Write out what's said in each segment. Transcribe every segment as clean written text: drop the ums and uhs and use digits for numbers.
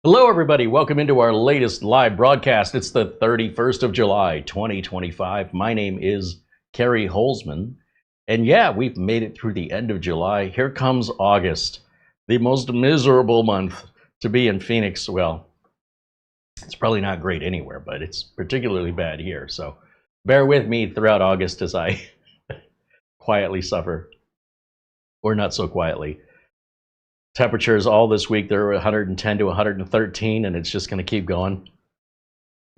Hello, everybody. Welcome into our latest live broadcast. It's the 31st of July, 2025. My name is CareyHolzman. And yeah, we've made it through the end of July. Here comes August, the most miserable month to be in Phoenix. Well, it's probably not great anywhere, but it's particularly bad here. So bear with me throughout August as I quietly suffer, or not so quietly. Temperatures all this week, they're 110 to 113, and it's just going to keep going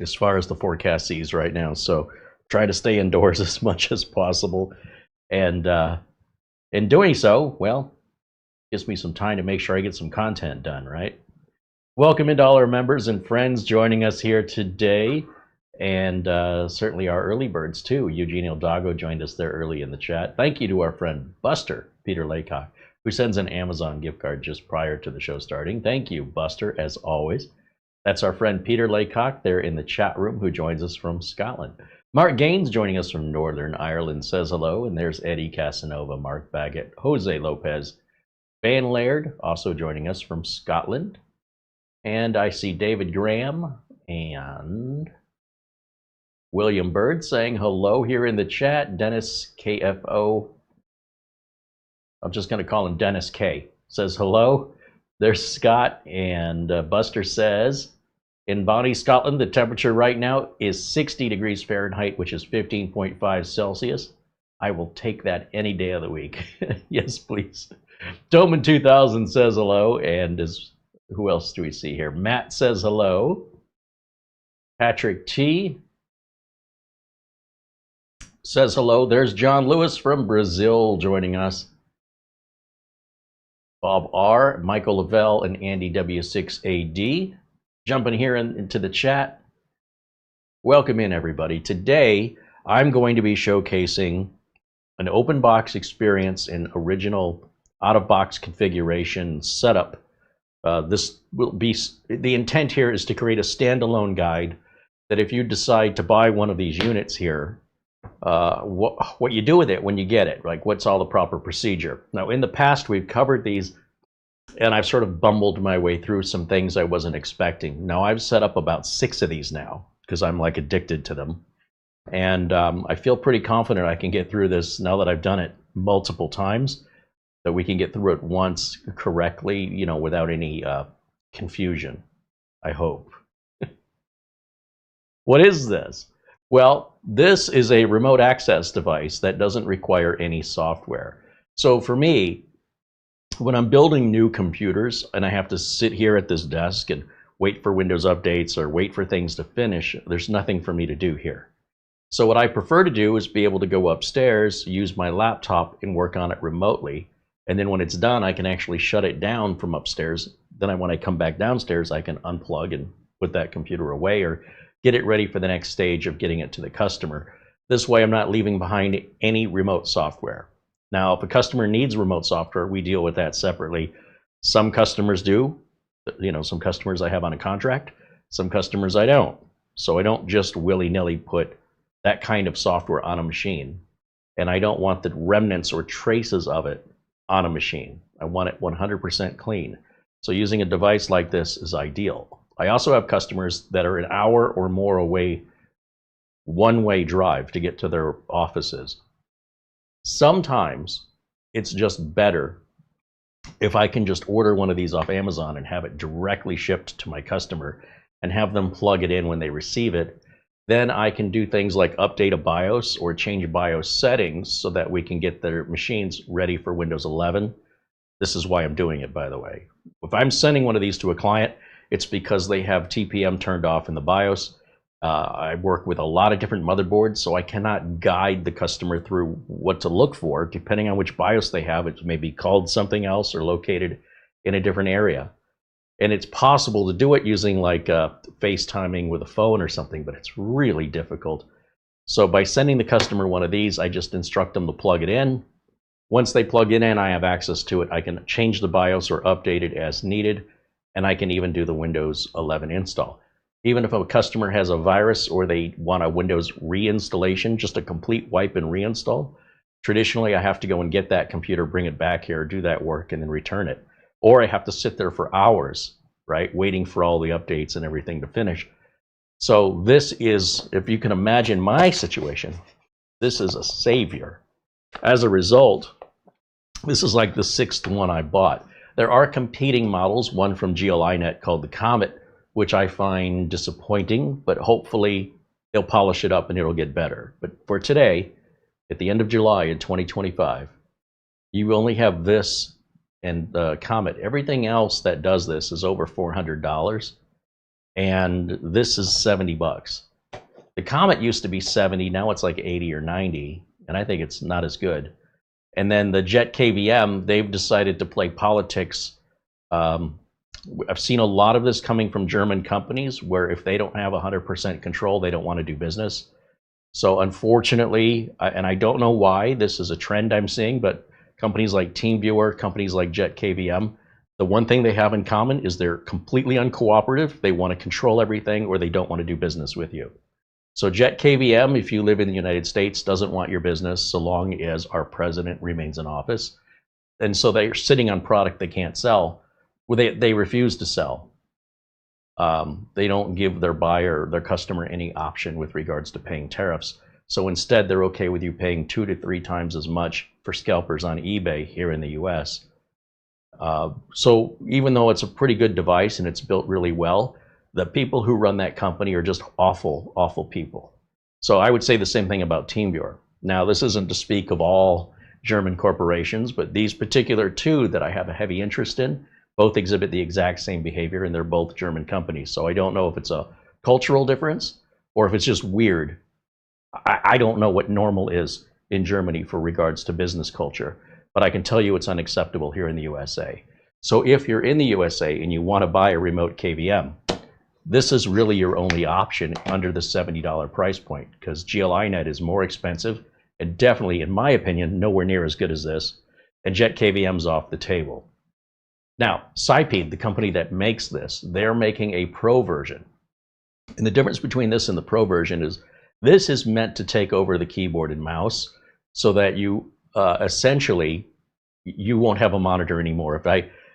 as far as the forecast sees right now. So try to stay indoors as much as possible. And in doing so, well, gives me some time to make sure I get some content done, right? Welcome into all our members and friends joining us here today. And certainly our early birds too. Eugene Ildago joined us there early in the chat. Thank you to our friend Buster, Peter Laycock, who sends an Amazon gift card just prior to the show starting. Thank you, Buster, as always. That's our friend Peter Laycock there in the chat room, who joins us from Scotland. Mark Gaines joining us from Northern Ireland says hello, and there's Eddie Casanova, Mark Baggett, Jose Lopez, Van Laird, also joining us from Scotland. And I see David Graham and William Bird saying hello here in the chat. Dennis KFO, I'm just going to call him Dennis K, says hello. There's Scott, and Buster says, in Bonnie, Scotland, the temperature right now is 60 degrees Fahrenheit, which is 15.5 Celsius. I will take that any day of the week. Yes, please. Doman 2000 says hello, and who else do we see here? Matt says hello. Patrick T says hello. There's John Lewis from Brazil joining us. Bob R, Michael Lavelle, and Andy W6AD jumping here into the chat. Welcome in, everybody. Today, I'm going to be showcasing an open box experience in original out-of-box configuration setup. This will be, the intent here is to create a standalone guide that if you decide to buy one of these units here, what you do with it when you get it, like what's all the proper procedure. Now, in the past, we've covered these, and I've sort of bumbled my way through some things I wasn't expecting. Now, I've set up about 6 of these now, because I'm like addicted to them. And I feel pretty confident I can get through this now that I've done it multiple times, that we can get through it once correctly, you know, without any confusion, I hope. What is this? Well, this is a remote access device that doesn't require any software. So for me, when I'm building new computers and I have to sit here at this desk and wait for Windows updates or wait for things to finish, there's nothing for me to do here. So what I prefer to do is be able to go upstairs, use my laptop, and work on it remotely. And then when it's done, I can actually shut it down from upstairs. Then when I come back downstairs, I can unplug and put that computer away or get it ready for the next stage of getting it to the customer. This way, I'm not leaving behind any remote software. Now, if a customer needs remote software, we deal with that separately. Some customers do. You know, some customers I have on a contract, some customers I don't. So I don't just willy-nilly put that kind of software on a machine. And I don't want the remnants or traces of it on a machine. I want it 100% clean. So using a device like this is ideal. I also have customers that are an hour or more away, one-way drive to get to their offices. Sometimes it's just better if I can just order one of these off Amazon and have it directly shipped to my customer and have them plug it in when they receive it. Then I can do things like update a BIOS or change BIOS settings so that we can get their machines ready for Windows 11. This is why I'm doing it, by the way. If I'm sending one of these to a client, it's because they have TPM turned off in the BIOS. I work with a lot of different motherboards, so I cannot guide the customer through what to look for. Depending on which BIOS they have, it may be called something else or located in a different area. And it's possible to do it using like FaceTiming with a phone or something, but it's really difficult. So by sending the customer one of these, I just instruct them to plug it in. Once they plug it in, I have access to it. I can change the BIOS or update it as needed, and I can even do the Windows 11 install. Even if a customer has a virus or they want a Windows reinstallation, just a complete wipe and reinstall, traditionally I have to go and get that computer, bring it back here, do that work, and then return it. Or I have to sit there for hours right? Waiting for all the updates and everything to finish. So this is, if you can imagine my situation, this is a savior. As a result, this is like the 6th one I bought. There are competing models, one from GLINet called the Comet, which I find disappointing, but hopefully they'll polish it up and it'll get better. But for today, at the end of July in 2025, you only have this and Comet. Everything else that does this is over $400, and this is $70. The Comet used to be 70, now it's like 80 or 90, and I think it's not as good. And then the Jet KVM, they've decided to play politics. I've seen a lot of this coming from German companies where if they don't have 100% control, they don't want to do business. So unfortunately, and I don't know why, this is a trend I'm seeing, but companies like TeamViewer, companies like Jet KVM, the one thing they have in common is they're completely uncooperative. They want to control everything, or they don't want to do business with you. So Jet KVM, if you live in the United States, doesn't want your business so long as our president remains in office. And so they're sitting on product they can't sell. Well, they refuse to sell. They don't give their buyer, their customer, any option with regards to paying tariffs. So instead, they're okay with you paying 2 to 3 times as much for scalpers on eBay here in the US. So even though it's a pretty good device and it's built really well, the people who run that company are just awful, awful people. So I would say the same thing about TeamViewer. Now, this isn't to speak of all German corporations, but these particular two that I have a heavy interest in, both exhibit the exact same behavior, and they're both German companies. So I don't know if it's a cultural difference or if it's just weird. I don't know what normal is in Germany for regards to business culture, but I can tell you it's unacceptable here in the USA. So if you're in the USA and you want to buy a remote KVM, this is really your only option under the $70 price point, because GLINet is more expensive and definitely, in my opinion, nowhere near as good as this, and Jet KVM's off the table. Now, Sipeed, the company that makes this, they're making a Pro version. And the difference between this and the Pro version is this is meant to take over the keyboard and mouse so that you essentially, you won't have a monitor anymore.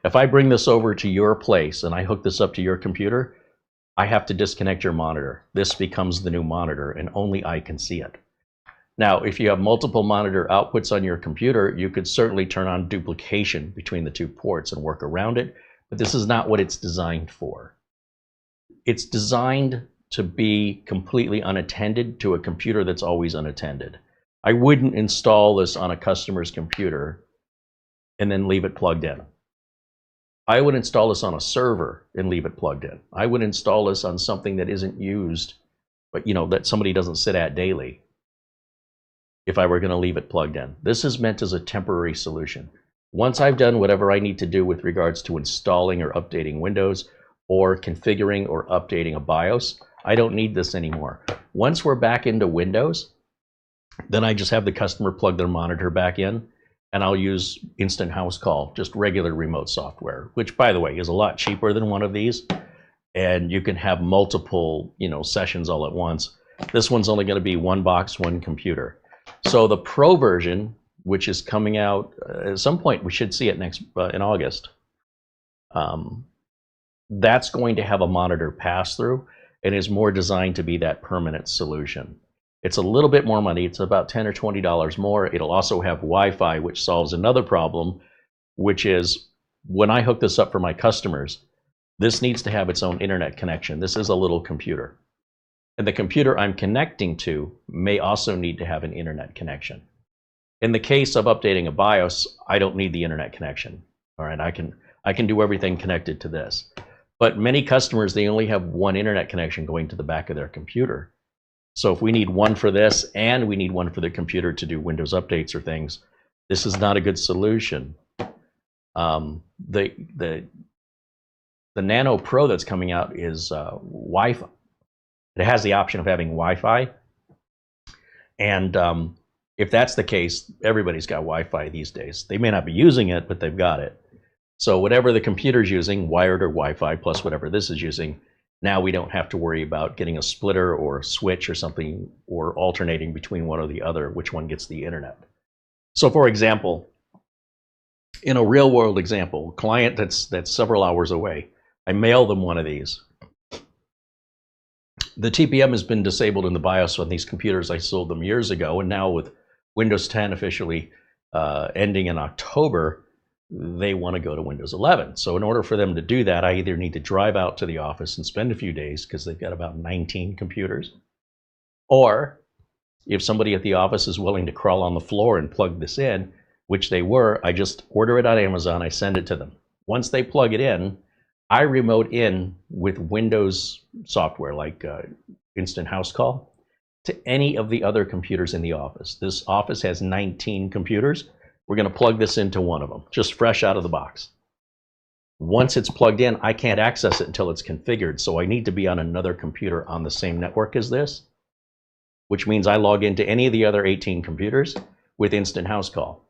If I bring this over to your place and I hook this up to your computer, I have to disconnect your monitor. This becomes the new monitor and only I can see it. Now, if you have multiple monitor outputs on your computer, you could certainly turn on duplication between the two ports and work around it, but this is not what it's designed for. It's designed to be completely unattended to a computer that's always unattended. I wouldn't install this on a customer's computer and then leave it plugged in. I would install this on a server and leave it plugged in. I would install this on something that isn't used, but that somebody doesn't sit at daily, if I were going to leave it plugged in. This is meant as a temporary solution. Once I've done whatever I need to do with regards to installing or updating Windows or configuring or updating a BIOS, I don't need this anymore. Once we're back into Windows, then I just have the customer plug their monitor back in, and I'll use Instant House Call, just regular remote software, which, by the way, is a lot cheaper than one of these, and you can have multiple sessions all at once. This one's only going to be one box, one computer. So the Pro version, which is coming out at some point, we should see it next in August. That's going to have a monitor pass-through and is more designed to be that permanent solution. It's a little bit more money. It's about $10 or $20 more. It'll also have Wi-Fi, which solves another problem, which is when I hook this up for my customers, this needs to have its own internet connection. This is a little computer. And the computer I'm connecting to may also need to have an internet connection. In the case of updating a BIOS, I don't need the internet connection. All right, I can do everything connected to this. But many customers, they only have one internet connection going to the back of their computer. So if we need one for this and we need one for the computer to do Windows updates or things, this is not a good solution. The Nano Pro that's coming out is Wi-Fi. It has the option of having Wi-Fi. And if that's the case, everybody's got Wi-Fi these days. They may not be using it, but they've got it. So whatever the computer's using, wired or Wi-Fi, plus whatever this is using, now we don't have to worry about getting a splitter or a switch or something, or alternating between one or the other, which one gets the internet. So for example, in a real world example, client that's several hours away, I mail them one of these. The TPM has been disabled in the BIOS on these computers. I sold them years ago, and now with Windows 10 officially ending in October, they want to go to Windows 11. So in order for them to do that, I either need to drive out to the office and spend a few days because they've got about 19 computers, or if somebody at the office is willing to crawl on the floor and plug this in, which they were, I just order it on Amazon, I send it to them. Once they plug it in, I remote in with Windows software like Instant House Call to any of the other computers in the office. This office has 19 computers. We're going to plug this into one of them, just fresh out of the box. Once it's plugged in, I can't access it until it's configured, so I need to be on another computer on the same network as this, which means I log into any of the other 18 computers with Instant House Call.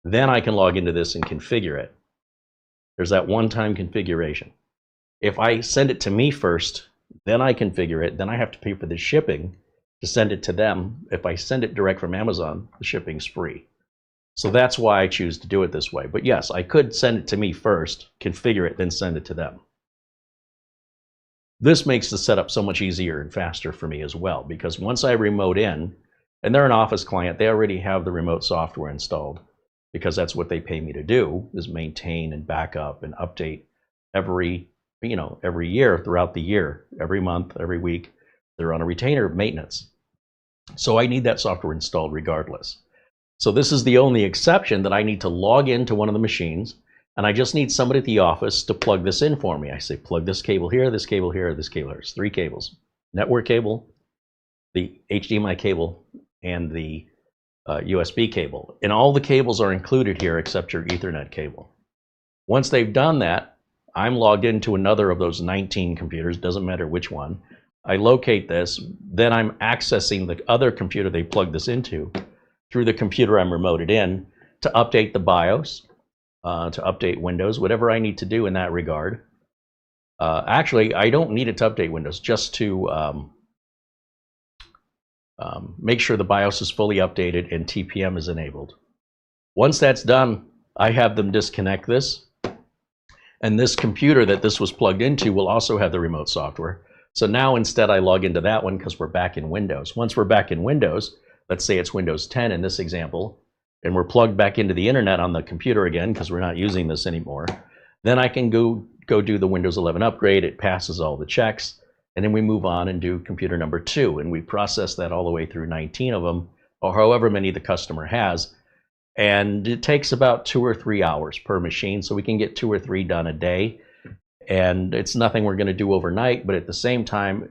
Then I can log into this and configure it. There's that one-time configuration. If I send it to me first, then I configure it, then I have to pay for the shipping to send it to them. If I send it direct from Amazon, the shipping's free. So that's why I choose to do it this way. But yes, I could send it to me first, configure it, then send it to them. This makes the setup so much easier and faster for me as well, because once I remote in, and they're an Office client, they already have the remote software installed, because that's what they pay me to do, is maintain and back up and update every year throughout the year, every month, every week. They're on a retainer of maintenance. So I need that software installed regardless. So this is the only exception, that I need to log into one of the machines, and I just need somebody at the office to plug this in for me. I say, plug this cable here, this cable here, this cable here. It's 3 cables. Network cable, the HDMI cable, and the USB cable. And all the cables are included here except your Ethernet cable. Once they've done that, I'm logged into another of those 19 computers, doesn't matter which one. I locate this, then I'm accessing the other computer they plugged this into through the computer I'm remoted in to update the BIOS, to update Windows, whatever I need to do in that regard. Actually, I don't need it to update Windows, just to make sure the BIOS is fully updated and TPM is enabled. Once that's done, I have them disconnect this, and this computer that this was plugged into will also have the remote software. So now instead I log into that one because we're back in Windows. Once we're back in Windows, let's say it's Windows 10 in this example, and we're plugged back into the internet on the computer again because we're not using this anymore, then I can go do the Windows 11 upgrade. It passes all the checks, and then we move on and do computer number 2, and we process that all the way through 19 of them, or however many the customer has. And it takes about 2 or 3 hours per machine, so we can get 2 or 3 done a day. And it's nothing we're going to do overnight, but at the same time,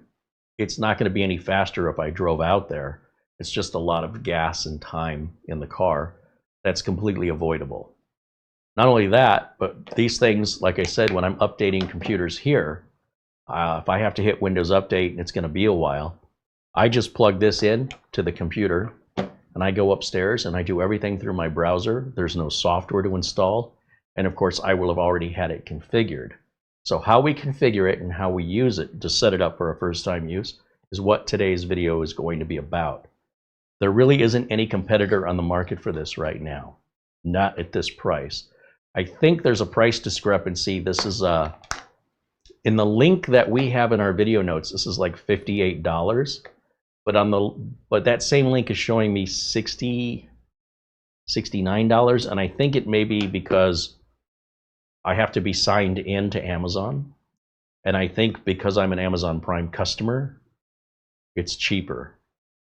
it's not going to be any faster if I drove out there. It's just a lot of gas and time in the car that's completely avoidable. Not only that, but these things, like I said, when I'm updating computers here, if I have to hit Windows Update and it's going to be a while, I just plug this in to the computer and I go upstairs and I do everything through my browser. There's no software to install. And of course, I will have already had it configured. So how we configure it and how we use it to set it up for a first-time use is what today's video is going to be about. There really isn't any competitor on the market for this right now, not at this price. I think there's a price discrepancy. This is in the link that we have in our video notes, this is like $58, but that same link is showing me $69, and I think it may be because I have to be signed in to Amazon, and I think because I'm an Amazon Prime customer, it's cheaper.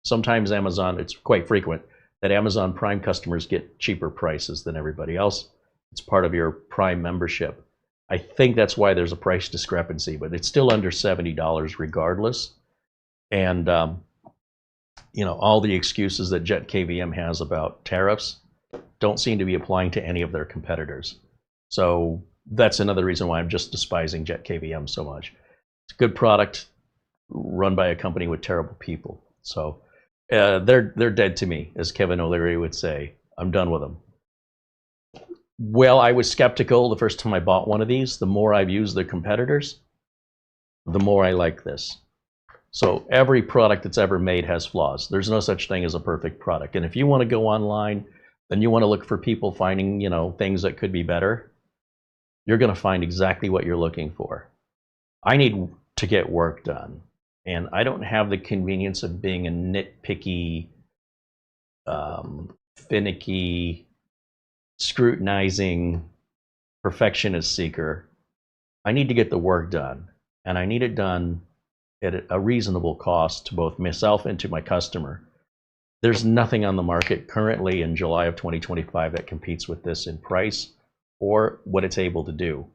Sometimes Amazon, it's quite frequent that Amazon Prime customers get cheaper prices than everybody else. It's part of your Prime membership. I think that's why there's a price discrepancy, but it's still under $70 regardless. And you know, all the excuses that Jet KVM has about tariffs don't seem to be applying to any of their competitors. So that's another reason why I'm just despising Jet KVM so much. It's a good product run by a company with terrible people. So they're dead to me, as Kevin O'Leary would say. I'm done with them. Well, I was skeptical the first time I bought one of these. The more I've used the competitors, the more I like this. So every product that's ever made has flaws. There's no such thing as a perfect product. And if you want to go online, then you want to look for people finding, you know, things that could be better, you're going to find exactly what you're looking for. I need to get work done, and I don't have the convenience of being a nitpicky, finicky, scrutinizing perfectionist seeker. I need to get the work done, and I need it done at a reasonable cost to both myself and to my customer. There's nothing on the market currently in July of 2025 that competes with this in price or what it's able to do.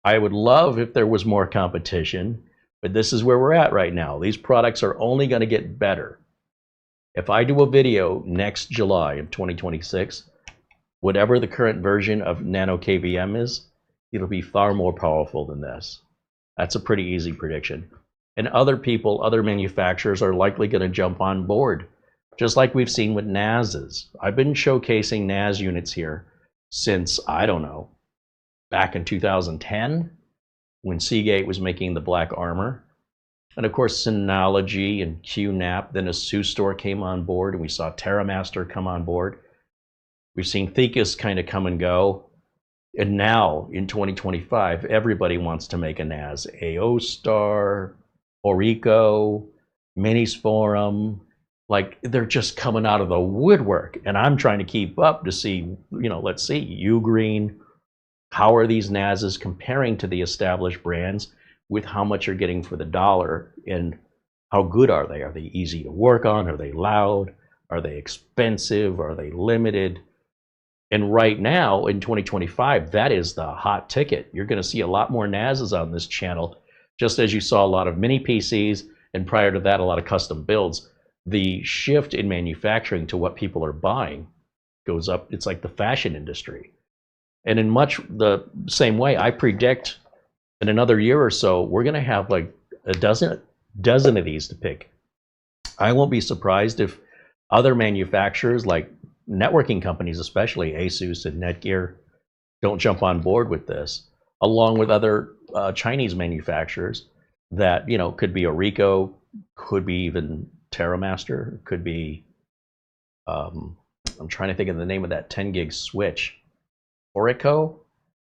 I would love if there was more competition, but this is where we're at right now. These products are only going to get better. If I do a video next July of 2026, whatever the current version of nano-kvm is, it'll be far more powerful than this. That's a pretty easy prediction. And other people, other manufacturers are likely going to jump on board, just like we've seen with NASs. I've been showcasing NAS units here since, I don't know, back in 2010 when Seagate was making the black armor. And of course, Synology and QNAP, then ASUS Store came on board, and we saw TerraMaster come on board. We've seen Thecus kind of come and go. And now, in 2025, everybody wants to make a NAS. AOStar, Orico, Minis Forum, like they're just coming out of the woodwork. And I'm trying to keep up to see, let's see, Ugreen, how are these NASs comparing to the established brands with how much you're getting for the dollar, and how good are they? Are they easy to work on? Are they loud? Are they expensive? Are they limited? And right now in 2025, that is the hot ticket. You're going to see a lot more NASs on this channel, just as you saw a lot of mini PCs, and prior to that, a lot of custom builds. The shift in manufacturing to what people are buying goes up. It's like the fashion industry. And in much the same way, I predict in another year or so, we're going to have like a dozen of these to pick. I won't be surprised if other manufacturers, like networking companies, especially ASUS and Netgear, don't jump on board with this, along with other Chinese manufacturers that, could be Orico, could be even TerraMaster, could be, I'm trying to think of the name of that 10 gig switch, Orico.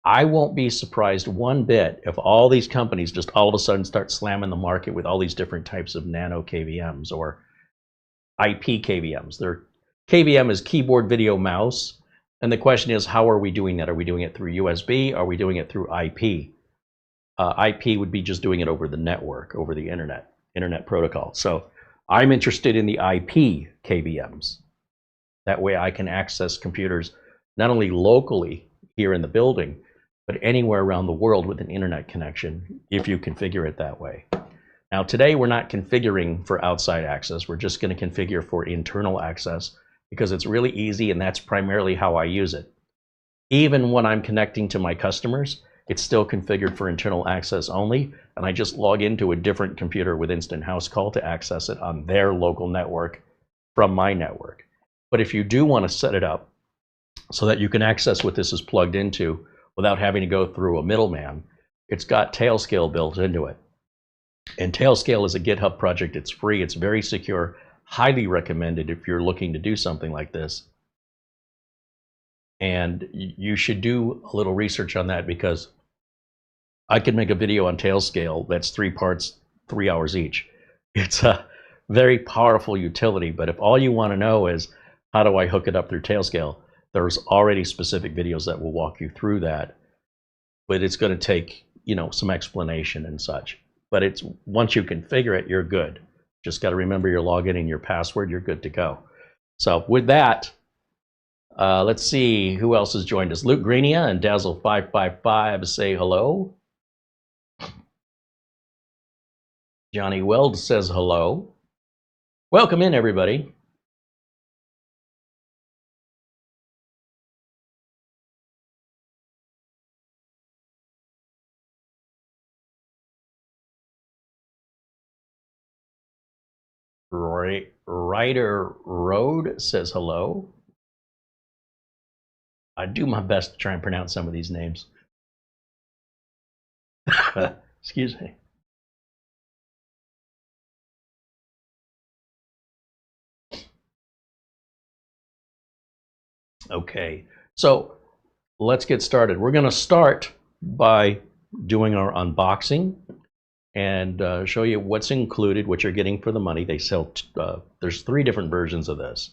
I won't be surprised one bit if all these companies just all of a sudden start slamming the market with all these different types of nano-KVMs or IP-KVMs. Their KVM is keyboard video mouse, and the question is, how are we doing that? Are we doing it through USB? Are we doing it through IP? IP would be just doing it over the network, over the internet protocol. So I'm interested in the IP-KVMs. That way I can access computers not only locally here in the building, but anywhere around the world with an internet connection, if you configure it that way. Now today we're not configuring for outside access, we're just going to configure for internal access because it's really easy, and that's primarily how I use it. Even when I'm connecting to my customers, it's still configured for internal access only, and I just log into a different computer with Instant House Call to access it on their local network from my network. But if you do want to set it up so that you can access what this is plugged into without having to go through a middleman, it's got tailscale built into it. And tailscale is a GitHub project. It's free. It's very secure. Highly recommended if you're looking to do something like this. And you should do a little research on that, because I could make a video on tailscale that's 3 parts, 3 hours each. It's a very powerful utility, but if all you want to know is how do I hook it up through tailscale, there's already specific videos that will walk you through that, but it's going to take, some explanation and such. But it's once you configure it, you're good. Just got to remember your login and your password, you're good to go. So with that, let's see who else has joined us. Luke Greenia and Dazzle555 say hello. Johnny Weld says hello. Welcome in, everybody. Ryder Road says hello. I do my best to try and pronounce some of these names. Excuse me. Okay, so let's get started. We're going to start by doing our unboxing. and show you what's included, what you're getting for the money. They sell, there's 3 different versions of this.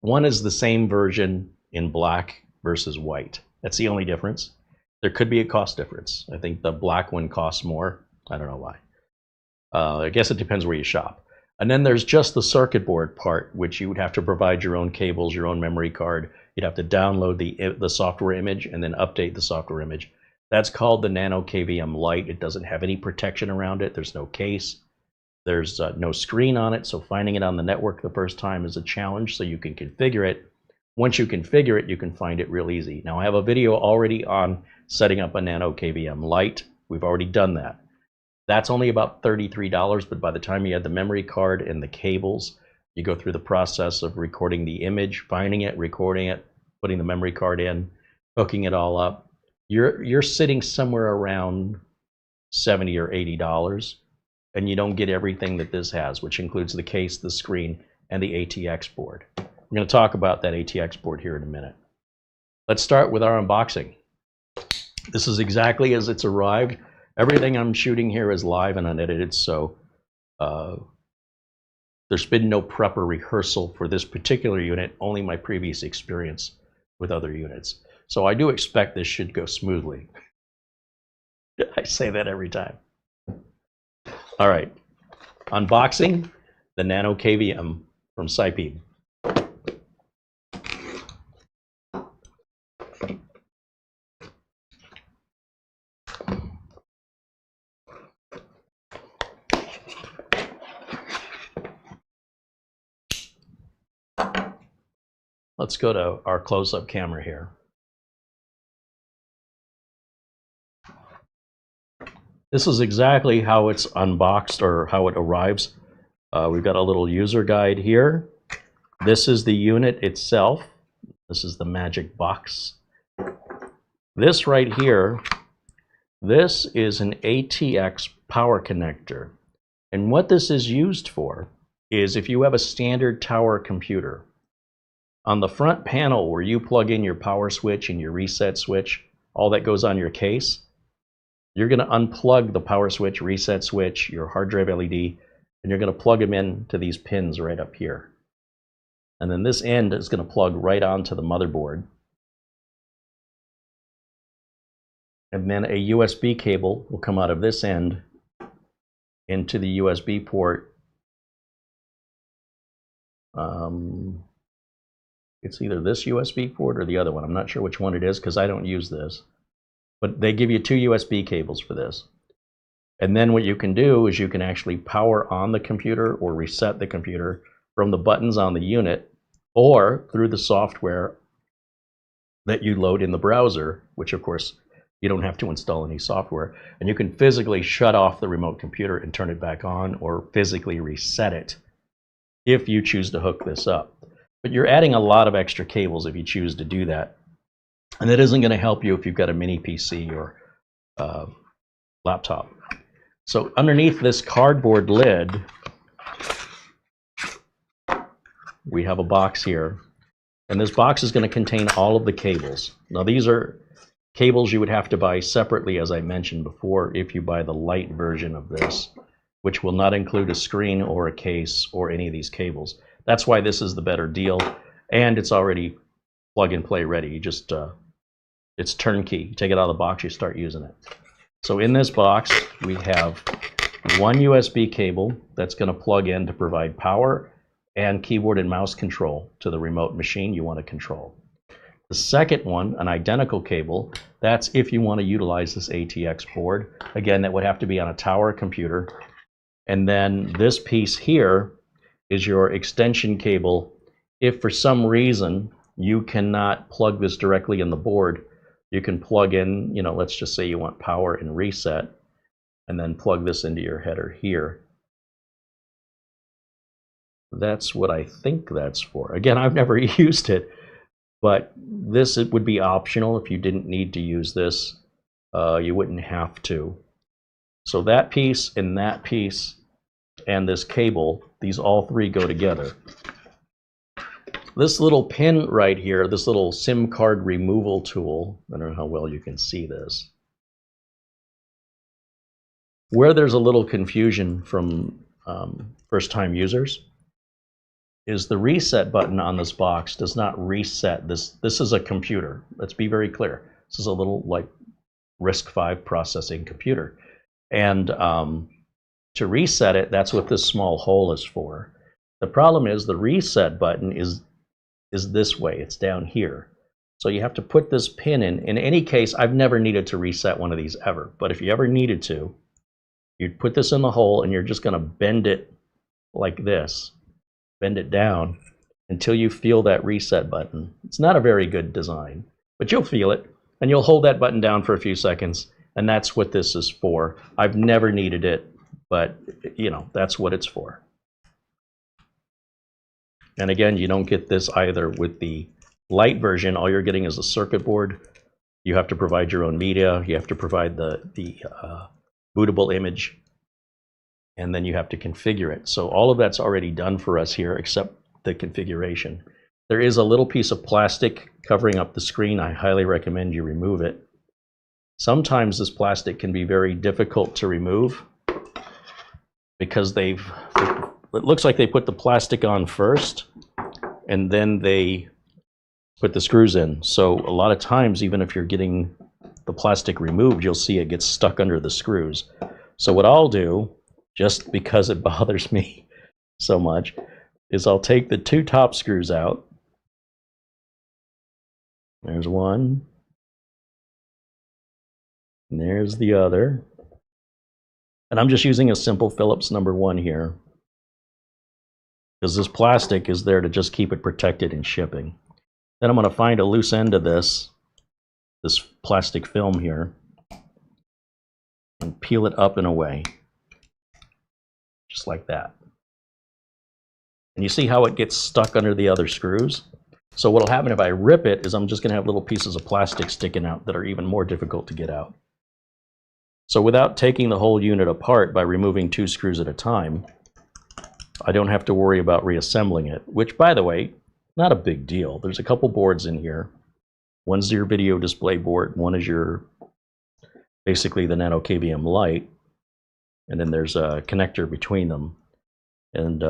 One is the same version in black versus white. That's the only difference. There could be a cost difference. I think the black one costs more. I don't know why. I guess it depends where you shop. And then there's just the circuit board part, which you would have to provide your own cables, your own memory card. You'd have to download the software image and then update the software image. That's called the nano-kvm Lite. It doesn't have any protection around it. There's no case. There's no screen on it, so finding it on the network the first time is a challenge, so you can configure it. Once you configure it, you can find it real easy. Now, I have a video already on setting up a nano-kvm Lite. We've already done that. That's only about $33, but by the time you add the memory card and the cables, you go through the process of recording the image, finding it, recording it, putting the memory card in, hooking it all up. You're sitting somewhere around $70 or $80, and you don't get everything that this has, which includes the case, the screen, and the ATX board. We're going to talk about that ATX board here in a minute. Let's start with our unboxing. This is exactly as it's arrived. Everything I'm shooting here is live and unedited, so there's been no prep or rehearsal for this particular unit, only my previous experience with other units. So I do expect this should go smoothly. I say that every time. All right, unboxing the nano-kvm from Sipeed. Let's go to our close-up camera here. This is exactly how it's unboxed, or how it arrives. We've got a little user guide here. This is the unit itself. This is the magic box. This right here, this is an ATX power connector. And what this is used for is if you have a standard tower computer, on the front panel where you plug in your power switch and your reset switch, all that goes on your case, you're going to unplug the power switch, reset switch, your hard drive LED, and you're going to plug them in to these pins right up here. And then this end is going to plug right onto the motherboard. And then a USB cable will come out of this end into the USB port. It's either this USB port or the other one. I'm not sure which one it is because I don't use this. But they give you 2 USB cables for this. And then what you can do is you can actually power on the computer or reset the computer from the buttons on the unit, or through the software that you load in the browser, which of course you don't have to install any software. And you can physically shut off the remote computer and turn it back on, or physically reset it if you choose to hook this up. But you're adding a lot of extra cables if you choose to do that. And that isn't going to help you if you've got a mini PC or laptop. So underneath this cardboard lid, we have a box here. And this box is going to contain all of the cables. Now these are cables you would have to buy separately, as I mentioned before, if you buy the light version of this, which will not include a screen or a case or any of these cables. That's why this is the better deal, and it's already plug and play ready. You just, it's turnkey. You take it out of the box, you start using it. So in this box, we have one USB cable that's going to plug in to provide power and keyboard and mouse control to the remote machine you want to control. The second one, an identical cable, that's if you want to utilize this ATX board. Again, that would have to be on a tower computer. And then this piece here is your extension cable. If for some reason you cannot plug this directly in the board, you can plug in, you know, let's just say you want power and reset, and then plug this into your header here. That's what I think that's for. Again, I've never used it, but this it would be optional if you didn't need to use this. You wouldn't have to. So that piece and this cable, these all 3 go together. This little pin right here, this little SIM card removal tool, I don't know how well you can see this. Where there's a little confusion from first-time users is the reset button on this box does not reset this. This is a computer. Let's be very clear. This is a little like RISC-V processing computer. And to reset it, that's what this small hole is for. The problem is the reset button is this way. It's down here. So you have to put this pin in. In any case, I've never needed to reset one of these ever. But if you ever needed to, you'd put this in the hole and you're just going to bend it like this. Bend it down until you feel that reset button. It's not a very good design, but you'll feel it. And you'll hold that button down for a few seconds. And that's what this is for. I've never needed it, but you know, that's what it's for. And again, you don't get this either with the light version. All you're getting is a circuit board. You have to provide your own media. You have to provide the bootable image. And then you have to configure it. So all of that's already done for us here, except the configuration. There is a little piece of plastic covering up the screen. I highly recommend you remove it. Sometimes this plastic can be very difficult to remove because it looks like they put the plastic on first and then they put the screws in. So a lot of times, even if you're getting the plastic removed, you'll see it gets stuck under the screws. So what I'll do, just because it bothers me so much, is I'll take the two top screws out. There's one. And there's the other. And I'm just using a simple Phillips #1 here, because this plastic is there to just keep it protected in shipping. Then I'm going to find a loose end of this plastic film here and peel it up and away. Just like that. And you see how it gets stuck under the other screws? So what'll happen if I rip it is I'm just going to have little pieces of plastic sticking out that are even more difficult to get out. So without taking the whole unit apart by removing 2 screws at a time, I don't have to worry about reassembling it, which, by the way, not a big deal. There's a couple boards in here. One's your video display board, one is your basically the nano-kvm light, and then there's a connector between them. And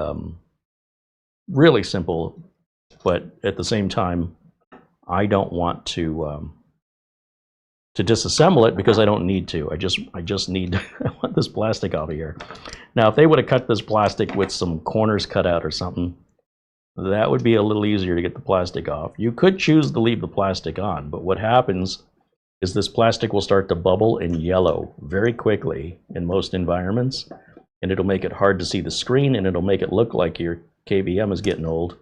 really simple, but at the same time, I don't want to disassemble it because I don't need to. I just need I want this plastic off of here. Now, if they would have cut this plastic with some corners cut out or something, that would be a little easier to get the plastic off. You could choose to leave the plastic on, but what happens is this plastic will start to bubble and yellow very quickly in most environments, and it'll make it hard to see the screen, and it'll make it look like your KVM is getting old.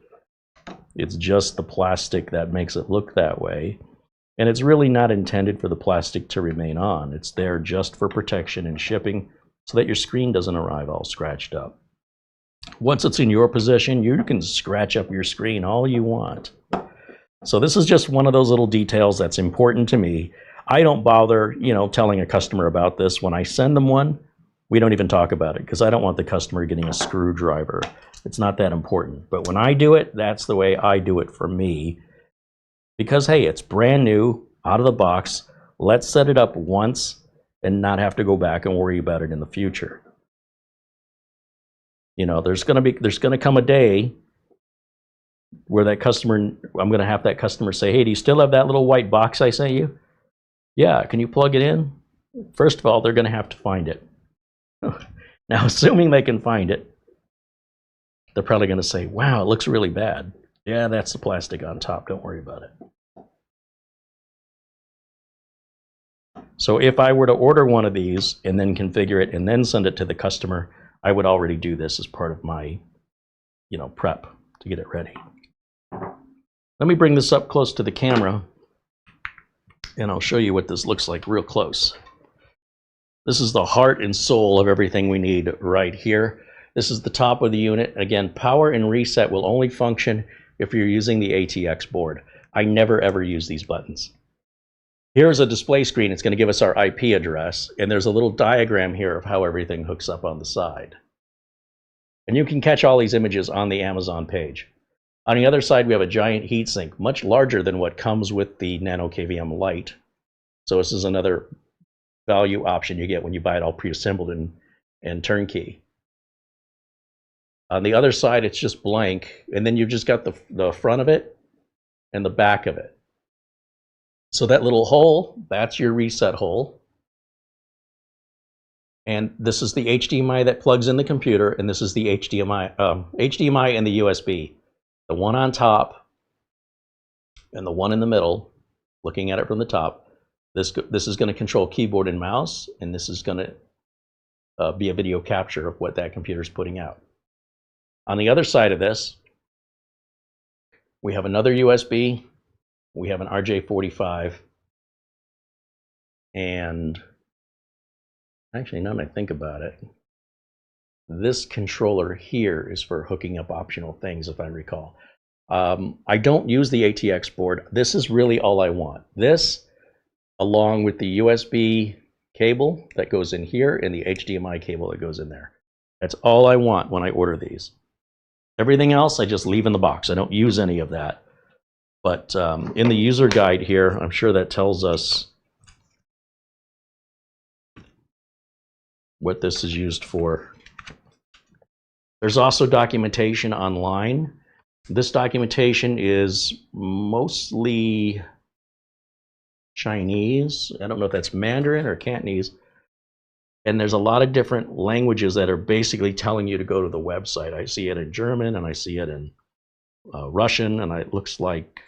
It's just the plastic that makes it look that way. And it's really not intended for the plastic to remain on. It's there just for protection and shipping so that your screen doesn't arrive all scratched up. Once it's in your possession, you can scratch up your screen all you want. So this is just one of those little details that's important to me. I don't bother, telling a customer about this. When I send them one, we don't even talk about it because I don't want the customer getting a screwdriver. It's not that important. But when I do it, that's the way I do it for me. Because, hey, it's brand new, out of the box. Let's set it up once and not have to go back and worry about it in the future. There's going to come a day where that customer, I'm going to have that customer say, hey, do you still have that little white box I sent you? Yeah, can you plug it in? First of all, they're going to have to find it. Now, assuming they can find it, they're probably going to say, wow, it looks really bad. Yeah, that's the plastic on top. Don't worry about it. So if I were to order one of these and then configure it and then send it to the customer, I would already do this as part of my, prep to get it ready. Let me bring this up close to the camera and I'll show you what this looks like real close. This is the heart and soul of everything we need right here. This is the top of the unit. Again, power and reset will only function if you're using the ATX board. I never ever use these buttons. Here's a display screen. It's going to give us our IP address, and there's a little diagram here of how everything hooks up on the side. And you can catch all these images on the Amazon page. On the other side, we have a giant heatsink, much larger than what comes with the nano-kvm light. So this is another value option you get when you buy it all pre-assembled and turnkey. On the other side, it's just blank, and then you've just got the front of it and the back of it. So that little hole, that's your reset hole. And this is the HDMI that plugs in the computer, and this is the HDMI and the USB. The one on top and the one in the middle, looking at it from the top, this is going to control keyboard and mouse, and this is going to be a video capture of what that computer is putting out. On the other side of this, we have another USB, we have an RJ45, and actually, now that I think about it, this controller here is for hooking up optional things, if I recall. I don't use the ATX board. This is really all I want. This, along with the USB cable that goes in here and the HDMI cable that goes in there. That's all I want when I order these. Everything else I just leave in the box. I don't use any of that. But in the user guide here, I'm sure that tells us what this is used for. There's also documentation online. This documentation is mostly Chinese. I don't know if that's Mandarin or Cantonese. And there's a lot of different languages that are basically telling you to go to the website. I see it in German, and I see it in Russian, and it looks like,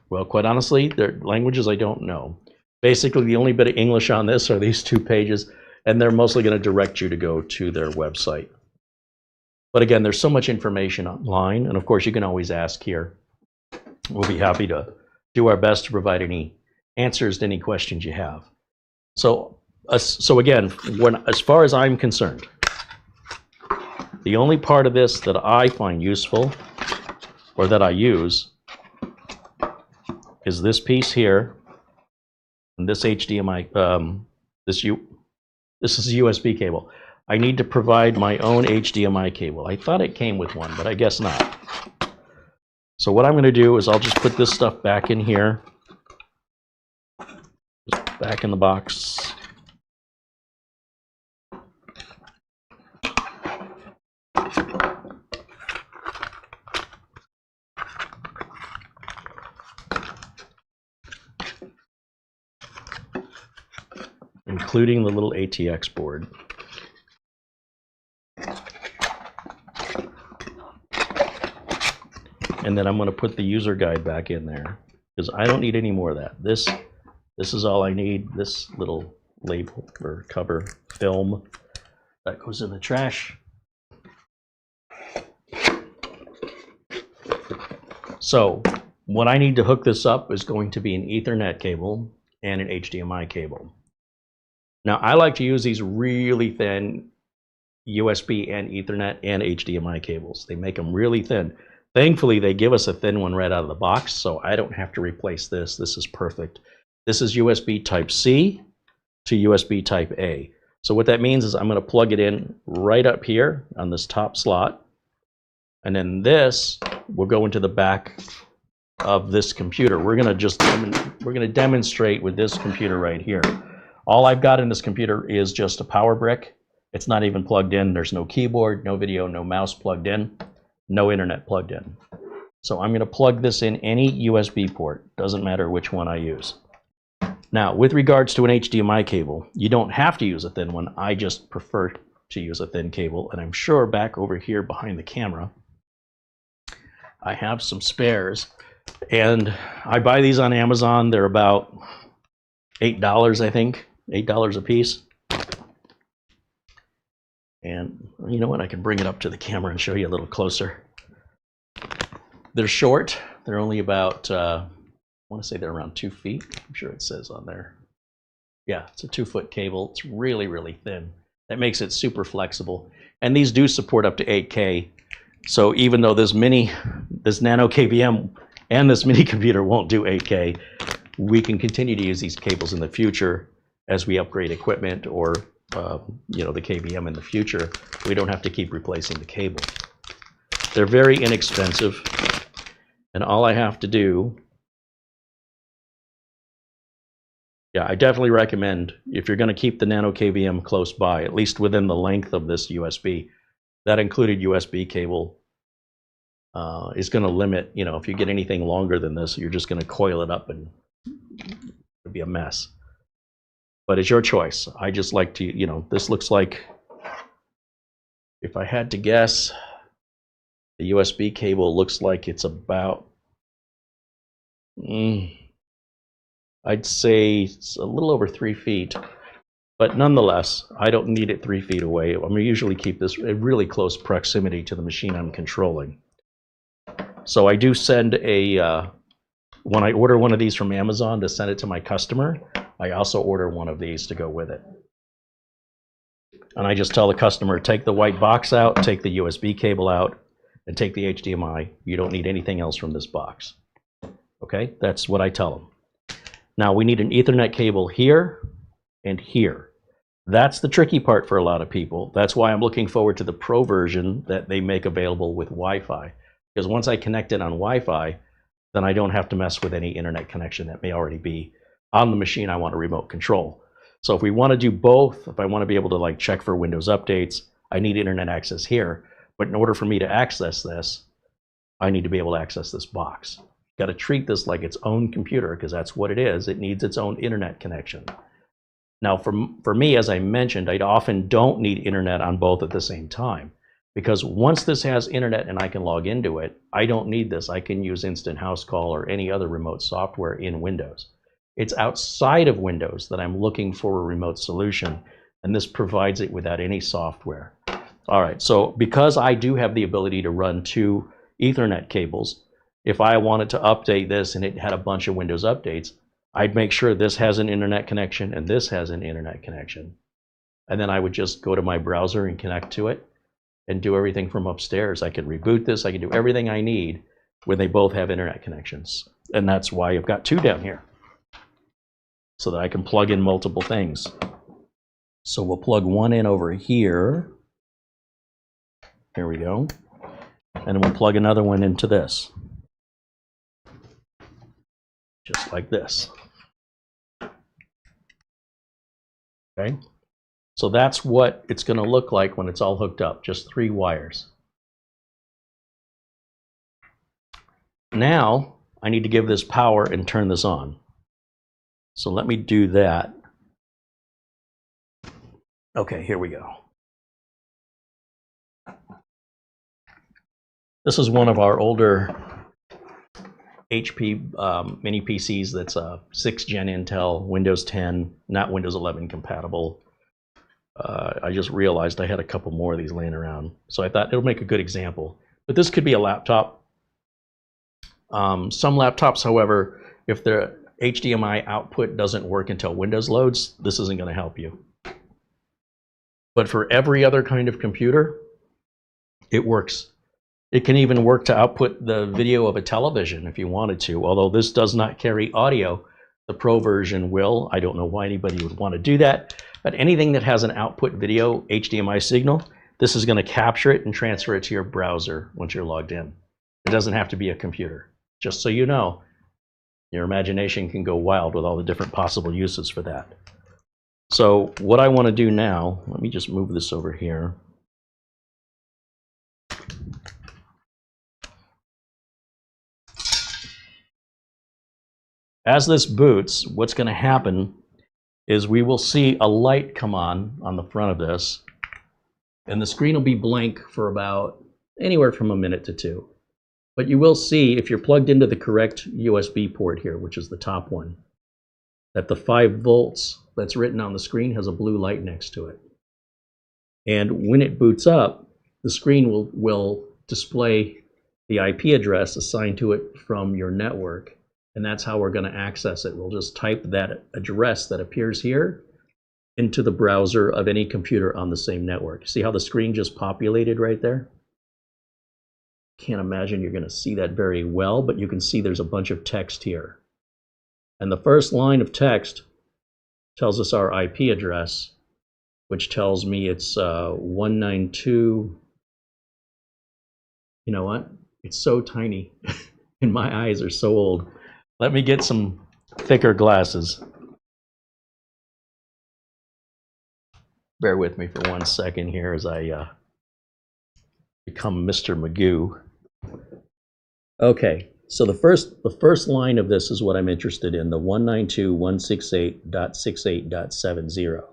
well, quite honestly, they're languages I don't know. Basically, the only bit of English on this are these 2 pages, and they're mostly going to direct you to go to their website. But again, there's so much information online, and of course, you can always ask here. We'll be happy to do our best to provide any answers to any questions you have. So again, as far as I'm concerned, the only part of this that I find useful or that I use is this piece here and this HDMI. This is a USB cable. I need to provide my own HDMI cable. I thought it came with one, but I guess not. So what I'm going to do is I'll just put this stuff back in here. Back in the box. Including the little ATX board. And then I'm going to put the user guide back in there because I don't need any more of that. This is all I need. This little label or cover film that goes in the trash. So what I need to hook this up is going to be an Ethernet cable and an HDMI cable. Now I like to use these really thin USB and Ethernet and HDMI cables. They make them really thin. Thankfully, they give us a thin one right out of the box, so I don't have to replace this. This is perfect. This is USB Type-C to USB Type-A. So what that means is I'm going to plug it in right up here on this top slot, and then this will go into the back of this computer. We're going to demonstrate with this computer right here. All I've got in this computer is just a power brick. It's not even plugged in. There's no keyboard, no video, no mouse plugged in. No internet plugged in. So I'm going to plug this in any USB port. Doesn't matter which one I use. Now, with regards to an HDMI cable, you don't have to use a thin one. I just prefer to use a thin cable. And I'm sure back over here behind the camera, I have some spares. And I buy these on Amazon. They're about $8, I think. $8 a piece. And you know what? I can bring it up to the camera and show you a little closer. They're short. They're only about, I want to say they're around 2 feet. I'm sure it says on there. Yeah, it's a 2-foot cable. It's really, really thin. That makes it super flexible. And these do support up to 8K. So even though this nano-KVM and this mini computer won't do 8K, we can continue to use these cables in the future as we upgrade equipment or you know, the KVM in the future. We don't have to keep replacing the cable. They're very inexpensive, and all I have to do Yeah, I definitely recommend, if you're going to keep the nano-KVM close by, at least within the length of this USB, that included USB cable is going to limit, if you get anything longer than this, you're just going to coil it up and it'll be a mess. But it's your choice. I just like to, this looks like, if I had to guess, the USB cable looks like it's about, I'd say it's a little over 3 feet. But nonetheless, I don't need it 3 feet away. I'm going to usually keep this at really close proximity to the machine I'm controlling. So I do send when I order one of these from Amazon to send it to my customer, I also order one of these to go with it. And I just tell the customer, take the white box out, take the USB cable out, and take the HDMI. You don't need anything else from this box. Okay, that's what I tell them. Now we need an Ethernet cable here and here. That's the tricky part for a lot of people. That's why I'm looking forward to the Pro version that they make available with Wi-Fi. Because once I connect it on Wi-Fi, then I don't have to mess with any internet connection that may already be on the machine I want to remote control. So if we want to do both, if I want to be able to check for Windows updates, I need internet access here. But in order for me to access this, I need to be able to access this box. Got to treat this like its own computer, because that's what it is. It needs its own internet connection. Now, for me, as I mentioned, I often don't need internet on both at the same time, because once this has internet and I can log into it, I don't need this. I can use Instant House Call or any other remote software in Windows. It's outside of Windows that I'm looking for a remote solution, and this provides it without any software. All right, so because I do have the ability to run 2 Ethernet cables, if I wanted to update this and it had a bunch of Windows updates, I'd make sure this has an internet connection and this has an internet connection. And then I would just go to my browser and connect to it and do everything from upstairs. I could reboot this, I can do everything I need when they both have internet connections. And that's why I've got 2 down here, so that I can plug in multiple things. So we'll plug one in over here. There we go. And then we'll plug another one into this. Just like this. Okay, so that's what it's going to look like when it's all hooked up, just 3 wires. Now I need to give this power and turn this on. So let me do that. Okay, here we go. This is one of our older HP mini PCs that's a 6th gen Intel, Windows 10, not Windows 11 compatible. I just realized I had a couple more of these laying around, so I thought it'll make a good example. But this could be a laptop. Some laptops, however, if the HDMI output doesn't work until Windows loads, this isn't going to help you. But for every other kind of computer, it works. It can even work to output the video of a television if you wanted to, although this does not carry audio. The Pro version will. I don't know why anybody would want to do that, but anything that has an output video HDMI signal, this is going to capture it and transfer it to your browser once you're logged in. It doesn't have to be a computer. Just so you know, your imagination can go wild with all the different possible uses for that. So what I want to do now, let me just move this over here. As this boots, what's going to happen is we will see a light come on the front of this, and the screen will be blank for about anywhere from a minute to 2. But you will see, if you're plugged into the correct USB port here, which is the top one, that the 5 volts that's written on the screen has a blue light next to it. And when it boots up, the screen will display the IP address assigned to it from your network. And that's how we're going to access it. We'll just type that address that appears here into the browser of any computer on the same network. See how the screen just populated right there? Can't imagine you're going to see that very well, but you can see there's a bunch of text here. And the first line of text tells us our IP address, which tells me it's 192. You know what? It's so tiny, and my eyes are so old. Let me get some thicker glasses. Bear with me for 1 second here as I become Mr. Magoo. Okay, so the first line of this is what I'm interested in, the 192.168.68.70.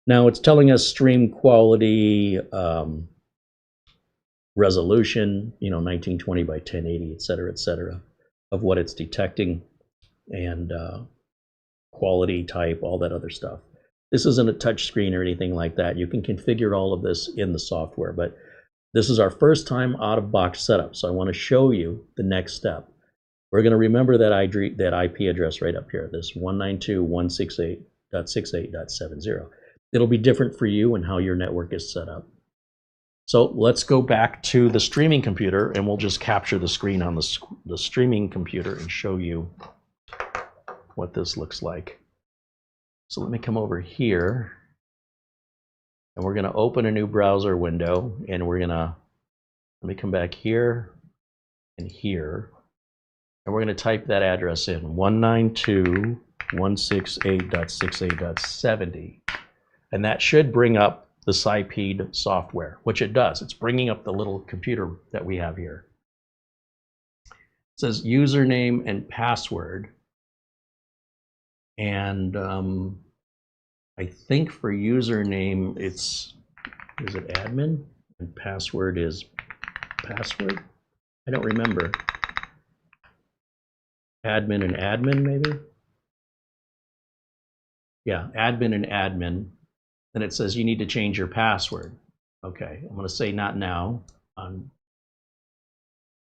Now it's telling us stream quality, resolution, 1920 by 1080, et cetera, of what it's detecting, and quality type, all that other stuff. This isn't a touch screen or anything like that. You can configure all of this in the software, but this is our first time out of box setup, so I want to show you the next step. We're going to remember that IP address right up here, this 192.168.68.70. It'll be different for you and how your network is set up. So let's go back to the streaming computer, and we'll just capture the screen on the streaming computer and show you what this looks like. So let me come over here, and we're going to open a new browser window, and let me come back here and here, and we're going to type that address in, 192.168.68.70, and that should bring up the Sipeed software, which it does. It's bringing up the little computer that we have here. It says username and password, and I think for username is it admin, and password is password? I don't remember. Admin and admin, maybe? Yeah, admin and admin. Then it says you need to change your password. Okay, I'm going to say not now.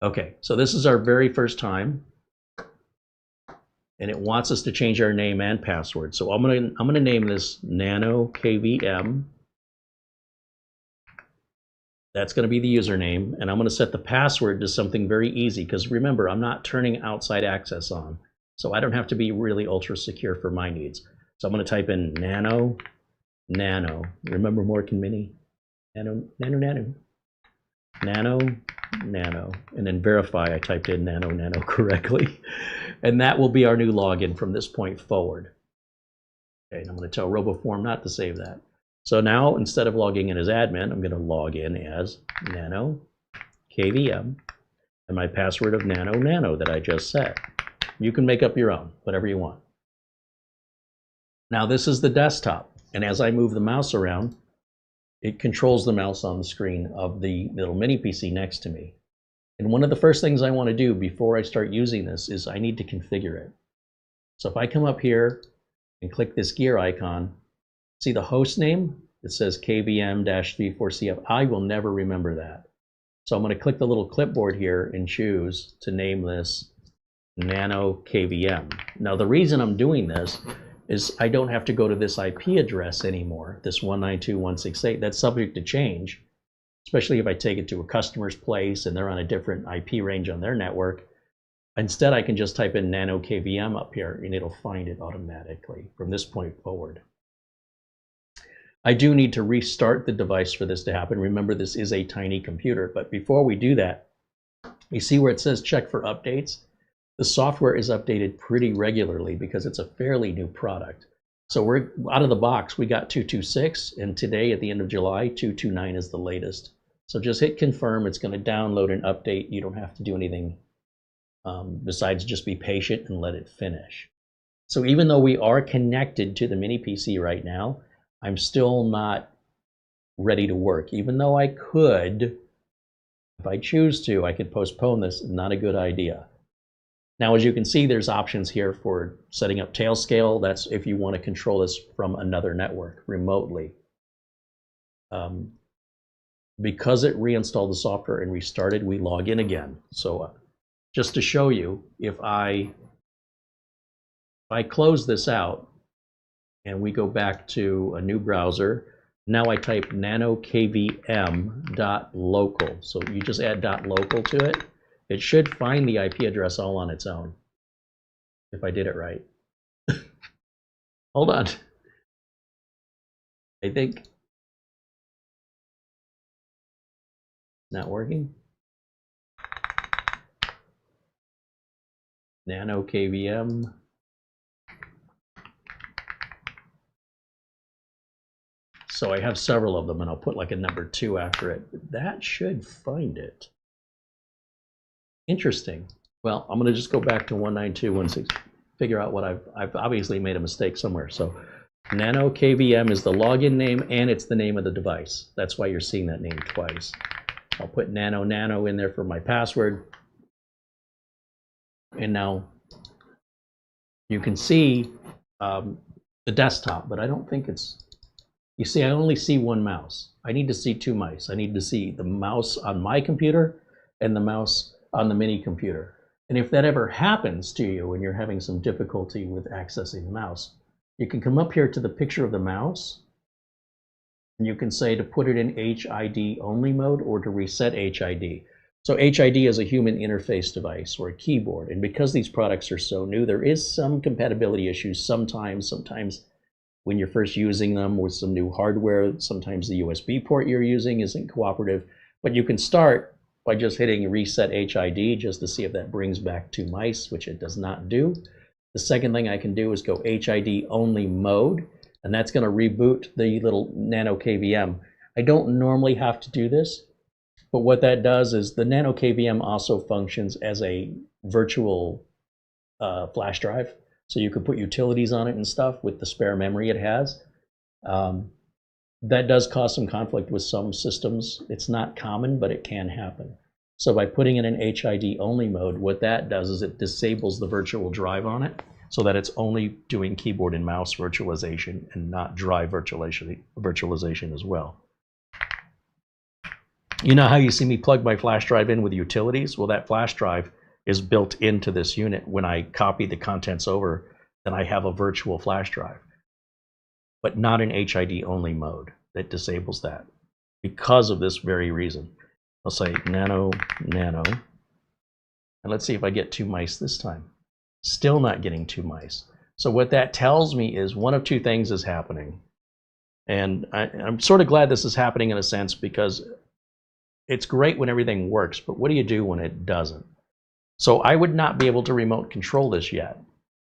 Okay, so this is our very first time, and it wants us to change our name and password. So I'm going to name this nano-kvm. That's going to be the username, and I'm going to set the password to something very easy, because remember, I'm not turning outside access on, so I don't have to be really ultra secure for my needs. So I'm going to type in nano. Remember Mork and Minnie? Nano, and then verify I typed in nano correctly. And that will be our new login from this point forward. Okay, and I'm going to tell RoboForm not to save that. So now, instead of logging in as admin, I'm going to log in as nano-kvm, and my password of nano that I just set. You can make up your own, whatever you want. Now this is the desktop, and as I move the mouse around, it controls the mouse on the screen of the little mini PC next to me. And one of the first things I want to do before I start using this is I need to configure it. So if I come up here and click this gear icon, see the host name? It says KVM-34CF. I will never remember that. So I'm going to click the little clipboard here and choose to name this nano-kvm. Now the reason I'm doing this is I don't have to go to this IP address anymore, this 192.168. That's subject to change, especially if I take it to a customer's place and they're on a different IP range on their network. Instead, I can just type in nano-kvm up here, and it'll find it automatically from this point forward. I do need to restart the device for this to happen. Remember, this is a tiny computer, but before we do that, you see where it says check for updates? The software is updated pretty regularly because it's a fairly new product. So we're out of the box, we got 226, and today at the end of July, 229 is the latest. So just hit confirm, it's going to download and update. You don't have to do anything besides just be patient and let it finish. So even though we are connected to the mini PC right now, I'm still not ready to work. Even though I could, if I choose to, I could postpone this. Not a good idea. Now, as you can see, there's options here for setting up tailscale. That's if you want to control this from another network remotely. Because it reinstalled the software and restarted, we log in again. So just to show you, if I close this out and we go back to a new browser, now I type nano-kvm.local. So you just add .local to it. It should find the IP address all on its own, if I did it right. Hold on. I think not working. nano-kvm. So I have several of them, and I'll put like a number 2 after it. That should find it. Interesting. Well, I'm going to just go back to 192.1.6, figure out what I've obviously made a mistake somewhere. So nano-kvm is the login name, and it's the name of the device. That's why you're seeing that name twice. I'll put nano in there for my password. And now you can see the desktop, but I don't think it's, you see, I only see one mouse. I need to see 2 mice. I need to see the mouse on my computer and the mouse on the mini computer. And if that ever happens to you and you're having some difficulty with accessing the mouse, you can come up here to the picture of the mouse, and you can say to put it in HID only mode or to reset HID. So HID is a human interface device or a keyboard. And because these products are so new, there is some compatibility issues sometimes when you're first using them with some new hardware. Sometimes the USB port you're using isn't cooperative. But you can start by just hitting reset HID just to see if that brings back 2 mice, which it does not do. The second thing I can do is go HID only mode, and that's going to reboot the little nano-kvm. I don't normally have to do this, but what that does is the nano-kvm also functions as a virtual flash drive. So you could put utilities on it and stuff with the spare memory it has. That does cause some conflict with some systems. It's not common, but it can happen. So by putting it in HID only mode, what that does is it disables the virtual drive on it so that it's only doing keyboard and mouse virtualization and not drive virtualization as well. You know how you see me plug my flash drive in with utilities? Well, that flash drive is built into this unit. When I copy the contents over, then I have a virtual flash drive, but not in HID only mode. That disables that because of this very reason. I'll say nano, and let's see if I get 2 mice this time. Still not getting 2 mice. So what that tells me is one of 2 things is happening. And I'm sort of glad this is happening in a sense, because it's great when everything works, but what do you do when it doesn't? So I would not be able to remote control this yet.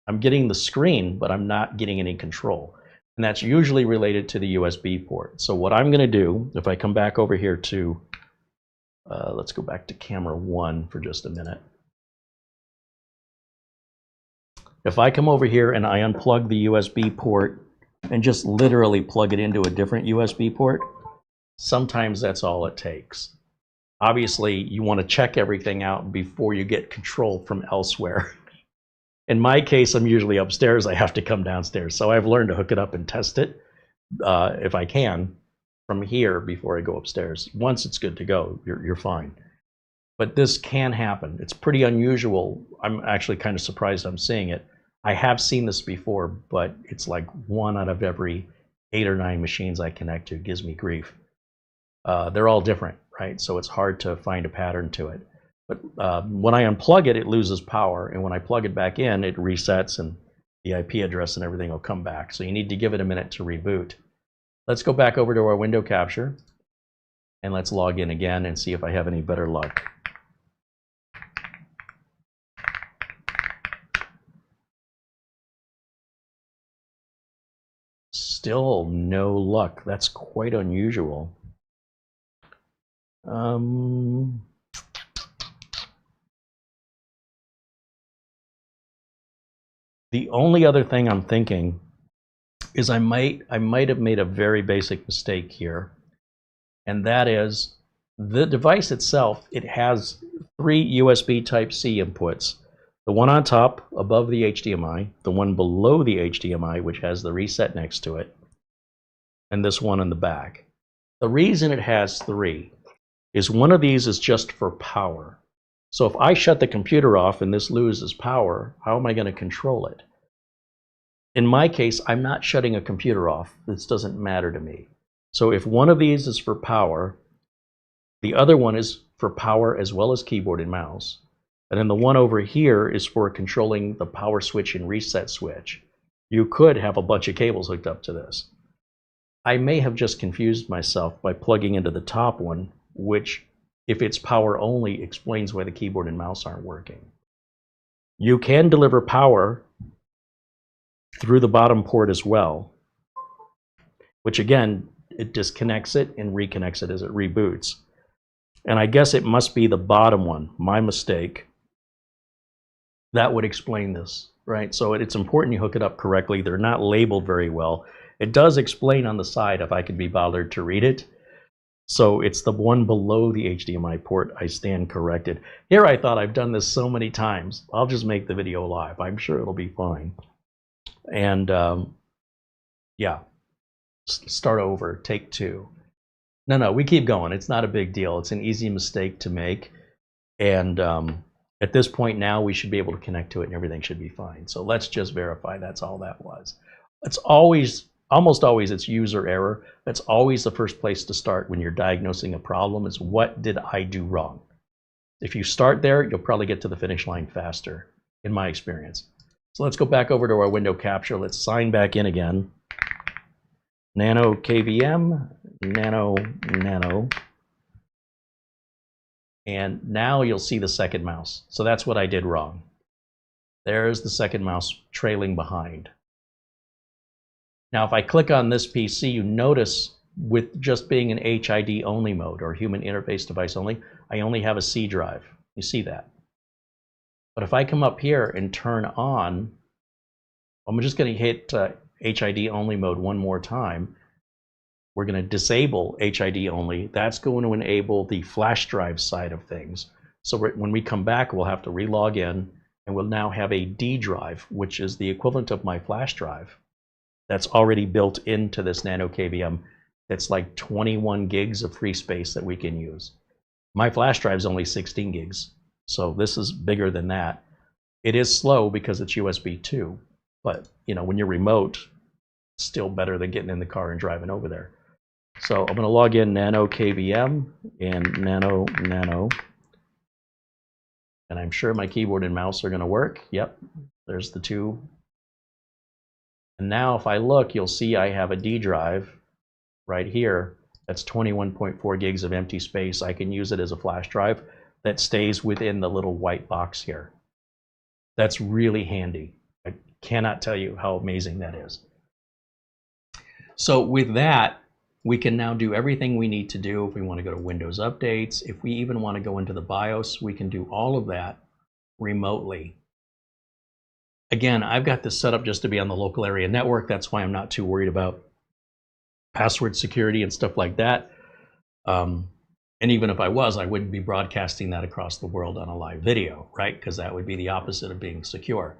I'm getting the screen, but I'm not getting any control. And that's usually related to the USB port. So what I'm going to do, if I come back over here to, let's go back to camera 1 for just a minute. If I come over here and I unplug the USB port and just literally plug it into a different USB port, sometimes that's all it takes. Obviously, you want to check everything out before you get control from elsewhere. In my case, I'm usually upstairs. I have to come downstairs. So I've learned to hook it up and test it, if I can, from here before I go upstairs. Once it's good to go, you're fine. But this can happen. It's pretty unusual. I'm actually kind of surprised I'm seeing it. I have seen this before, but it's like 1 out of every 8 or 9 machines I connect to gives me grief. They're all different, right? So it's hard to find a pattern to it. But when I unplug it, it loses power. And when I plug it back in, it resets and the IP address and everything will come back. So you need to give it a minute to reboot. Let's go back over to our window capture and let's log in again and see if I have any better luck. Still no luck. That's quite unusual. The only other thing I'm thinking is I might have made a very basic mistake here, and that is the device itself. It has 3 USB Type-C inputs. The one on top above the HDMI, the one below the HDMI, which has the reset next to it, and this one in the back. The reason it has 3 is one of these is just for power. So if I shut the computer off and this loses power, how am I going to control it? In my case, I'm not shutting a computer off. This doesn't matter to me. So if one of these is for power, the other one is for power as well as keyboard and mouse. And then the one over here is for controlling the power switch and reset switch. You could have a bunch of cables hooked up to this. I may have just confused myself by plugging into the top one, which, if it's power only, explains why the keyboard and mouse aren't working. You can deliver power through the bottom port as well, which again it disconnects it and reconnects it as it reboots. And I guess it must be the bottom one, my mistake. That would explain this, right? So it's important you hook it up correctly. They're not labeled very well. It does explain on the side if I could be bothered to read it. So it's the one below the HDMI port. I stand corrected. Here I thought I've done this so many times. I'll just make the video live. I'm sure it'll be fine. And yeah, start over, take two. No, we keep going. It's not a big deal. It's an easy mistake to make. And at this point now, we should be able to connect to it and everything should be fine. So let's just verify that's all that was. It's always, almost always, it's user error. That's always the first place to start when you're diagnosing a problem is what did I do wrong? If you start there, you'll probably get to the finish line faster, in my experience. So let's go back over to our window capture. Let's sign back in again. nano-kvm, nano. And now you'll see the second mouse. So that's what I did wrong. There's the second mouse trailing behind. Now, if I click on this PC, you notice with just being an HID only mode or human interface device only, I only have a C drive. You see that. But if I come up here and turn on, I'm just going to hit HID only mode one more time. We're going to disable HID only. That's going to enable the flash drive side of things. So when we come back, we'll have to re-log in, and we'll now have a D drive, which is the equivalent of my flash drive. That's already built into this nano-kvm. It's like 21 gigs of free space that we can use. My flash drive is only 16 gigs, so this is bigger than that. It is slow because it's USB 2, but you know, when you're remote, it's still better than getting in the car and driving over there. So I'm going to log in nano-kvm and nano, and I'm sure my keyboard and mouse are going to work. Yep, there's the two. And now if I look, you'll see I have a D drive right here. That's 21.4 gigs of empty space. I can use it as a flash drive that stays within the little white box here. That's really handy. I cannot tell you how amazing that is. So with that, we can now do everything we need to do. If we want to go to Windows updates, if we even want to go into the BIOS, we can do all of that remotely. Again, I've got this set up just to be on the local area network. That's why I'm not too worried about password security and stuff like that. And even if I was, I wouldn't be broadcasting that across the world on a live video, right? Because that would be the opposite of being secure.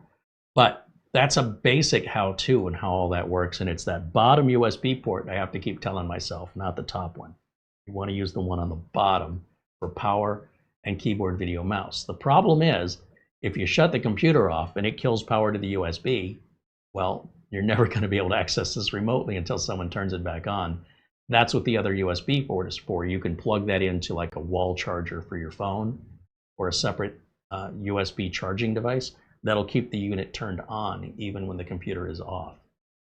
But that's a basic how-to and how all that works. And it's that bottom USB port I have to keep telling myself, not the top one. You want to use the one on the bottom for power and keyboard, video, mouse. The problem is, if you shut the computer off and it kills power to the USB, well, you're never going to be able to access this remotely until someone turns it back on. That's what the other USB port is for. You can plug that into like a wall charger for your phone or a separate USB charging device. That'll keep the unit turned on even when the computer is off.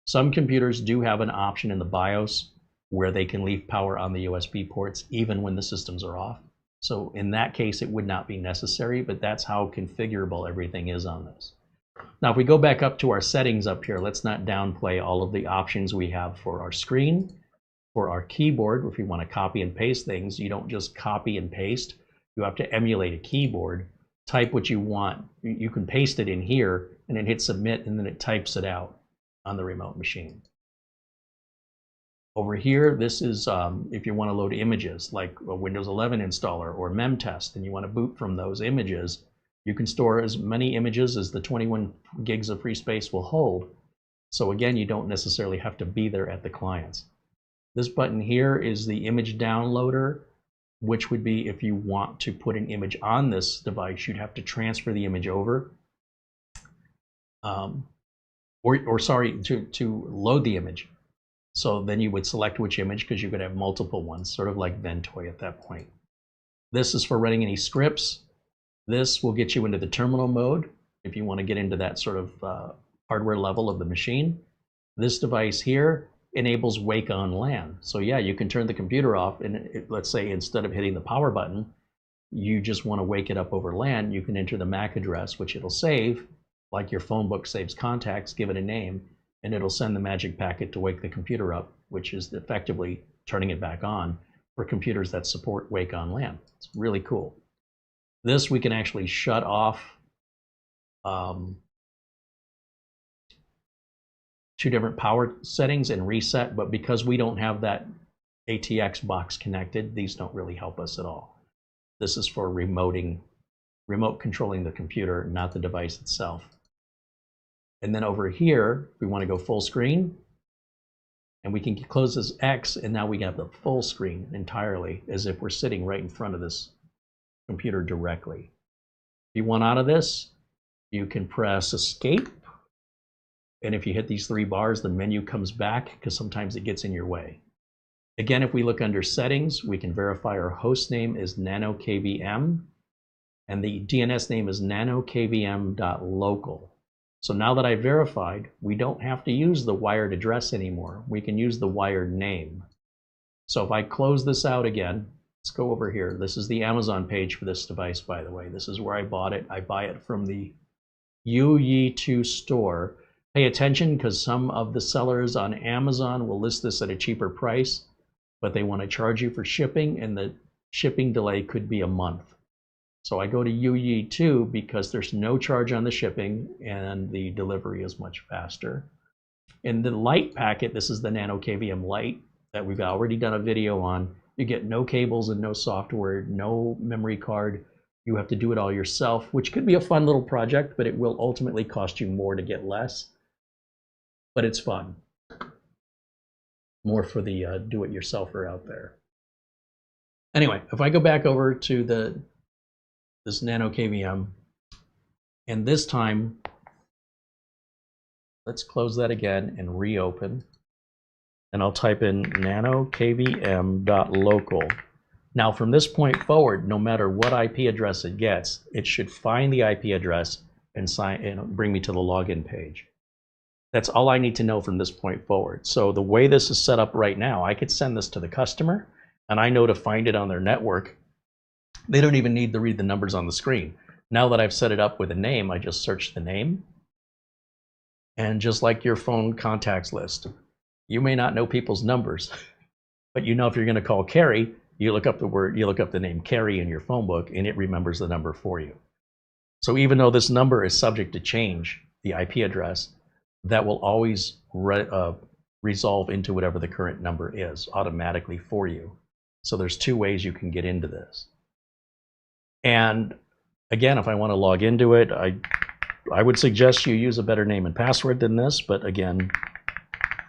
Some computers do have an option in the BIOS where they can leave power on the USB ports even when the systems are off. So in that case, it would not be necessary, but that's how configurable everything is on this. Now, if we go back up to our settings up here, let's not downplay all of the options we have for our screen, for our keyboard. If you want to copy and paste things, you don't just copy and paste. You have to emulate a keyboard, type what you want. You can paste it in here and then hit submit, and then it types it out on the remote machine. Over here, this is if you want to load images like a Windows 11 installer or memtest, and you want to boot from those images, you can store as many images as the 21 gigs of free space will hold. So again, you don't necessarily have to be there at the clients. This button here is the image downloader, which would be if you want to put an image on this device, you'd have to transfer the image over. Sorry, to load the image. So then you would select which image, because you could have multiple ones, sort of like Ventoy at that point. This is for running any scripts. This will get you into the terminal mode if you want to get into that sort of hardware level of the machine. This device here enables wake on LAN. So yeah, you can turn the computer off, and let's say instead of hitting the power button, you just want to wake it up over LAN. You can enter the MAC address, which it'll save, like your phone book saves contacts, give it a name, and it'll send the magic packet to wake the computer up which is effectively turning it back on for computers that support Wake on LAN. It's really cool. This we can actually shut off two different power settings and reset, but because we don't have that ATX box connected, these don't really help us at all. This is for remote controlling the computer, not the device itself. And then over here, we want to go full screen, and we can close this X, and now we have the full screen entirely, as if we're sitting right in front of this computer directly. If you want out of this, you can press Escape, and if you hit these three bars, the menu comes back, because sometimes it gets in your way. Again, if we look under Settings, we can verify our host name is nano-kvm, and the DNS name is nano-kvm.local. So now that I verified, we don't have to use the wired address anymore. We can use the wired name. So if I close this out again, let's go over here. This is the Amazon page for this device, by the way. This is where I bought it. I buy it from the UE2 store. Pay attention, because some of the sellers on Amazon will list this at a cheaper price, but they want to charge you for shipping, and the shipping delay could be a month. So I go to UE2 because there's no charge on the shipping and the delivery is much faster. In the Lite packet, this is the nano-kvm Lite that we've already done a video on. You get no cables and no software, no memory card. You have to do it all yourself, which could be a fun little project, but it will ultimately cost you more to get less. But it's fun. More for the do-it-yourselfer out there. Anyway, if I go back over to this nano-kvm, and this time, let's close that again and reopen. And I'll type in nano-kvm.local. Now from this point forward, no matter what IP address it gets, it should find the IP address and bring me to the login page. That's all I need to know from this point forward. So the way this is set up right now, I could send this to the customer, and I know to find it on their network. They don't even need to read the numbers on the screen. Now that I've set it up with a name, I just search the name. And just like your phone contacts list, you may not know people's numbers, but you know if you're going to call Carey, you look up the name Carey in your phone book, and it remembers the number for you. So even though this number is subject to change, the IP address, that will always resolve into whatever the current number is automatically for you. So there's two ways you can get into this. And again, if I want to log into it, I would suggest you use a better name and password than this, but again,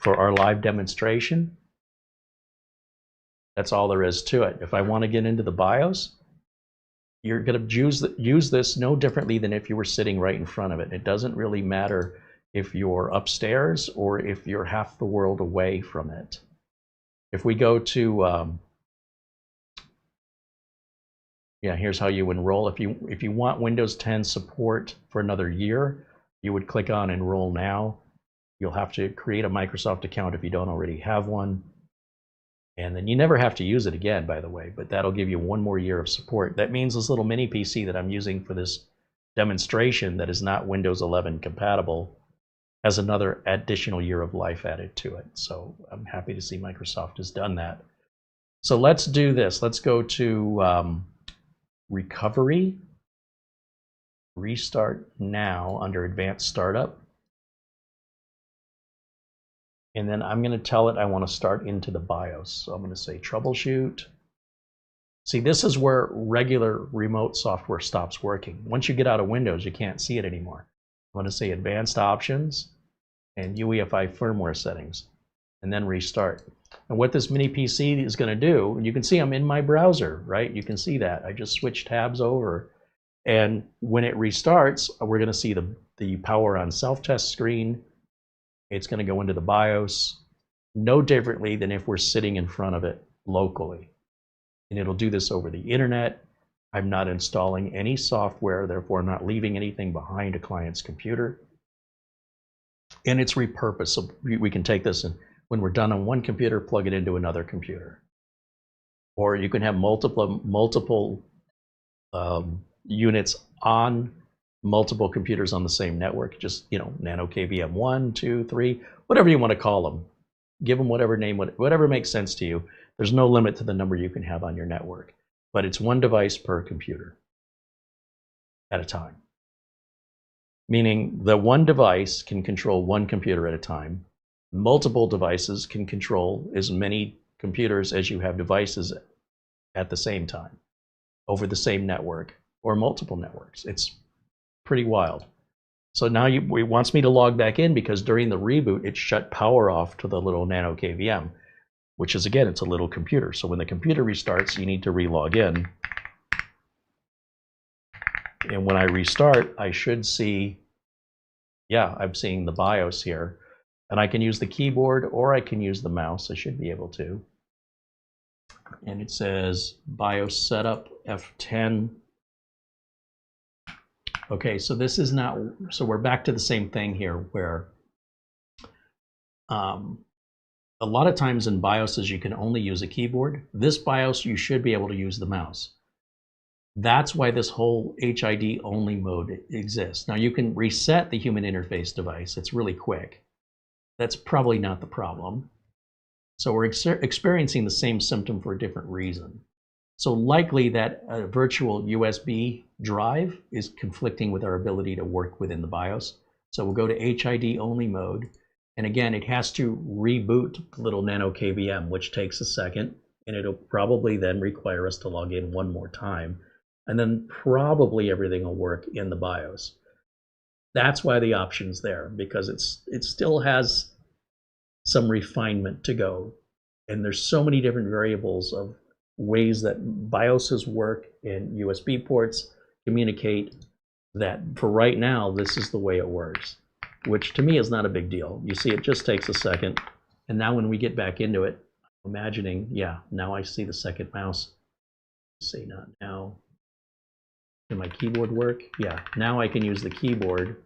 for our live demonstration, that's all there is to it. If I want to get into the BIOS, you're going to use this no differently than if you were sitting right in front of it. It doesn't really matter if you're upstairs or if you're half the world away from it. If we go to yeah, here's how you enroll. If you want Windows 10 support for another year, you would click on Enroll Now. You'll have to create a Microsoft account if you don't already have one. And then you never have to use it again, by the way, but that'll give you one more year of support. That means this little mini PC that I'm using for this demonstration that is not Windows 11 compatible has another additional year of life added to it. So I'm happy to see Microsoft has done that. So let's do this. Let's go to Recovery, Restart Now under Advanced Startup. And then I'm going to tell it I want to start into the BIOS. So I'm going to say Troubleshoot. See, this is where regular remote software stops working. Once you get out of Windows, you can't see it anymore. I'm going to say Advanced Options and UEFI Firmware Settings, and then Restart. And what this mini PC is going to do, and you can see I'm in my browser, right? You can see that. I just switched tabs over. And when it restarts, we're going to see the power on self-test screen. It's going to go into the BIOS, no differently than if we're sitting in front of it locally. And it'll do this over the internet. I'm not installing any software, therefore I'm not leaving anything behind a client's computer. And it's repurposed, so we can take this and when we're done on one computer, plug it into another computer. Or you can have multiple units on multiple computers on the same network, just, you know, nano-kvm 1, 2, 3, whatever you want to call them. Give them whatever name, whatever makes sense to you. There's no limit to the number you can have on your network, but it's one device per computer at a time. Meaning the one device can control one computer at a time. Multiple devices can control as many computers as you have devices at the same time over the same network or multiple networks. It's pretty wild. So now it wants me to log back in because during the reboot, it shut power off to the little nano-KVM, which is, again, it's a little computer. So when the computer restarts, you need to re-log in. And when I restart, I should see, yeah, I'm seeing the BIOS here. And I can use the keyboard or I can use the mouse. I should be able to. And it says BIOS setup F10. Okay, so this is not, so we're back to the same thing here where a lot of times in BIOSes you can only use a keyboard. This BIOS you should be able to use the mouse. That's why this whole HID only mode exists. Now you can reset the human interface device. It's really quick. That's probably not the problem. So we're experiencing the same symptom for a different reason. So likely that a virtual USB drive is conflicting with our ability to work within the BIOS. So we'll go to HID only mode. And again, it has to reboot the little nano-KVM, which takes a second. And it'll probably then require us to log in one more time. And then probably everything will work in the BIOS. That's why the option's there, because it still has some refinement to go. And there's so many different variables of ways that BIOSes work and USB ports communicate that for right now, this is the way it works, which to me is not a big deal. You see, it just takes a second. And now when we get back into it, imagining, yeah, now I see the second mouse. Say not now. Can my keyboard work? Yeah, now I can use the keyboard.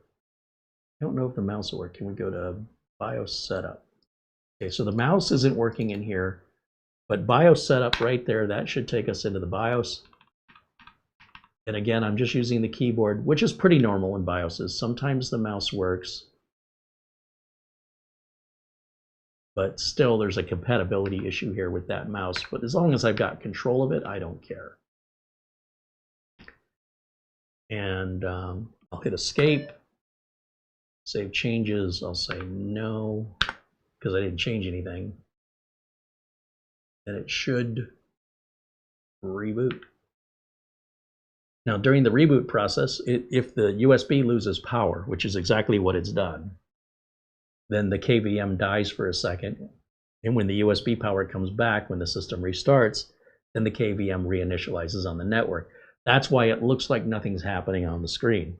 I don't know if the mouse will work. Can we go to BIOS setup? Okay, so the mouse isn't working in here, but BIOS setup right there, that should take us into the BIOS. And again, I'm just using the keyboard, which is pretty normal in BIOSes. Sometimes the mouse works, but still there's a compatibility issue here with that mouse. But as long as I've got control of it, I don't care. And I'll hit escape, save changes. I'll say no, because I didn't change anything. And it should reboot. Now, during the reboot process, if the USB loses power, which is exactly what it's done, then the KVM dies for a second. And when the USB power comes back, when the system restarts, then the KVM reinitializes on the network. That's why it looks like nothing's happening on the screen.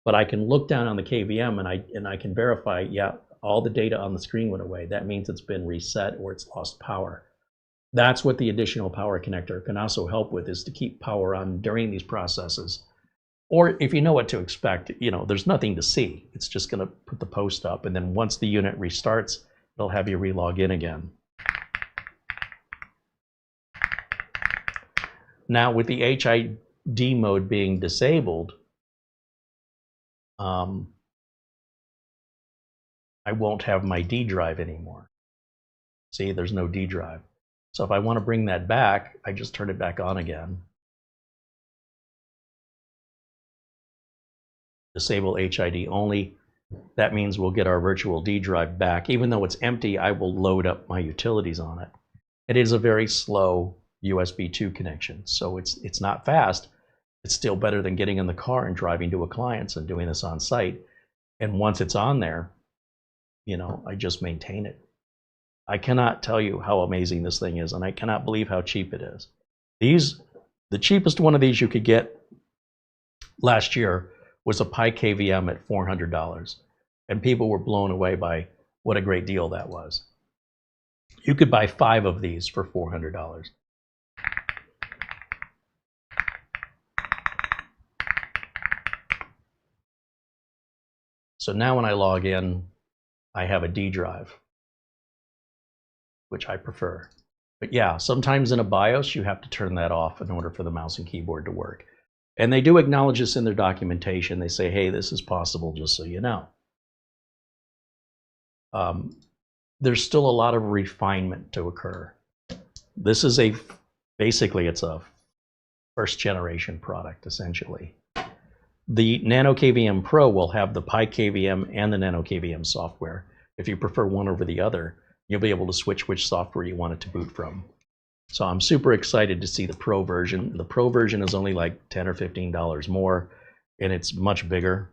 But I can look down on the KVM and I can verify, yeah, all the data on the screen went away. That means it's been reset or it's lost power. That's what the additional power connector can also help with, is to keep power on during these processes. Or if you know what to expect, you know, there's nothing to see. It's just going to put the post up, and then once the unit restarts, it'll have you re-log in again. Now with the HID mode being disabled, I won't have my D drive anymore. See, there's no D drive. So if I want to bring that back, I just turn it back on again. Disable HID only. That means we'll get our virtual D drive back. Even though it's empty, I will load up my utilities on it. It is a very slow USB 2 connection, so it's not fast. It's still better than getting in the car and driving to a client's and doing this on site. And once it's on there, you know, I just maintain it. I cannot tell you how amazing this thing is, and I cannot believe how cheap it is. The cheapest one of these you could get last year was a IP-KVM at $400, and people were blown away by what a great deal that was. You could buy 5 of these for $400. So now when I log in, I have a D drive, which I prefer. But yeah, sometimes in a BIOS, you have to turn that off in order for the mouse and keyboard to work. And they do acknowledge this in their documentation. They say, hey, this is possible, just so you know. there's still a lot of refinement to occur. This is basically it's a first generation product, essentially. The nano-KVM Pro will have the IP-KVM and the nano-KVM software. If you prefer one over the other, you'll be able to switch which software you want it to boot from. So I'm super excited to see the Pro version. The Pro version is only like $10 or $15 more, and it's much bigger.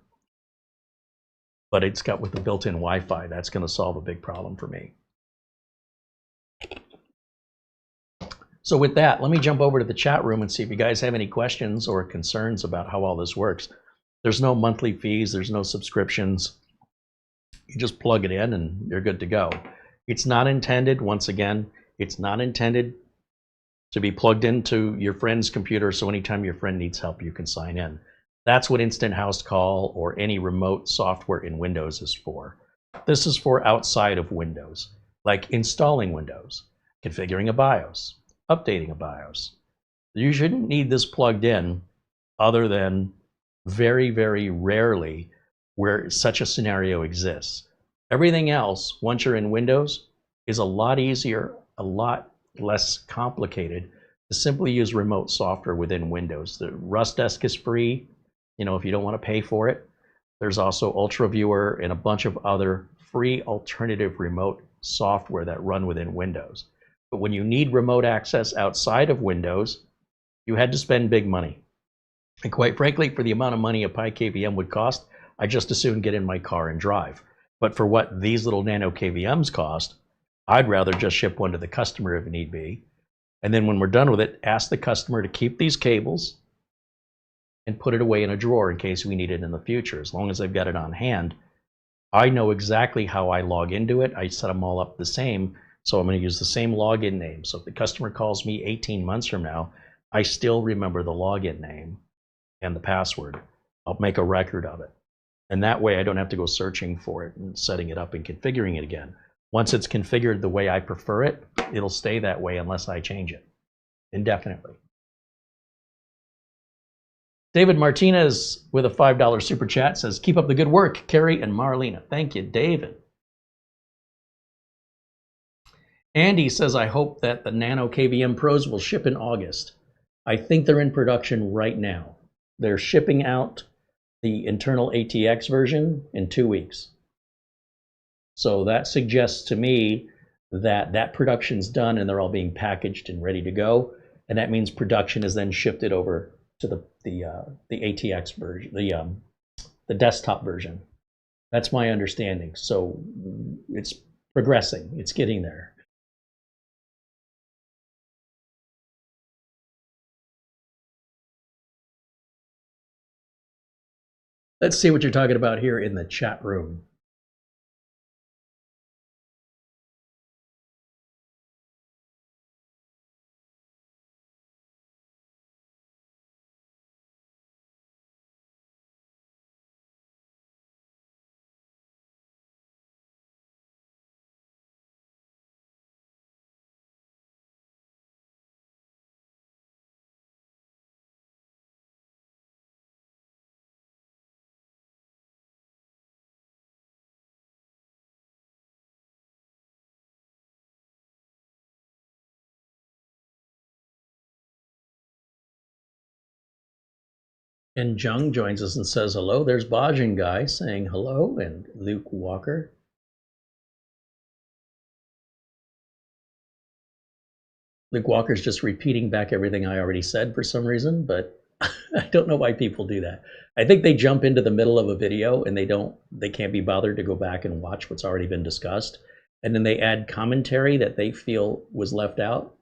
But it's got with the built-in Wi-Fi, that's going to solve a big problem for me. So with that, let me jump over to the chat room and see if you guys have any questions or concerns about how all this works. There's no monthly fees, there's no subscriptions. You just plug it in and you're good to go. It's not intended, once again, it's not intended to be plugged into your friend's computer, so anytime your friend needs help, you can sign in. That's what Instant House Call or any remote software in Windows is for. This is for outside of Windows, like installing Windows, configuring a BIOS, updating a BIOS. You shouldn't need this plugged in other than very, very rarely where such a scenario exists. Everything else, once you're in Windows, is a lot easier, a lot less complicated to simply use remote software within Windows. The Rust Desk is free, you know, if you don't want to pay for it. There's also UltraViewer and a bunch of other free alternative remote software that run within Windows. But when you need remote access outside of Windows, you had to spend big money. And quite frankly, for the amount of money a IP-KVM would cost, I just as soon get in my car and drive. But for what these little nano-KVMs cost, I'd rather just ship one to the customer if need be. And then when we're done with it, ask the customer to keep these cables and put it away in a drawer in case we need it in the future. As long as I've got it on hand, I know exactly how I log into it. I set them all up the same, so I'm going to use the same login name. So if the customer calls me 18 months from now, I still remember the login name and the password. I'll make a record of it. And that way I don't have to go searching for it and setting it up and configuring it again. Once it's configured the way I prefer it, it'll stay that way unless I change it indefinitely. David Martinez with a $5 super chat says, keep up the good work, Carey and Marlena. Thank you, David. Andy says, I hope that the nano-KVM Pros will ship in August. I think they're in production right now. They're shipping out the internal ATX version in 2 weeks. So that suggests to me that that production's done and they're all being packaged and ready to go. And that means production is then shifted over to the ATX version, the desktop version. That's my understanding. So it's progressing. It's getting there. Let's see what you're talking about here in the chat room. And Jung joins us and says hello. There's Bajin Guy saying hello, and Luke Walker. Luke Walker's just repeating back everything I already said for some reason, but I don't know why people do that. I think they jump into the middle of a video and they can't be bothered to go back and watch what's already been discussed. And then they add commentary that they feel was left out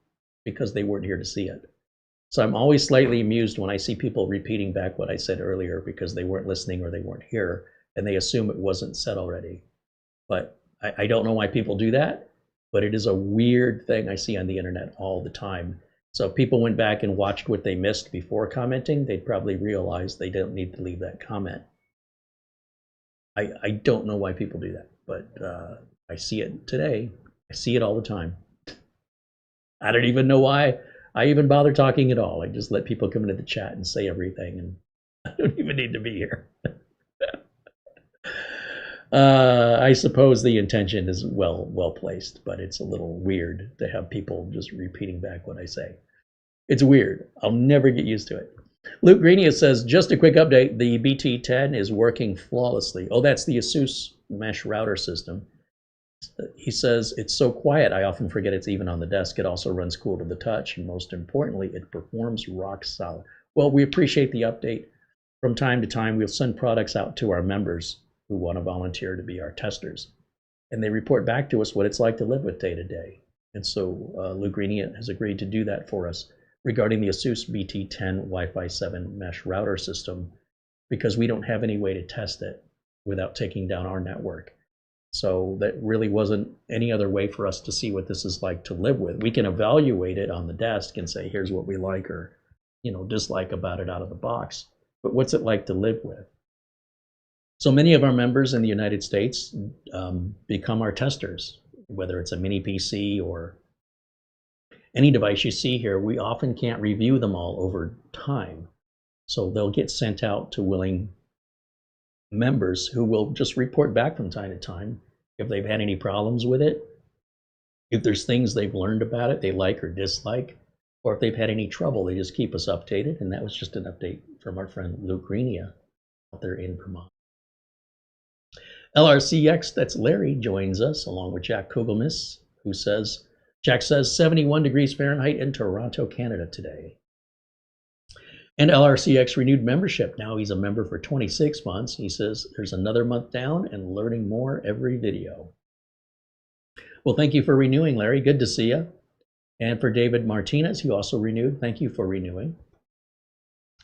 because they weren't here to see it. So I'm always slightly amused when I see people repeating back what I said earlier because they weren't listening or they weren't here and they assume it wasn't said already. But I don't know why people do that, but it is a weird thing I see on the internet all the time. So if people went back and watched what they missed before commenting, they'd probably realize they don't need to leave that comment. I don't know why people do that, but I see it today. I see it all the time. I don't even know why I even bother talking at all. I just let people come into the chat and say everything, and I don't even need to be here. I suppose the intention is well placed, but it's a little weird to have people just repeating back what I say. It's weird. I'll never get used to it. Luke Greenia says, just a quick update. The BT10 is working flawlessly. Oh, that's the ASUS mesh router system. He says, it's so quiet, I often forget it's even on the desk. It also runs cool to the touch, and most importantly, it performs rock solid. Well, we appreciate the update. From time to time, we'll send products out to our members who want to volunteer to be our testers. And they report back to us what it's like to live with day to day. And so Lou Greenia has agreed to do that for us regarding the ASUS BT10 Wi-Fi 7 mesh router system, because we don't have any way to test it without taking down our network. So that really wasn't any other way for us to see what this is like to live with. We can evaluate it on the desk and say, here's what we like or dislike about it out of the box. But what's it like to live with? So many of our members in the United States become our testers, whether it's a mini PC or any device you see here. We often can't review them all over time. So they'll get sent out to willing members who will just report back from time to time if they've had any problems with it, if there's things they've learned about it they like or dislike, or if they've had any trouble. They just keep us updated. And that was just an update from our friend Luke Greenia out there in Vermont. LRCX, that's Larry, joins us along with Jack Kugelmis, who says, Jack says 71 degrees Fahrenheit in Toronto, Canada today. And LRCX renewed membership. Now he's a member for 26 months. He says there's another month down and learning more every video. Well, thank you for renewing, Larry. Good to see you. And for David Martinez, who also renewed, thank you for renewing.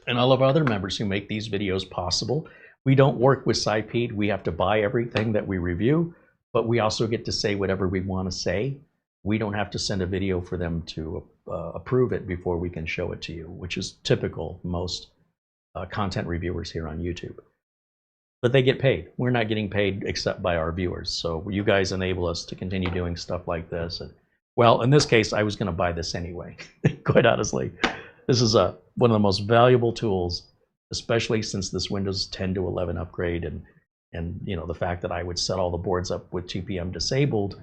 And all of our other members who make these videos possible. We don't work with Sipeed. We have to buy everything that we review, but we also get to say whatever we want to say. We don't have to send a video for them to approve it before we can show it to you, which is typical most content reviewers here on YouTube. But they get paid. We're not getting paid except by our viewers. So you guys enable us to continue doing stuff like this. And, well, in this case, I was going to buy this anyway, quite honestly. This is one of the most valuable tools, especially since this Windows 10 to 11 upgrade and the fact that I would set all the boards up with 2PM disabled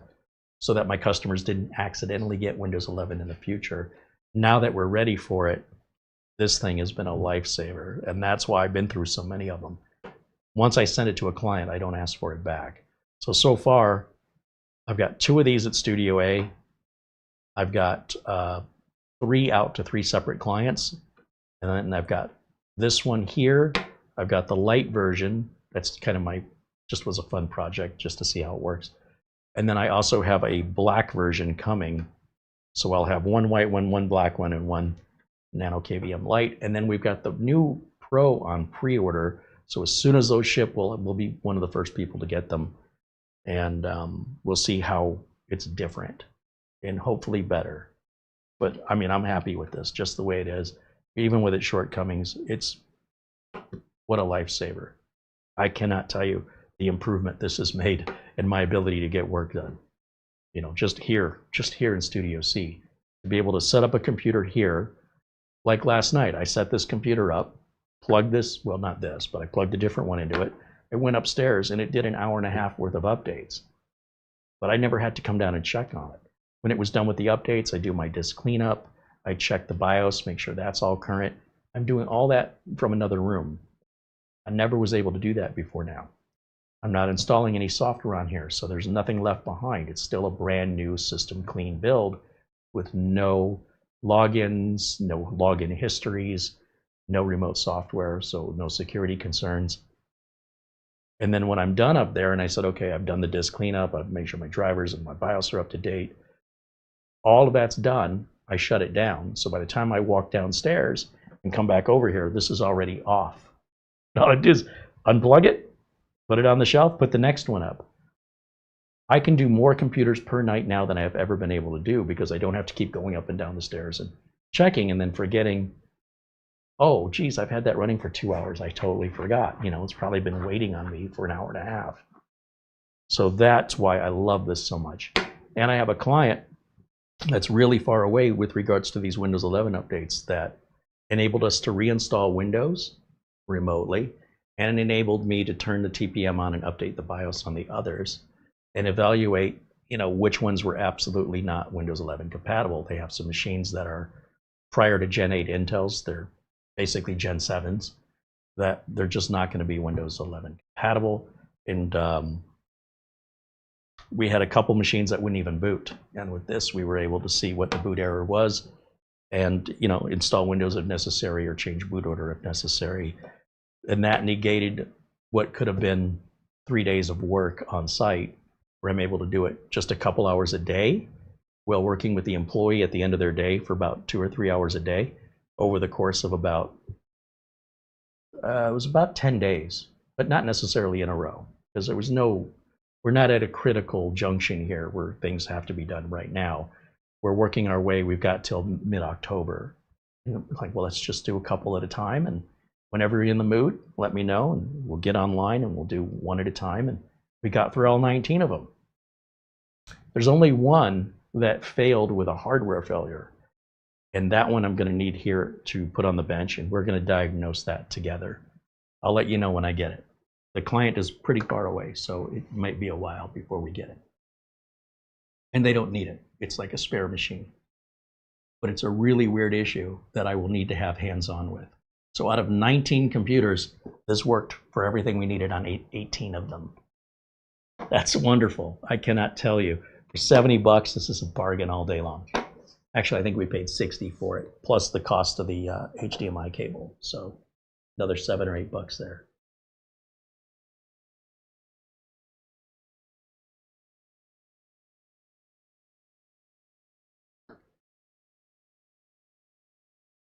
so that my customers didn't accidentally get Windows 11 in the future. Now that we're ready for it, this thing has been a lifesaver, and that's why I've been through so many of them. Once I send it to a client, I don't ask for it back. So far, I've got 2 of these at Studio A. I've got 3 out to 3 separate clients, and then I've got this one here. I've got the light version. That's kind of just was a fun project just to see how it works. And then I also have a black version coming. So I'll have 1 white one, 1 black one, and 1 nano-KVM light. And then we've got the new Pro on pre-order. So as soon as those ship, we'll be one of the first people to get them. And we'll see how it's different and hopefully better. But I mean, I'm happy with this, just the way it is. Even with its shortcomings, it's what a lifesaver. I cannot tell you the improvement this has made in my ability to get work done. Just here in Studio C, to be able to set up a computer here. Like last night, I set this computer up, plugged this, well, not this, but I plugged a different one into it. It went upstairs and it did an hour and a half worth of updates. But I never had to come down and check on it. When it was done with the updates, I do my disk cleanup. I check the BIOS, make sure that's all current. I'm doing all that from another room. I never was able to do that before now. I'm not installing any software on here, so there's nothing left behind. It's still a brand new system clean build with no logins, no login histories, no remote software, so no security concerns. And then when I'm done up there and I said, okay, I've done the disk cleanup, I've made sure my drivers and my BIOS are up to date, all of that's done, I shut it down. So by the time I walk downstairs and come back over here, this is already off. All I do is unplug it, put it on the shelf, put the next one up. I can do more computers per night now than I have ever been able to do because I don't have to keep going up and down the stairs and checking and then forgetting, oh, geez, I've had that running for 2 hours. I totally forgot. It's probably been waiting on me for an hour and a half. So that's why I love this so much. And I have a client that's really far away with regards to these Windows 11 updates that enabled us to reinstall Windows remotely and it enabled me to turn the TPM on and update the BIOS on the others and evaluate, which ones were absolutely not Windows 11 compatible. They have some machines that are prior to Gen 8 Intels. They're basically Gen 7s that they're just not going to be Windows 11 compatible. And we had a couple machines that wouldn't even boot. And with this, we were able to see what the boot error was and, install Windows if necessary or change boot order if necessary. And that negated what could have been 3 days of work on site, where I'm able to do it just a couple hours a day while working with the employee at the end of their day for about 2 or 3 hours a day over the course of about, it was about 10 days, but not necessarily in a row, because we're not at a critical junction here where things have to be done right now. We're working our way, we've got till mid-October. Like, well, let's just do a couple at a time, and whenever you're in the mood, let me know, and we'll get online and we'll do one at a time. And we got through all 19 of them. There's only one that failed with a hardware failure, and that one I'm going to need here to put on the bench, and we're going to diagnose that together. I'll let you know when I get it. The client is pretty far away, so it might be a while before we get it. And they don't need it. It's like a spare machine. But it's a really weird issue that I will need to have hands-on with. So out of 19 computers, this worked for everything we needed on 18 of them. That's wonderful. I cannot tell you. For 70 bucks, this is a bargain all day long. Actually, I think we paid 60 for it, plus the cost of the HDMI cable. So another 7 or 8 bucks there.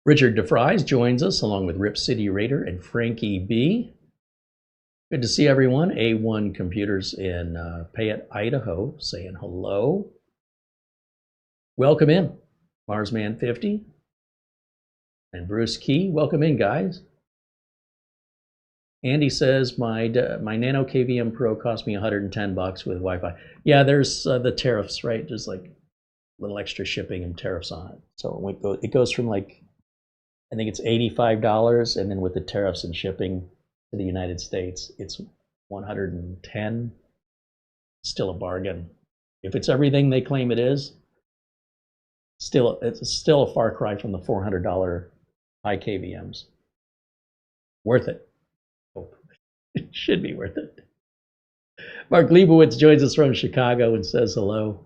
Richard DeFries joins us along with Rip City Raider and Frankie B. Good to see everyone. A1 Computers in Payette, Idaho, saying hello. Welcome in, Marsman 50 and Bruce Key. Welcome in, guys. Andy says my nano-kvm Pro cost me 110 bucks with Wi-Fi. Yeah, there's the tariffs, right? There's like a little extra shipping and tariffs on it. So it goes from like, I think it's $85, and then with the tariffs and shipping to the United States, it's 110. Still a bargain. If it's everything they claim it is, it's still a far cry from the $400 IP-KVMs. Worth it. It should be worth it. Mark Leibowitz joins us from Chicago and says hello.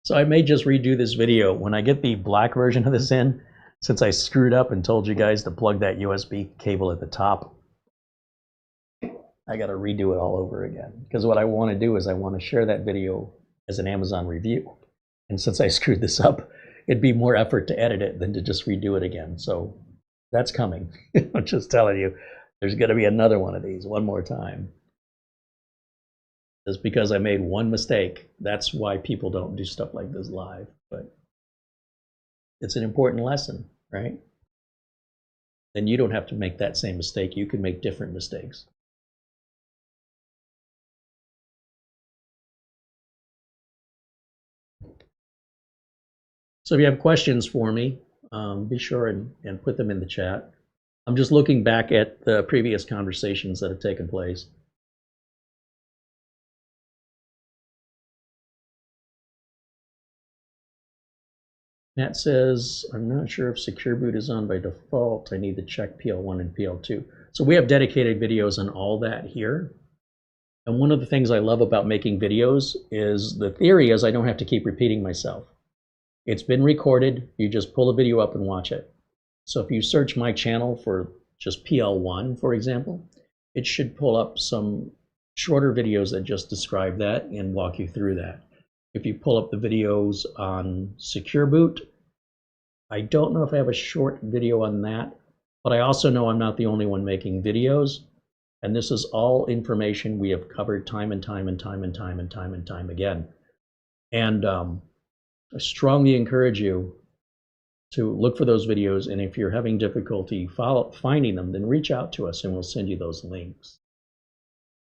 So I may just redo this video. When I get the black version of this in, since I screwed up and told you guys to plug that USB cable at the top, I got to redo it all over again. Because what I want to do is I want to share that video as an Amazon review. And since I screwed this up, it'd be more effort to edit it than to just redo it again. So that's coming. I'm just telling you, there's going to be another one of these one more time. Just because I made one mistake, that's why people don't do stuff like this live. But it's an important lesson, right? Then you don't have to make that same mistake. You can make different mistakes. So if you have questions for me, be sure and put them in the chat. I'm just looking back at the previous conversations that have taken place. Matt says, I'm not sure if Secure Boot is on by default. I need to check PL1 and PL2. So we have dedicated videos on all that here. And one of the things I love about making videos is the theory is I don't have to keep repeating myself. It's been recorded. You just pull the video up and watch it. So if you search my channel for just PL1, for example, it should pull up some shorter videos that just describe that and walk you through that. If you pull up the videos on Secure Boot, I don't know if I have a short video on that, but I also know I'm not the only one making videos. And this is all information we have covered time and time and time and time and time and time again. And I strongly encourage you to look for those videos. And if you're having difficulty finding them, then reach out to us and we'll send you those links.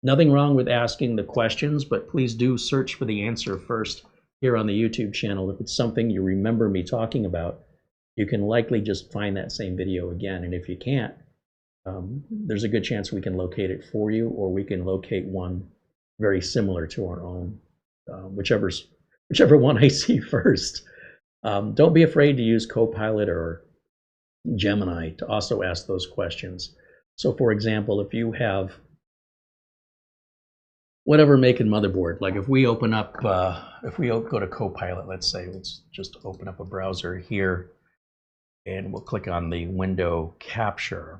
Nothing wrong with asking the questions, but please do search for the answer first here on the YouTube channel, if it's something you remember me talking about, you can likely just find that same video again. And if you can't, there's a good chance we can locate it for you, or we can locate one very similar to our own, whichever one I see first. Don't be afraid to use Copilot or Gemini to also ask those questions. So for example, if you have whatever make and motherboard, like if we open up, if we go to Copilot, let's just open up a browser here, and we'll click on the window capture.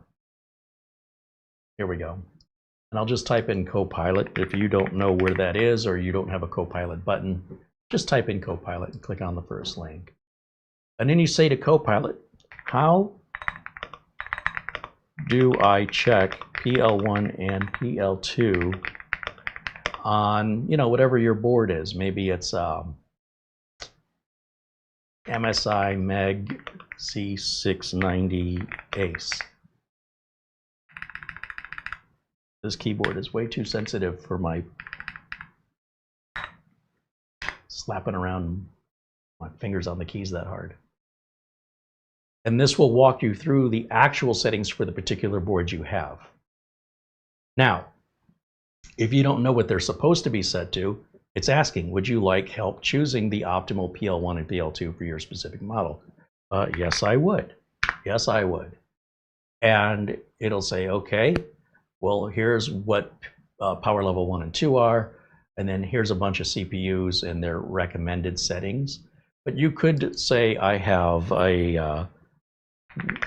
Here we go. And I'll just type in Copilot. If you don't know where that is, or you don't have a Copilot button, just type in Copilot and click on the first link. And then you say to Copilot, how do I check PL1 and PL2 on, whatever your board is? Maybe it's MSI Meg C690 Ace. This keyboard is way too sensitive for my slapping around my fingers on the keys that hard. And this will walk you through the actual settings for the particular board you have. Now, if you don't know what they're supposed to be set to, it's asking, would you like help choosing the optimal PL1 and PL2 for your specific model? Yes, I would. Yes, I would. And it'll say, okay, well, here's what power level 1 and 2 are, and then here's a bunch of CPUs and their recommended settings. But you could say, I have a,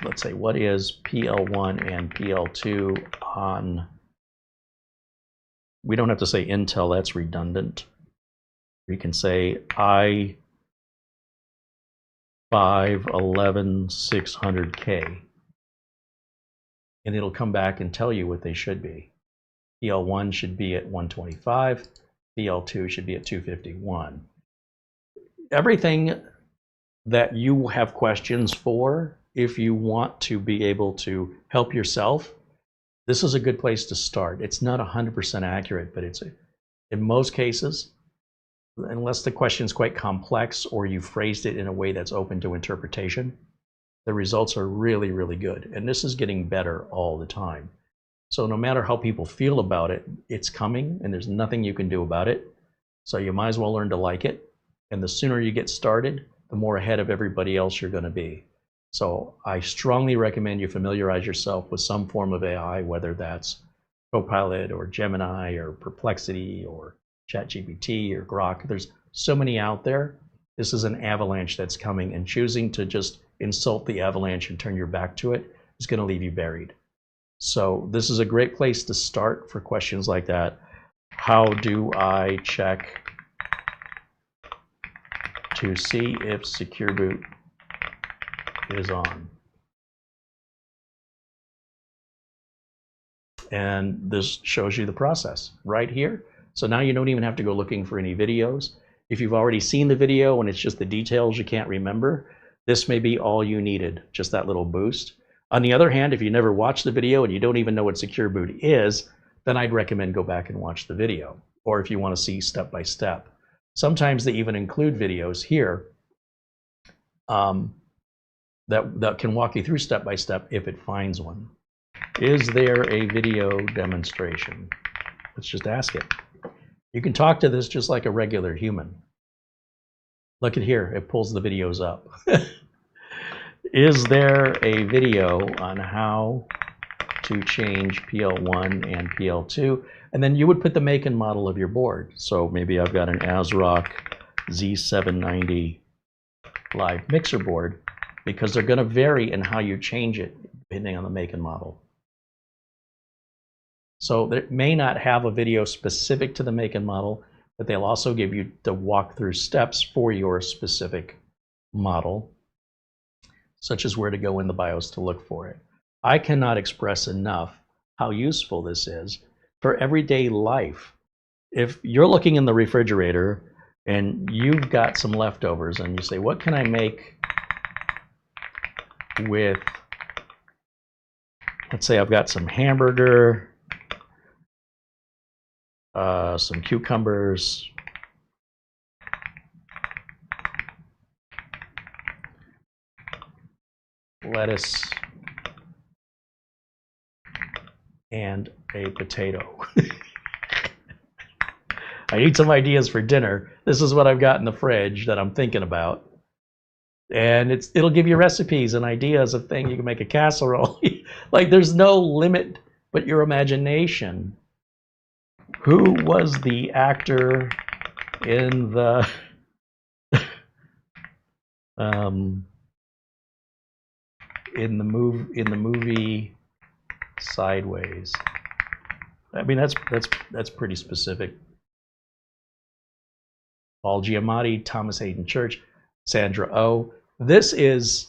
let's say, what is PL1 and PL2 on, we don't have to say Intel, that's redundant. We can say i5-11600K. And it'll come back and tell you what they should be. PL1 should be at 125, PL2 should be at 251. Everything that you have questions for, if you want to be able to help yourself, this is a good place to start. It's not 100% accurate, but it's, in most cases, unless the question is quite complex or you phrased it in a way that's open to interpretation, the results are really, really good. And this is getting better all the time. So no matter how people feel about it, it's coming and there's nothing you can do about it. So you might as well learn to like it. And the sooner you get started, the more ahead of everybody else you're going to be. So I strongly recommend you familiarize yourself with some form of AI, whether that's Copilot or Gemini or Perplexity or ChatGPT or Grok. There's so many out there. This is an avalanche that's coming, and choosing to just insult the avalanche and turn your back to it is going to leave you buried. So this is a great place to start for questions like that. How do I check to see if Secure Boot is on? And this shows you the process right here. So now you don't even have to go looking for any videos. If you've already seen the video and it's just the details you can't remember, this may be all you needed, just that little boost. On the other hand, if you never watched the video and you don't even know what Secure Boot is, then I'd recommend go back and watch the video. Or if you want to see step by step. Sometimes they even include videos here that can walk you through step by step if it finds one. Is there a video demonstration? Let's just ask it. You can talk to this just like a regular human. Look at here, it pulls the videos up. Is there a video on how to change PL1 and PL2? And then you would put the make and model of your board. So maybe I've got an ASRock Z790 live mixer board, because they're going to vary in how you change it depending on the make and model. So it may not have a video specific to the make and model, but they'll also give you the walkthrough steps for your specific model, such as where to go in the BIOS to look for it. I cannot express enough how useful this is for everyday life. If you're looking in the refrigerator and you've got some leftovers and you say, what can I make with, let's say I've got some hamburger, some cucumbers, lettuce, and a potato. I need some ideas for dinner. This is what I've got in the fridge that I'm thinking about. And it'll give you recipes and ideas of things. You can make a casserole. Like, there's no limit but your imagination. Who was the actor in the in the movie Sideways? I mean, that's pretty specific. Paul Giamatti, Thomas Hayden Church, Sandra Oh. This is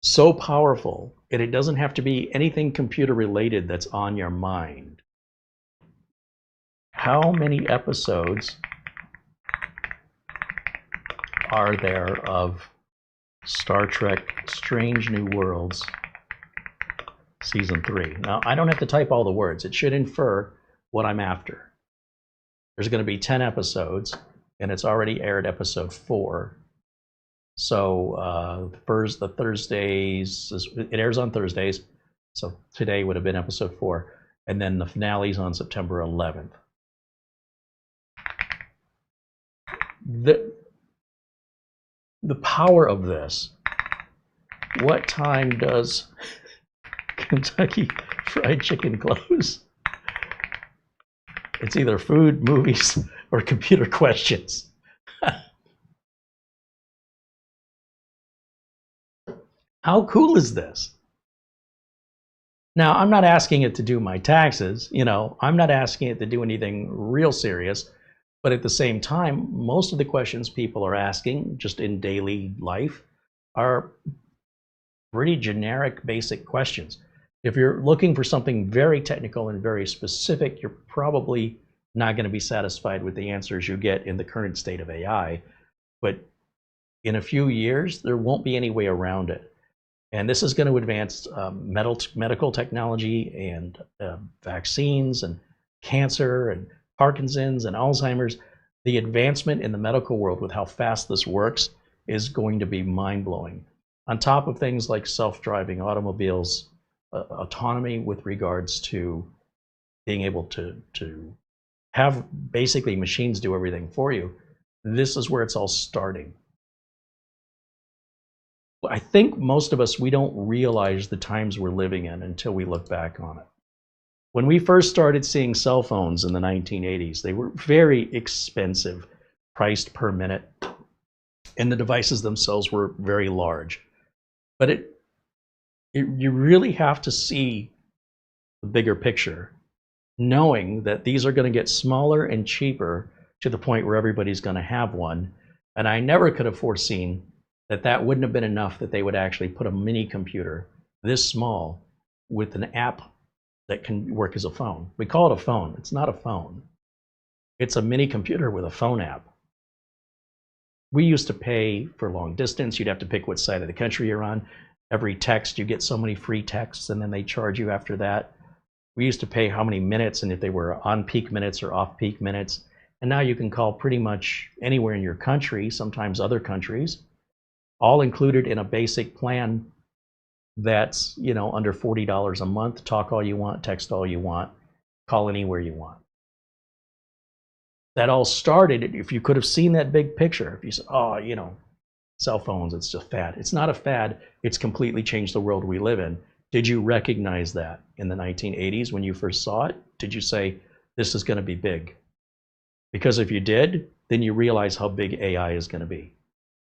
so powerful, and it doesn't have to be anything computer related that's on your mind. How many episodes are there of Star Trek Strange New Worlds Season 3? Now, I don't have to type all the words. It should infer what I'm after. There's going to be 10 episodes, and it's already aired episode 4. So the Thursdays, it airs on Thursdays, so today would have been episode 4, and then the finale's on September 11th. The power of this. What time does Kentucky Fried Chicken close? It's either food, movies, or computer questions. How cool is this? Now, I'm not asking it to do my taxes, I'm not asking it to do anything real serious, but at the same time, most of the questions people are asking just in daily life are pretty generic, basic questions. If you're looking for something very technical and very specific, you're probably not going to be satisfied with the answers you get in the current state of AI. But in a few years, there won't be any way around it. And this is going to advance medical technology and vaccines and cancer and Parkinson's and Alzheimer's. The advancement in the medical world with how fast this works is going to be mind-blowing. On top of things like self-driving automobiles, autonomy with regards to being able to have basically machines do everything for you, this is where it's all starting. I think most of us, we don't realize the times we're living in until we look back on it. When we first started seeing cell phones in the 1980s, they were very expensive, priced per minute, and the devices themselves were very large. But you really have to see the bigger picture, knowing that these are going to get smaller and cheaper to the point where everybody's going to have one. And I never could have foreseen that wouldn't have been enough, that they would actually put a mini computer this small with an app that can work as a phone. We call it a phone. It's not a phone. It's a mini computer with a phone app. We used to pay for long distance. You'd have to pick what side of the country you're on. Every text, you get so many free texts, and then they charge you after that. We used to pay how many minutes, and if they were on-peak minutes or off-peak minutes. And now you can call pretty much anywhere in your country, sometimes other countries, all included in a basic plan that's, under $40 a month. Talk all you want, text all you want, call anywhere you want. That all started, if you could have seen that big picture, if you said, cell phones, it's just a fad. It's not a fad. It's completely changed the world we live in. Did you recognize that in the 1980s when you first saw it? Did you say, this is going to be big? Because if you did, then you realize how big AI is going to be.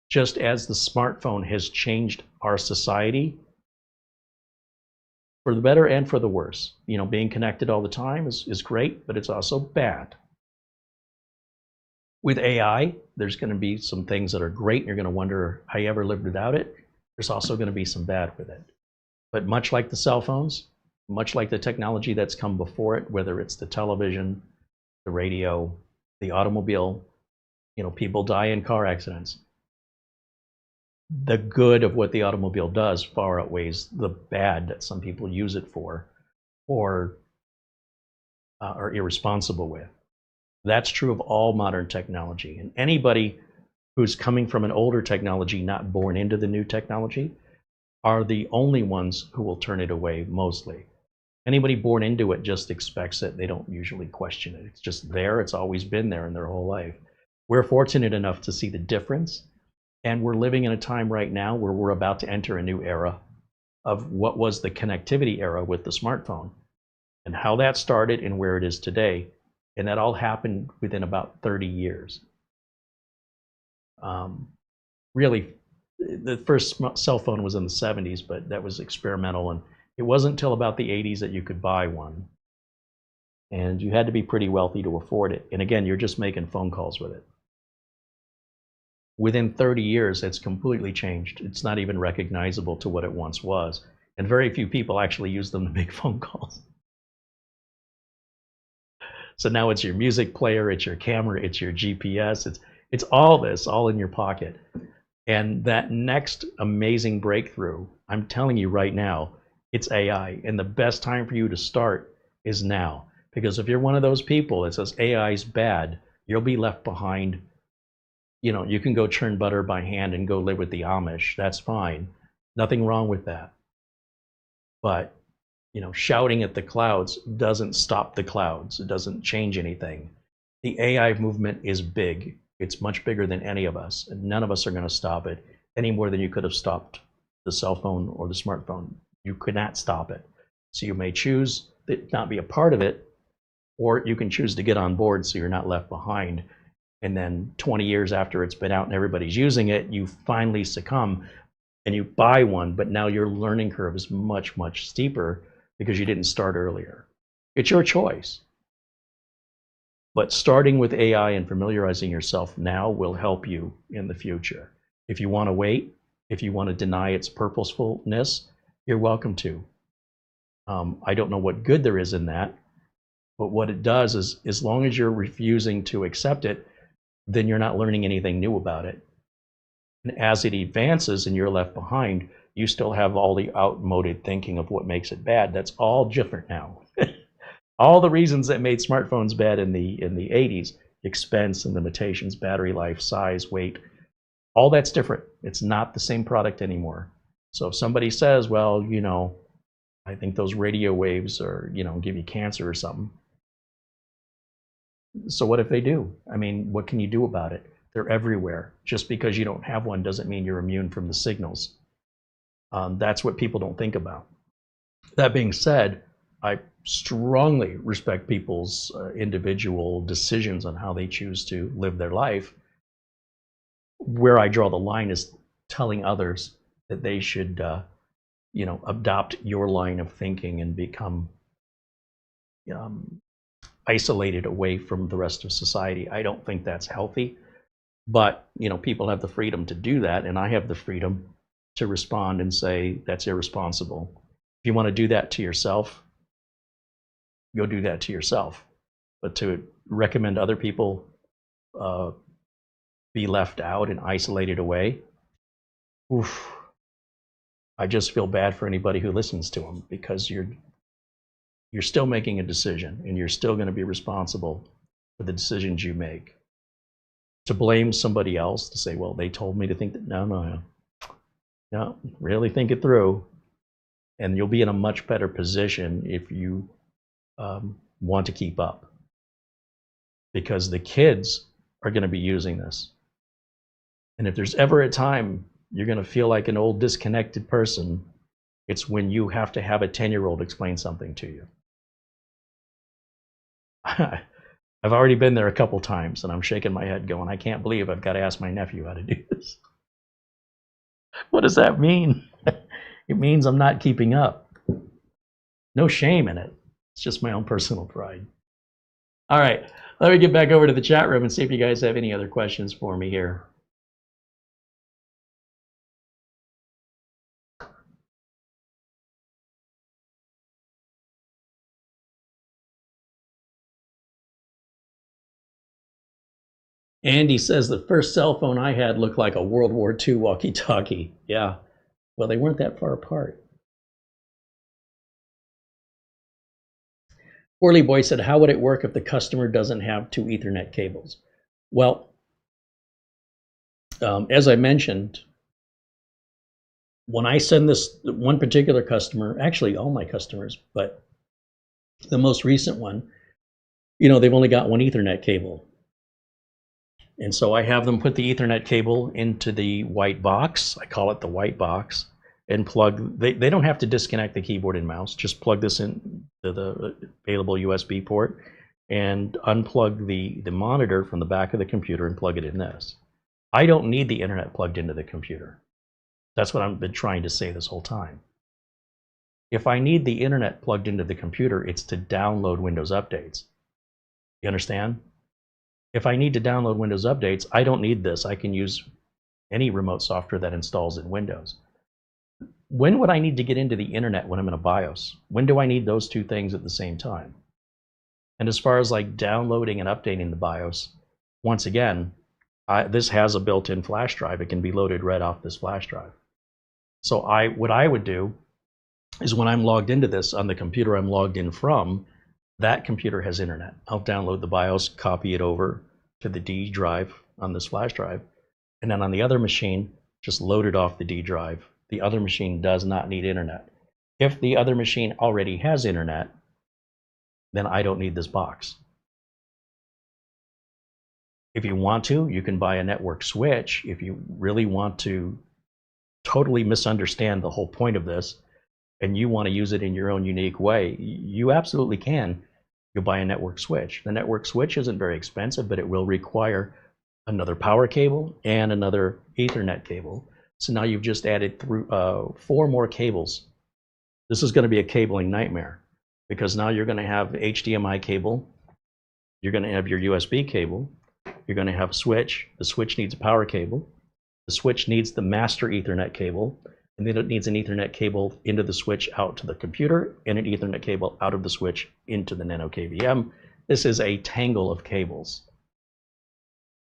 Just as the smartphone has changed our society for the better and for the worse. Being connected all the time is great, but it's also bad. With AI, there's going to be some things that are great, and you're going to wonder how you ever lived without it. There's also going to be some bad with it. But much like the cell phones, much like the technology that's come before it, whether it's the television, the radio, the automobile, people die in car accidents. The good of what the automobile does far outweighs the bad that some people use it for or are irresponsible with. That's true of all modern technology. And anybody who's coming from an older technology, not born into the new technology, are the only ones who will turn it away mostly. Anybody born into it just expects it. They don't usually question it. It's just there. It's always been there in their whole life. We're fortunate enough to see the difference. And we're living in a time right now where we're about to enter a new era of what was the connectivity era with the smartphone and how that started and where it is today. And that all happened within about 30 years. Really, the first cell phone was in the 70s, but that was experimental. And it wasn't until about the 80s that you could buy one. And you had to be pretty wealthy to afford it. And again, you're just making phone calls with it. Within 30 years, it's completely changed. It's not even recognizable to what it once was. And very few people actually use them to make phone calls. So now it's your music player, it's your camera, it's your GPS, it's all this, all in your pocket. And that next amazing breakthrough, I'm telling you right now, it's AI. And the best time for you to start is now. Because if you're one of those people that says AI is bad, you'll be left behind. You know, you can go churn butter by hand and go live with the Amish. That's fine. Nothing wrong with that. But, you know, shouting at the clouds doesn't stop the clouds. It doesn't change anything. The AI movement is big. It's much bigger than any of us. And none of us are going to stop it any more than you could have stopped the cell phone or the smartphone. You could not stop it. So you may choose to not be a part of it, or you can choose to get on board so you're not left behind. And then 20 years after it's been out and everybody's using it, you finally succumb and you buy one, but now your learning curve is much, much steeper because you didn't start earlier. It's your choice. But starting with AI and familiarizing yourself now will help you in the future. If you want to wait, if you want to deny its purposefulness, you're welcome to. I don't know what good there is in that, but what it does is, as long as you're refusing to accept it, then you're not learning anything new about it. And as it advances and you're left behind, you still have all the outmoded thinking of what makes it bad. That's all different now. All the reasons that made smartphones bad in the 80s, expense and limitations, battery life, size, weight, all that's different. It's not the same product anymore. So if somebody says, well, you know, I think those radio waves are, you know, give you cancer or something. So what if they do? I mean, what can you do about it? They're everywhere. Just because you don't have one doesn't mean you're immune from the signals. That's what people don't think about. That being said, I strongly respect people's individual decisions on how they choose to live their life. Where I draw the line is telling others that they should, you know, adopt your line of thinking and become isolated away from the rest of society. I don't think that's healthy, but you know, people have the freedom to do that, and I have the freedom to respond and say that's irresponsible. If you want to do that to yourself, go do that to yourself. But to recommend other people be left out and isolated away, oof, I just feel bad for anybody who listens to them, because you're still making a decision and you're still going to be responsible for the decisions you make. To blame somebody else, to say, well, they told me to think that, no, really think it through, and you'll be in a much better position if you want to keep up, because the kids are going to be using this. And if there's ever a time you're going to feel like an old disconnected person, it's when you have to have a 10-year-old explain something to you. I've already been there a couple times, and I'm shaking my head going, I can't believe I've got to ask my nephew how to do this. What does that mean? It means I'm not keeping up. No shame in it. It's just my own personal pride. All right, let me get back over to the chat room and see if you guys have any other questions for me here. Andy says the first cell phone I had looked like a World War II walkie-talkie. Yeah, well, they weren't that far apart. Orly Boy said, how would it work if the customer doesn't have 2 Ethernet cables? Well, as I mentioned, when I send this, one particular customer, actually all my customers, but the most recent one, you know, they've only got one Ethernet cable. And so I have them put the Ethernet cable into the white box. I call it the white box, and plug, they don't have to disconnect the keyboard and mouse, just plug this in to the available USB port and unplug the monitor from the back of the computer and plug it in this. I don't need the internet plugged into the computer. That's what I've been trying to say this whole time. If I need the internet plugged into the computer, it's to download Windows updates. You understand? If I need to download Windows updates, I don't need this. I can use any remote software that installs in Windows. When would I need to get into the internet when I'm in a BIOS? When do I need those two things at the same time? And as far as like downloading and updating the BIOS, once again, this has a built-in flash drive. It can be loaded right off this flash drive. So what I would do is when I'm logged into this on the computer I'm logged in from, that computer has internet. I'll download the BIOS, copy it over to the D drive on this flash drive, and then on the other machine, just load it off the D drive. The other machine does not need internet. If the other machine already has internet, then I don't need this box. If you want to, you can buy a network switch. If you really want to totally misunderstand the whole point of this, and you want to use it in your own unique way, you absolutely can. You'll buy a network switch. The network switch isn't very expensive, but it will require another power cable and another Ethernet cable. So now you've just added 4 more cables. This is going to be a cabling nightmare, because now you're going to have HDMI cable, you're going to have your USB cable, you're going to have a switch. The switch needs a power cable. The switch needs the master Ethernet cable, and then it needs an Ethernet cable into the switch out to the computer, and an Ethernet cable out of the switch into the nano-kvm. This is a tangle of cables.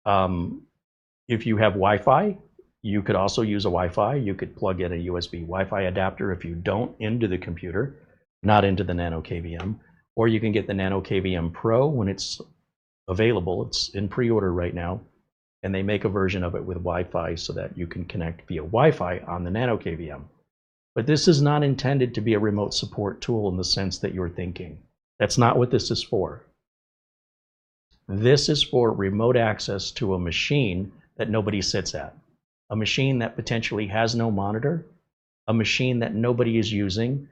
If you have Wi-Fi, you could also use a Wi-Fi. You could plug in a USB Wi-Fi adapter if you don't into the computer, not into the nano-kvm, or you can get the nano-kvm Pro when it's available. It's in pre-order right now, and they make a version of it with Wi-Fi so that you can connect via Wi-Fi on the nano-kvm. But this is not intended to be a remote support tool in the sense that you're thinking. That's not what this is for. This is for remote access to a machine that nobody sits at, a machine that potentially has no monitor, a machine that nobody is using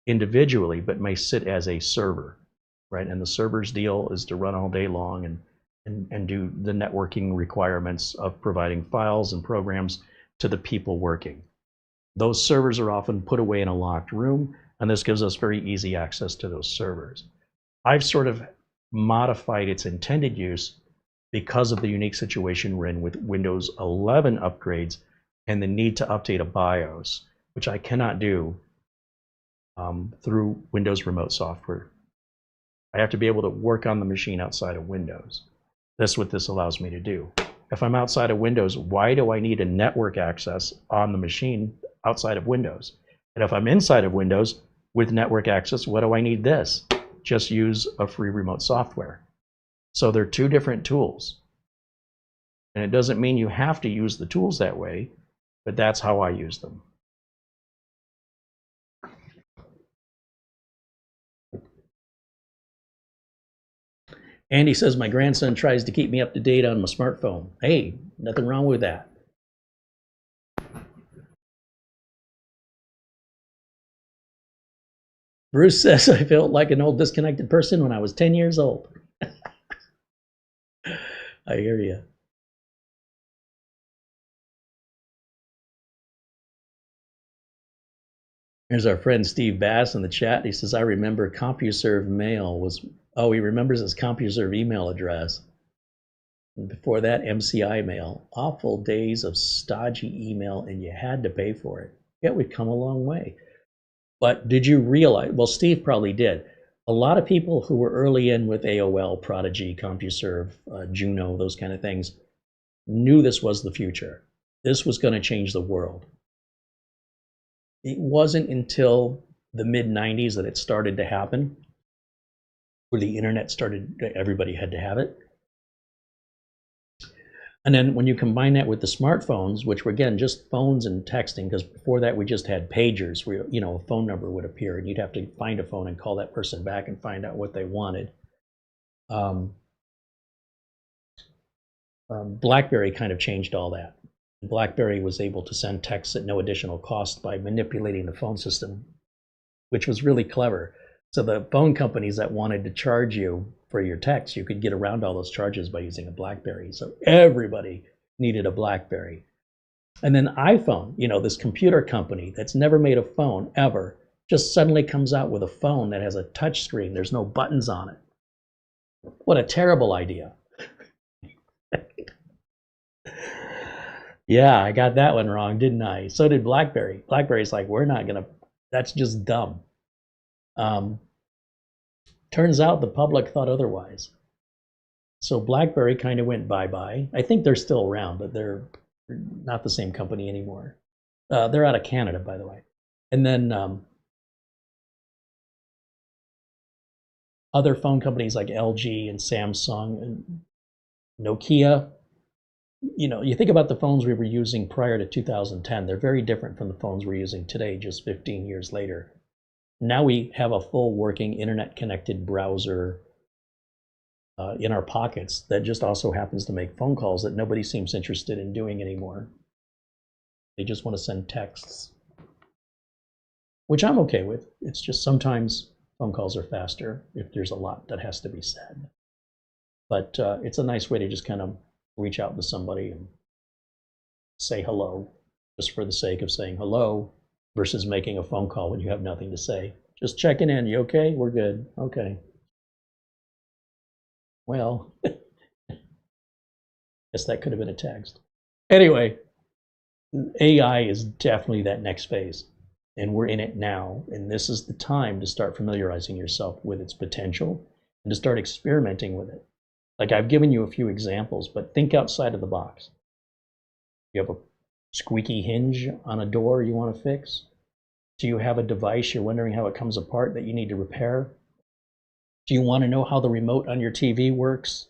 individually but may sit as a server, right? And the server's deal is to run all day long and do the networking requirements of providing files and programs to the people working. Those servers are often put away in a locked room, and this gives us very easy access to those servers. I've sort of modified its intended use because of the unique situation we're in with Windows 11 upgrades and the need to update a BIOS, which I cannot do through Windows remote software. I have to be able to work on the machine outside of Windows. That's what this allows me to do. If I'm outside of Windows, why do I need a network access on the machine outside of Windows? And if I'm inside of Windows with network access, what do I need this? Just use a free remote software. So they're two different tools. And it doesn't mean you have to use the tools that way, but that's how I use them. Andy says, my grandson tries to keep me up to date on my smartphone. Hey, nothing wrong with that. Bruce says, I felt like an old disconnected person when I was 10 years old. I hear you. Here's our friend Steve Bass in the chat. He says, I remember CompuServe mail was, oh, he remembers his CompuServe email address. And before that, MCI mail. Awful days of stodgy email, and you had to pay for it. Yeah, we've come a long way. But did you realize, well, Steve probably did, a lot of people who were early in with AOL, Prodigy, CompuServe, Juno, those kind of things, knew this was the future. This was going to change the world. It wasn't until the mid-90s that it started to happen, where the internet started, everybody had to have it. And then when you combine that with the smartphones, which were again just phones and texting, because before that we just had pagers where a phone number would appear and you'd have to find a phone and call that person back and find out what they wanted. BlackBerry kind of changed all that. BlackBerry was able to send texts at no additional cost by manipulating the phone system, which was really clever. So the phone companies that wanted to charge you for your text, you could get around all those charges by using a BlackBerry. So everybody needed a BlackBerry. And then iPhone, this computer company that's never made a phone ever, just suddenly comes out with a phone that has a touch screen. There's no buttons on it. What a terrible idea. Yeah, I got that one wrong, didn't I? So did BlackBerry. BlackBerry's like, we're not gonna, that's just dumb. Turns out the public thought otherwise. So BlackBerry kind of went bye-bye. I think they're still around, but they're not the same company anymore. They're out of Canada, by the way. And then other phone companies like LG and Samsung and Nokia, you think about the phones we were using prior to 2010, they're very different from the phones we're using today, just 15 years later. Now we have a full working internet-connected browser in our pockets that just also happens to make phone calls that nobody seems interested in doing anymore. They just want to send texts, which I'm okay with. It's just sometimes phone calls are faster if there's a lot that has to be said. But it's a nice way to just kind of reach out to somebody and say hello, just for the sake of saying hello, versus making a phone call when you have nothing to say. Just checking in. You okay? We're good. Okay. Well, guess that could have been a text. Anyway, AI is definitely that next phase, and we're in it now. And this is the time to start familiarizing yourself with its potential and to start experimenting with it. Like I've given you a few examples, but think outside of the box. You have a squeaky hinge on a door you want to fix? Do you have a device you're wondering how it comes apart that you need to repair? Do you want to know how the remote on your TV works?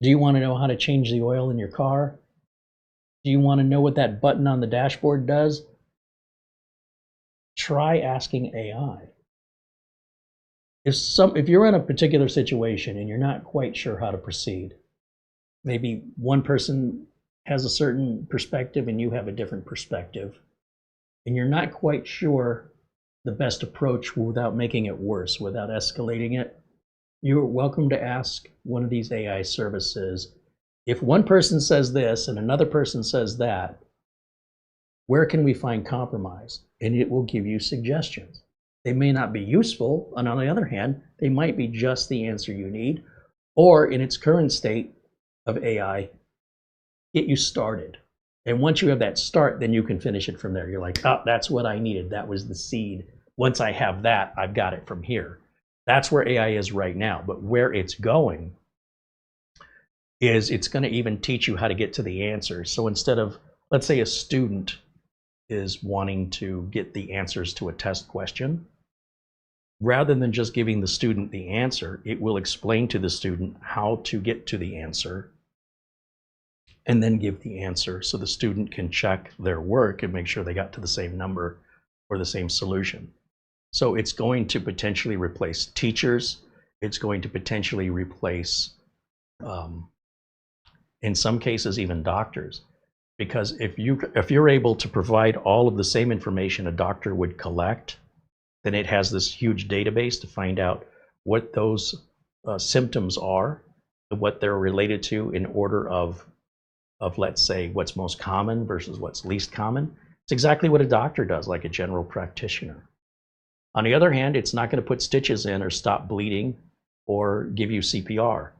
Do you want to know how to change the oil in your car? Do you want to know what that button on the dashboard does? Try asking AI. If you're in a particular situation and you're not quite sure how to proceed, maybe one person has a certain perspective and you have a different perspective, and you're not quite sure the best approach without making it worse, without escalating it, you're welcome to ask one of these AI services, if one person says this and another person says that, where can we find compromise? And it will give you suggestions. They may not be useful, and on the other hand, they might be just the answer you need, or in its current state of AI, get you started. And once you have that start, then you can finish it from there. You're like, oh, that's what I needed. That was the seed. Once I have that, I've got it from here. That's where AI is right now. But where it's going is it's going to even teach you how to get to the answer. So instead of, let's say a student is wanting to get the answers to a test question, rather than just giving the student the answer, it will explain to the student how to get to the answer and then give the answer so the student can check their work and make sure they got to the same number or the same solution. So it's going to potentially replace teachers. It's going to potentially replace, in some cases, even doctors. Because if you're able to provide all of the same information a doctor would collect, then it has this huge database to find out what those symptoms are, what they're related to in order of let's say what's most common versus what's least common. It's exactly what a doctor does, like a general practitioner. On the other hand, it's not going to put stitches in or stop bleeding or give you CPR.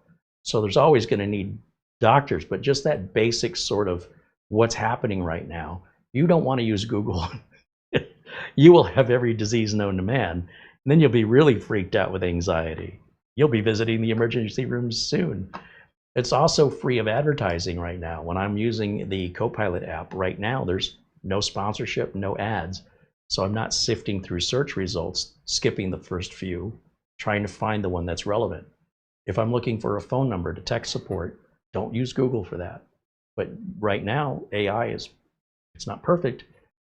So there's always going to need doctors, but just that basic sort of what's happening right now, you don't want to use Google. You will have every disease known to man, and then you'll be really freaked out with anxiety. You'll be visiting the emergency rooms soon. It's also free of advertising right now. When I'm using the Copilot app right now, there's no sponsorship, no ads. So I'm not sifting through search results, skipping the first few, trying to find the one that's relevant. If I'm looking for a phone number to tech support, don't use Google for that. But right now, AI it's not perfect,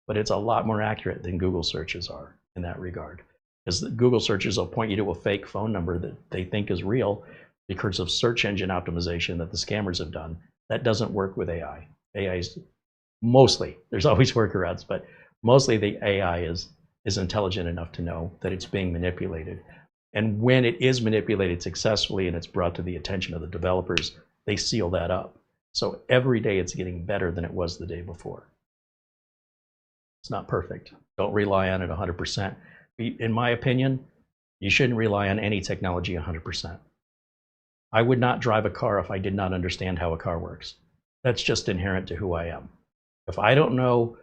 but it's a lot more accurate than Google searches are in that regard. Because Google searches will point you to a fake phone number that they think is real because of search engine optimization that the scammers have done. That doesn't work with AI. AI is mostly, there's always workarounds, but mostly the AI is intelligent enough to know that it's being manipulated. And when it is manipulated successfully and it's brought to the attention of the developers, they seal that up. So every day it's getting better than it was the day before. It's not perfect. Don't rely on it 100%. In my opinion, you shouldn't rely on any technology 100%. I would not drive a car if I did not understand how a car works. That's just inherent to who I am. If I don't know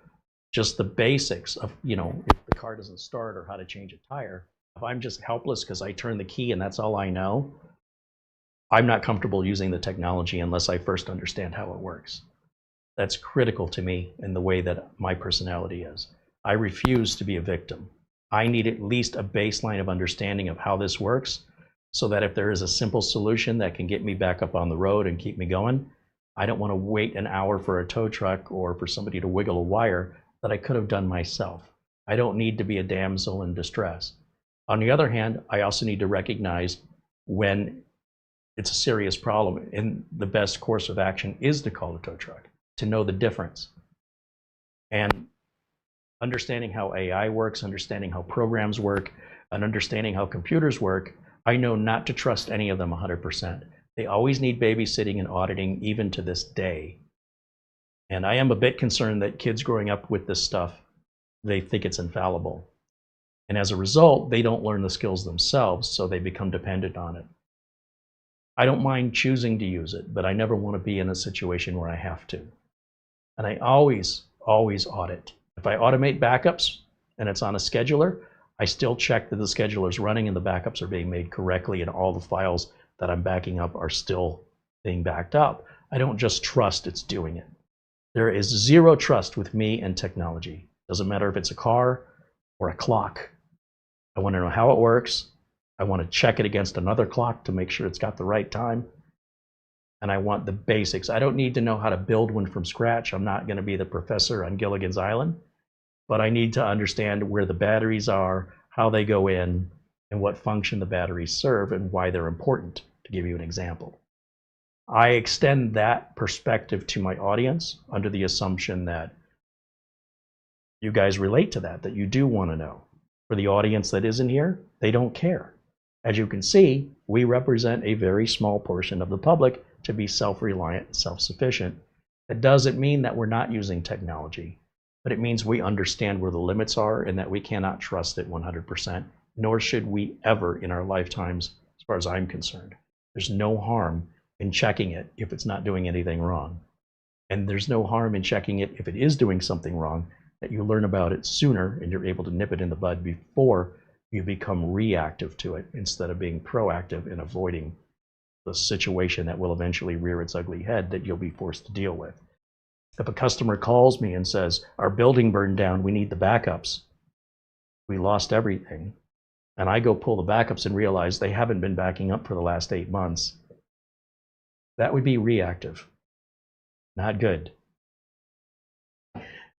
just the basics of, if the car doesn't start or how to change a tire, if I'm just helpless because I turn the key and that's all I know, I'm not comfortable using the technology unless I first understand how it works. That's critical to me in the way that my personality is. I refuse to be a victim. I need at least a baseline of understanding of how this works so that if there is a simple solution that can get me back up on the road and keep me going, I don't want to wait an hour for a tow truck or for somebody to wiggle a wire that I could have done myself. I don't need to be a damsel in distress. On the other hand, I also need to recognize when it's a serious problem, and the best course of action is to call the tow truck, to know the difference. And understanding how AI works, understanding how programs work, and understanding how computers work, I know not to trust any of them 100%. They always need babysitting and auditing, even to this day. And I am a bit concerned that kids growing up with this stuff, they think it's infallible. And as a result, they don't learn the skills themselves, so they become dependent on it. I don't mind choosing to use it, but I never want to be in a situation where I have to. And I always audit. If I automate backups and it's on a scheduler, I still check that the scheduler is running and the backups are being made correctly and all the files that I'm backing up are still being backed up. I don't just trust it's doing it. There is zero trust with me and technology. Doesn't matter if it's a car or a clock. I want to know how it works. I want to check it against another clock to make sure it's got the right time. And I want the basics. I don't need to know how to build one from scratch. I'm not going to be the professor on Gilligan's Island, but I need to understand where the batteries are, how they go in, and what function the batteries serve and why they're important, to give you an example. I extend that perspective to my audience under the assumption that you guys relate to that you do want to know. For the audience that isn't here, they don't care. As you can see, we represent a very small portion of the public to be self-reliant and self-sufficient. That doesn't mean that we're not using technology, but it means we understand where the limits are and that we cannot trust it 100%, nor should we ever in our lifetimes, as far as I'm concerned. There's no harm in checking it if it's not doing anything wrong. And there's no harm in checking it if it is doing something wrong, that you learn about it sooner and you're able to nip it in the bud before you become reactive to it instead of being proactive in avoiding the situation that will eventually rear its ugly head that you'll be forced to deal with. If a customer calls me and says, our building burned down, we need the backups, we lost everything, and I go pull the backups and realize they haven't been backing up for the last 8 months, that would be reactive. Not good.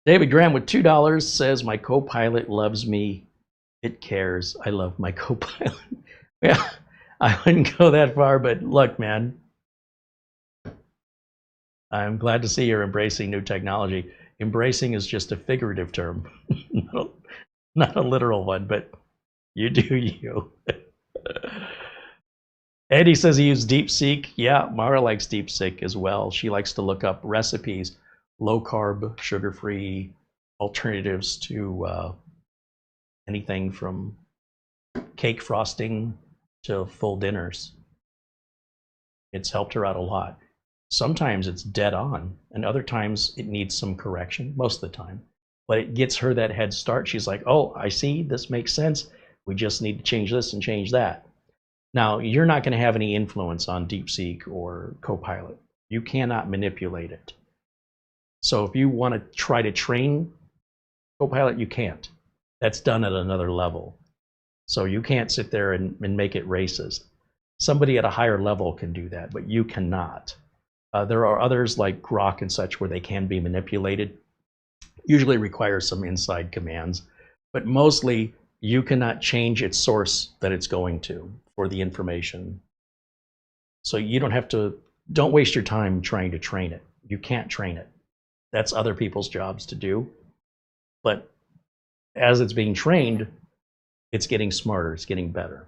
David Graham with $2 says, my co-pilot loves me. It cares. I love my co-pilot. Yeah, I wouldn't go that far, but look, man, I'm glad to see you're embracing new technology. Embracing is just a figurative term, not a literal one, but you do you. Eddie says he used DeepSeek. Yeah, Mara likes DeepSeek as well. She likes to look up recipes, low-carb, sugar-free alternatives to anything from cake frosting to full dinners. It's helped her out a lot. Sometimes it's dead on, and other times it needs some correction, most of the time. But it gets her that head start. She's like, oh, I see, this makes sense. We just need to change this and change that. Now, you're not going to have any influence on DeepSeek or Copilot. You cannot manipulate it. So if you want to try to train Copilot, you can't. That's done at another level. So you can't sit there and make it racist. Somebody at a higher level can do that, but you cannot. There are others like Grok and such where they can be manipulated. Usually requires some inside commands, but mostly you cannot change its source that it's going to for the information. So you don't waste your time trying to train it. You can't train it. That's other people's jobs to do. But as it's being trained, it's getting smarter, it's getting better.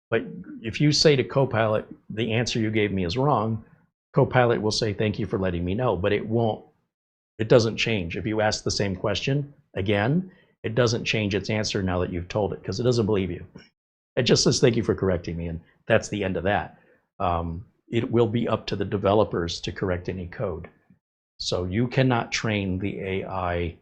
But if you say to Copilot, the answer you gave me is wrong, Copilot will say, thank you for letting me know, but it doesn't change. If you ask the same question again, it doesn't change its answer now that you've told it, because it doesn't believe you. It just says, thank you for correcting me, and that's the end of that. It will be up to the developers to correct any code. So you cannot train the AI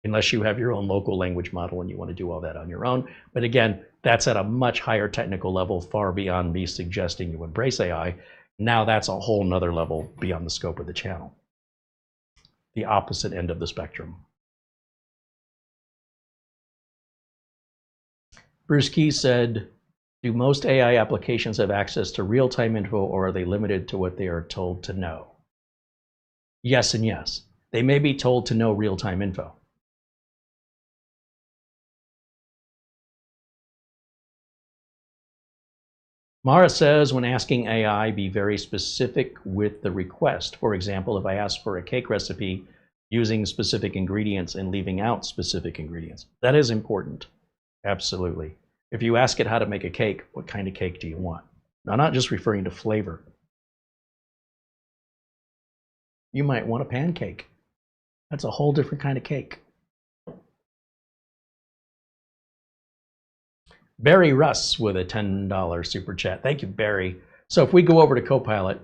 unless you have your own local language model and you want to do all that on your own. But again, that's at a much higher technical level, far beyond me suggesting you embrace AI. Now that's a whole nother level beyond the scope of the channel. The opposite end of the spectrum. BlueSky said, do most AI applications have access to real-time info, or are they limited to what they are told to know? Yes and yes. They may be told to know real-time info. Mara says, when asking AI, be very specific with the request. For example, if I ask for a cake recipe using specific ingredients and leaving out specific ingredients. That is important, absolutely. If you ask it how to make a cake, what kind of cake do you want? Now, not just referring to flavor. You might want a pancake. That's a whole different kind of cake. Barry Russ with a $10 super chat. Thank you, Barry. So if we go over to Copilot,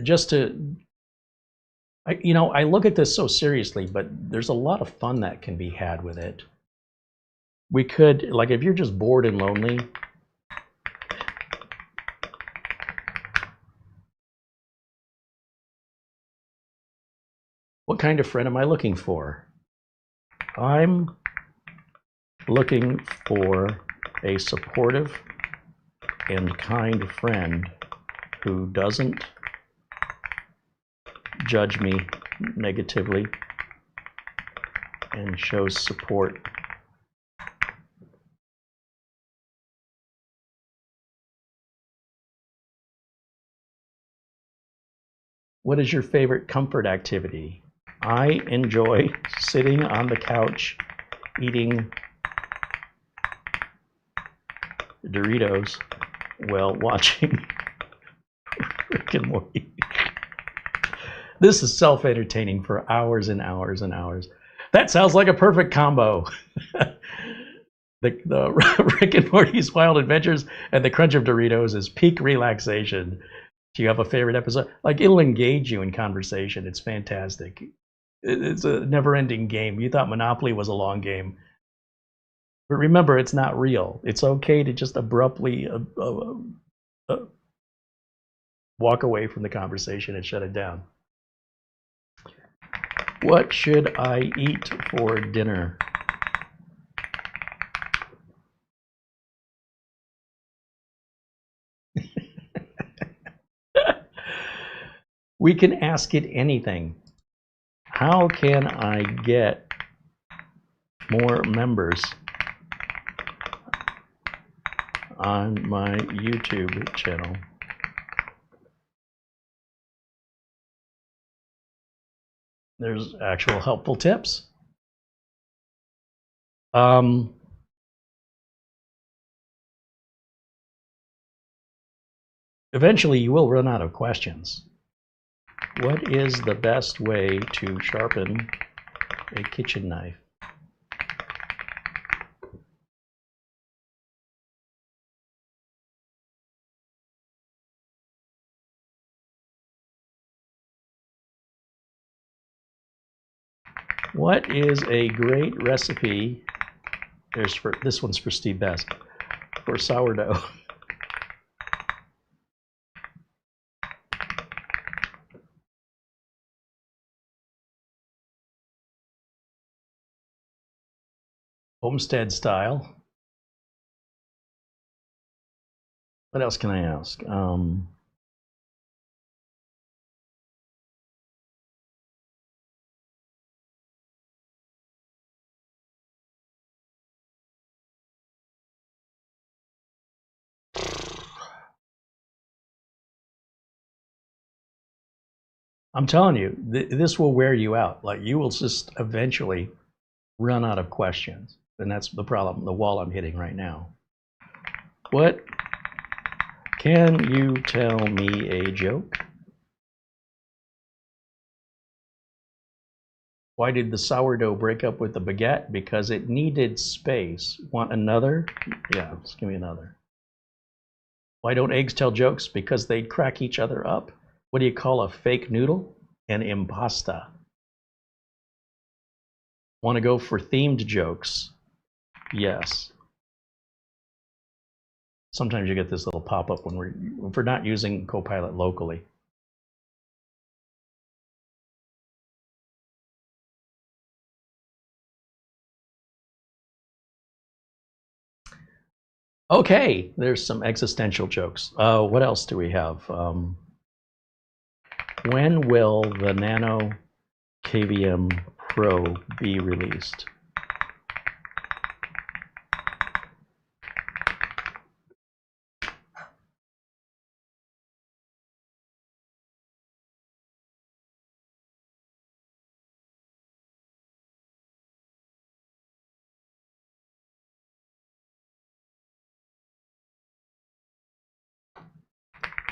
just to, I look at this so seriously, but there's a lot of fun that can be had with it. We could, like, if you're just bored and lonely, what kind of friend am I looking for? I'm looking for a supportive and kind friend who doesn't judge me negatively and shows support. What is your favorite comfort activity? I enjoy sitting on the couch eating Doritos while watching Rick and Morty. This is self-entertaining for hours and hours and hours. That sounds like a perfect combo. The Rick and Morty's Wild Adventures and the crunch of Doritos is peak relaxation. Do you have a favorite episode? Like, it'll engage you in conversation. It's fantastic. It's a never-ending game. You thought Monopoly was a long game. But remember, it's not real. It's okay to just abruptly walk away from the conversation and shut it down. What should I eat for dinner? We can ask it anything. How can I get more members on my YouTube channel? There's actual helpful tips. Eventually you will run out of questions. What is the best way to sharpen a kitchen knife? What is a great recipe? This one's for Steve Best, for sourdough. Homestead style. What else can I ask? I'm telling you, this will wear you out. Like, you will just eventually run out of questions. And that's the problem, the wall I'm hitting right now. What? Can you tell me a joke? Why did the sourdough break up with the baguette? Because it needed space. Want another? Yeah, just give me another. Why don't eggs tell jokes? Because they'd crack each other up. What do you call a fake noodle? An impasta. Want to go for themed jokes? Yes. Sometimes you get this little pop-up when we're not using Copilot locally. Okay, there's some existential jokes. What else do we have? When will the nano-KVM Pro be released?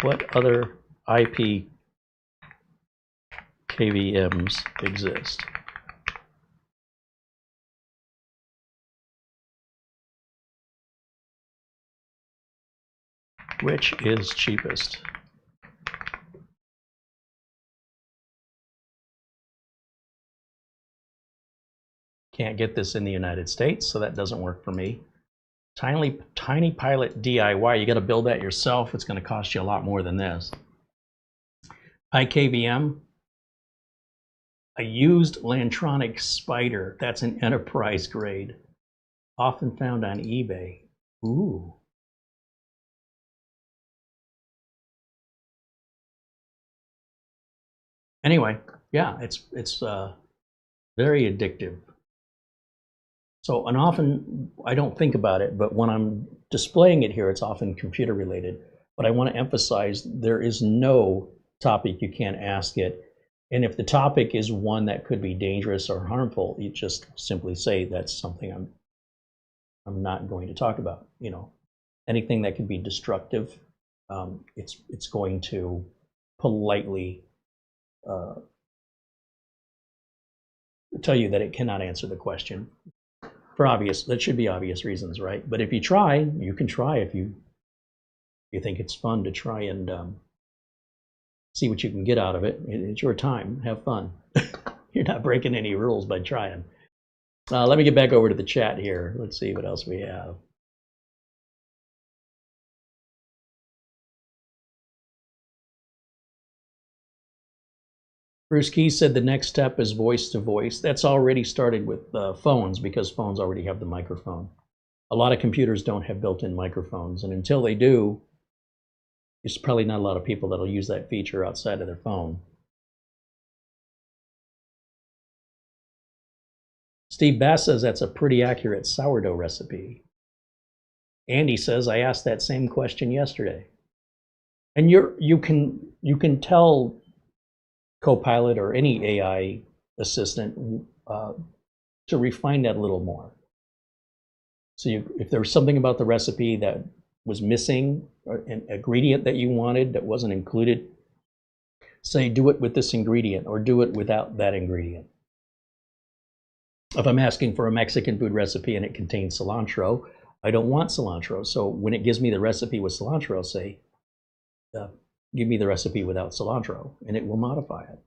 What other IP-KVMs exist? Which is cheapest? Can't get this in the United States, so that doesn't work for me. Tiny Pilot DIY, you got to build that yourself. It's going to cost you a lot more than this. IP-KVM, a used Lantronic Spider. That's an enterprise grade, often found on eBay. Ooh. Anyway, yeah, it's very addictive. So, and often I don't think about it, but when I'm displaying it here, it's often computer related. But I want to emphasize there is no topic you can't ask it. And if the topic is one that could be dangerous or harmful, you just simply say that's something I'm not going to talk about. You know, anything that could be destructive, it's going to politely tell you that it cannot answer the question. For obvious, that should be obvious reasons, right? But if you try, you can try if you think it's fun to try and see what you can get out of it. It's your time. Have fun. You're not breaking any rules by trying. Let me get back over to the chat here. Let's see what else we have. Bruce Key said the next step is voice to voice. That's already started with phones, because phones already have the microphone. A lot of computers don't have built-in microphones, and until they do, there's probably not a lot of people that'll use that feature outside of their phone. Steve Bass says that's a pretty accurate sourdough recipe. Andy says I asked that same question yesterday. And you can tell Copilot or any AI assistant to refine that a little more. So if there was something about the recipe that was missing, or an ingredient that you wanted that wasn't included, say do it with this ingredient or do it without that ingredient. If I'm asking for a Mexican food recipe and it contains cilantro, I don't want cilantro. So when it gives me the recipe with cilantro, I'll say, give me the recipe without cilantro, and it will modify it.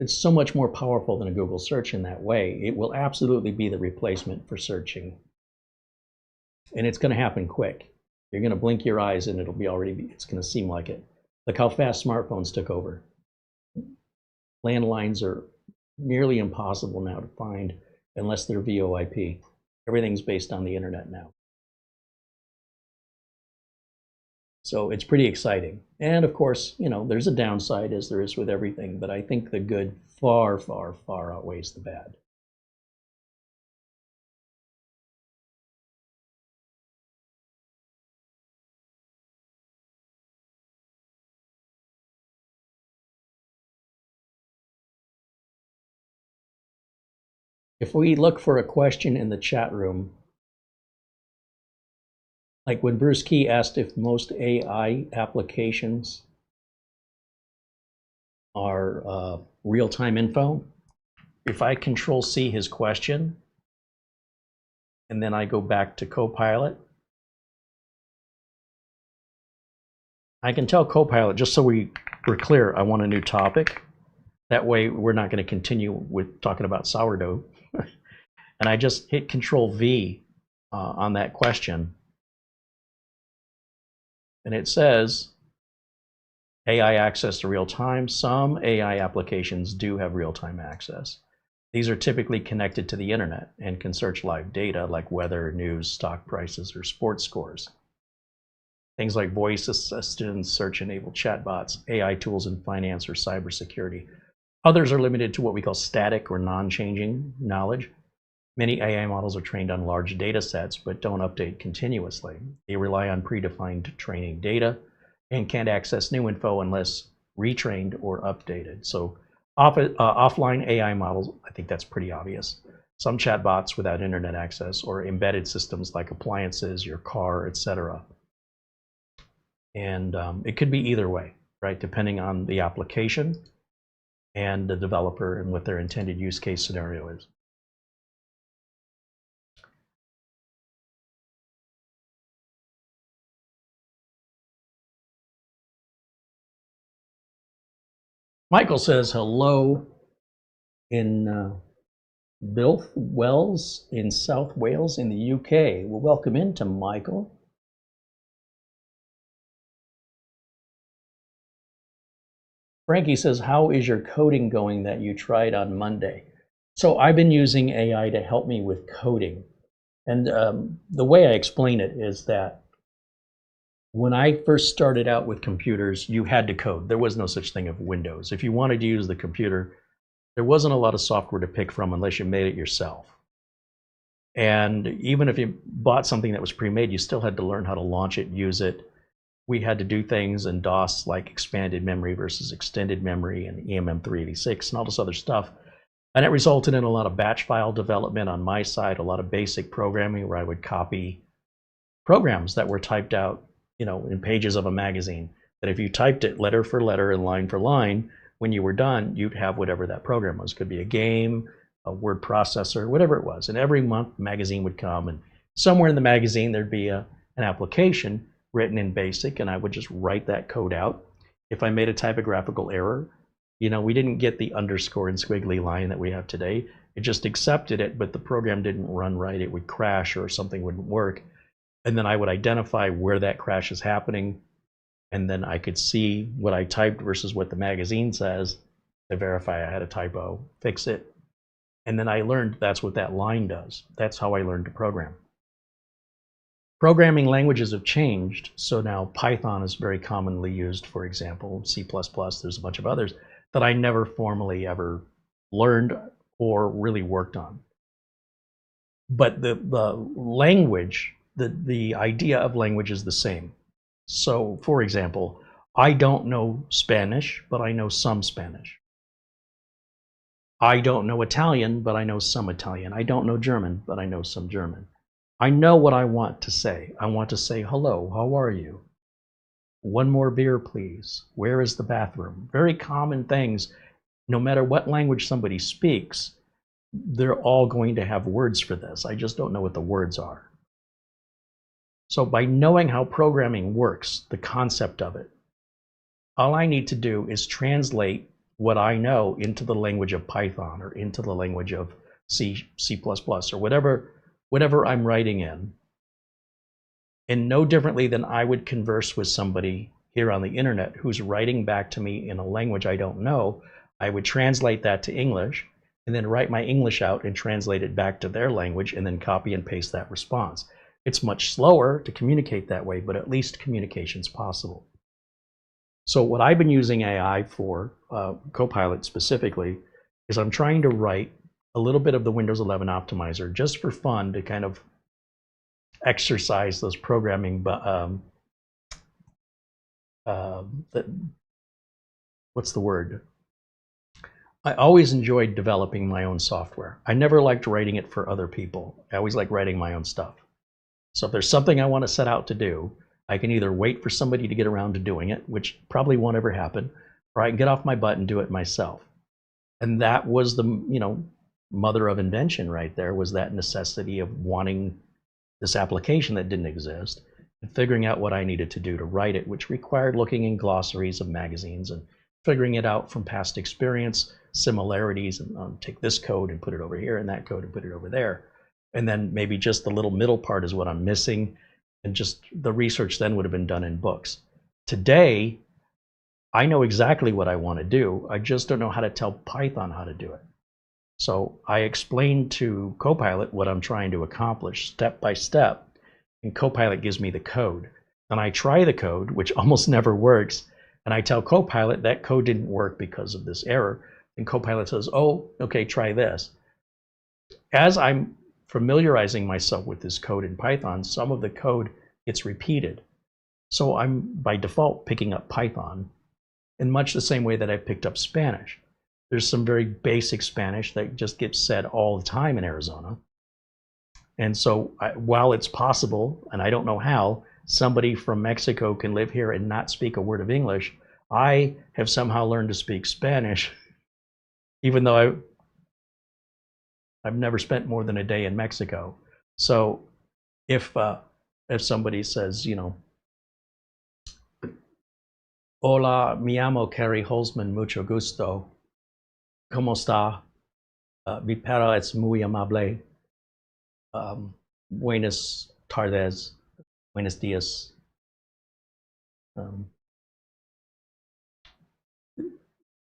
It's so much more powerful than a Google search in that way. It will absolutely be the replacement for searching. And it's going to happen quick. You're going to blink your eyes and it's going to seem like it. Look how fast smartphones took over. Landlines are nearly impossible now to find unless they're VoIP. Everything's based on the internet now. So it's pretty exciting. And of course, you know, there's a downside, as there is with everything, but I think the good far, far, far outweighs the bad. if we look for a question in the chat room, like when BlueSky asked if most AI applications are real-time info, if I Control-C his question, and then I go back to Copilot, I can tell Copilot, just so we're clear, I want a new topic. That way we're not going to continue with talking about sourdough. And I just hit Control-V on that question. And it says, AI access to real time. Some AI applications do have real-time access. These are typically connected to the internet and can search live data like weather, news, stock prices, or sports scores. Things like voice assistants, search-enabled chatbots, AI tools in finance or cybersecurity. Others are limited to what we call static or non-changing knowledge. Many AI models are trained on large data sets but don't update continuously. They rely on predefined training data and can't access new info unless retrained or updated. So offline AI models, I think that's pretty obvious. Some chatbots without internet access or embedded systems like appliances, your car, etc. And it could be either way, right? Depending on the application and the developer and what their intended use case scenario is. Michael says hello in Bilth Wells in South Wales in the UK. Well, welcome into Michael. Frankie says, how is your coding going that you tried on Monday? So I've been using AI to help me with coding. And the way I explain it is that when I first started out with computers, you had to code. There was no such thing as Windows. If you wanted to use the computer, there wasn't a lot of software to pick from unless you made it yourself. And even if you bought something that was pre-made, you still had to learn how to launch it, use it. We had to do things in DOS like expanded memory versus extended memory and EMM386 and all this other stuff. And it resulted in a lot of batch file development on my side, a lot of basic programming where I would copy programs that were typed out, you know, in pages of a magazine, that if you typed it letter for letter and line for line, when you were done, you'd have whatever that program was. Could be a game, a word processor, whatever it was. And every month, the magazine would come, and somewhere in the magazine, there'd be an application written in BASIC, and I would just write that code out. If I made a typographical error, you know, we didn't get the underscore and squiggly line that we have today. It just accepted it, but the program didn't run right. It would crash or something wouldn't work. And then I would identify where that crash is happening, and then I could see what I typed versus what the magazine says to verify I had a typo, fix it. And then I learned that's what that line does. That's how I learned to program. Programming languages have changed, so now Python is very commonly used, for example, C++, there's a bunch of others that I never formally ever learned or really worked on. But the language, the idea of language is the same. So, for example, I don't know Spanish, but I know some Spanish. I don't know Italian, but I know some Italian. I don't know German, but I know some German. I know what I want to say. I want to say, hello, how are you? One more beer, please. Where is the bathroom? Very common things. No matter what language somebody speaks, they're all going to have words for this. I just don't know what the words are. So by knowing how programming works, the concept of it, all I need to do is translate what I know into the language of Python or into the language of C, C++, or whatever I'm writing in. And no differently than I would converse with somebody here on the internet who's writing back to me in a language I don't know, I would translate that to English and then write my English out and translate it back to their language and then copy and paste that response. It's much slower to communicate that way, but at least communication's possible. So what I've been using AI for, Copilot specifically, is I'm trying to write a little bit of the Windows 11 optimizer just for fun to kind of exercise those programming, what's the word? I always enjoyed developing my own software. I never liked writing it for other people. I always liked writing my own stuff. So if there's something I want to set out to do, I can either wait for somebody to get around to doing it, which probably won't ever happen, or I can get off my butt and do it myself. And that was the, mother of invention right there, was that necessity of wanting this application that didn't exist and figuring out what I needed to do to write it, which required looking in glossaries of magazines and figuring it out from past experience, similarities, and take this code and put it over here and that code and put it over there. And then maybe just the little middle part is what I'm missing. And just the research then would have been done in books. Today, I know exactly what I want to do. I just don't know how to tell Python how to do it. So I explain to Copilot what I'm trying to accomplish step by step, and Copilot gives me the code. And I try the code, which almost never works, and I tell Copilot that code didn't work because of this error, and Copilot says, oh, okay, try this. As I'm familiarizing myself with this code in Python, some of the code gets repeated. So I'm, by default, picking up Python in much the same way that I picked up Spanish. There's some very basic Spanish that just gets said all the time in Arizona. And so while it's possible, and I don't know how, somebody from Mexico can live here and not speak a word of English, I have somehow learned to speak Spanish, even though I've never spent more than a day in Mexico. So if somebody says, hola, me llamo CareyHolzman, mucho gusto. ¿Cómo está? Mi perro es muy amable. Buenas tardes. Buenos días.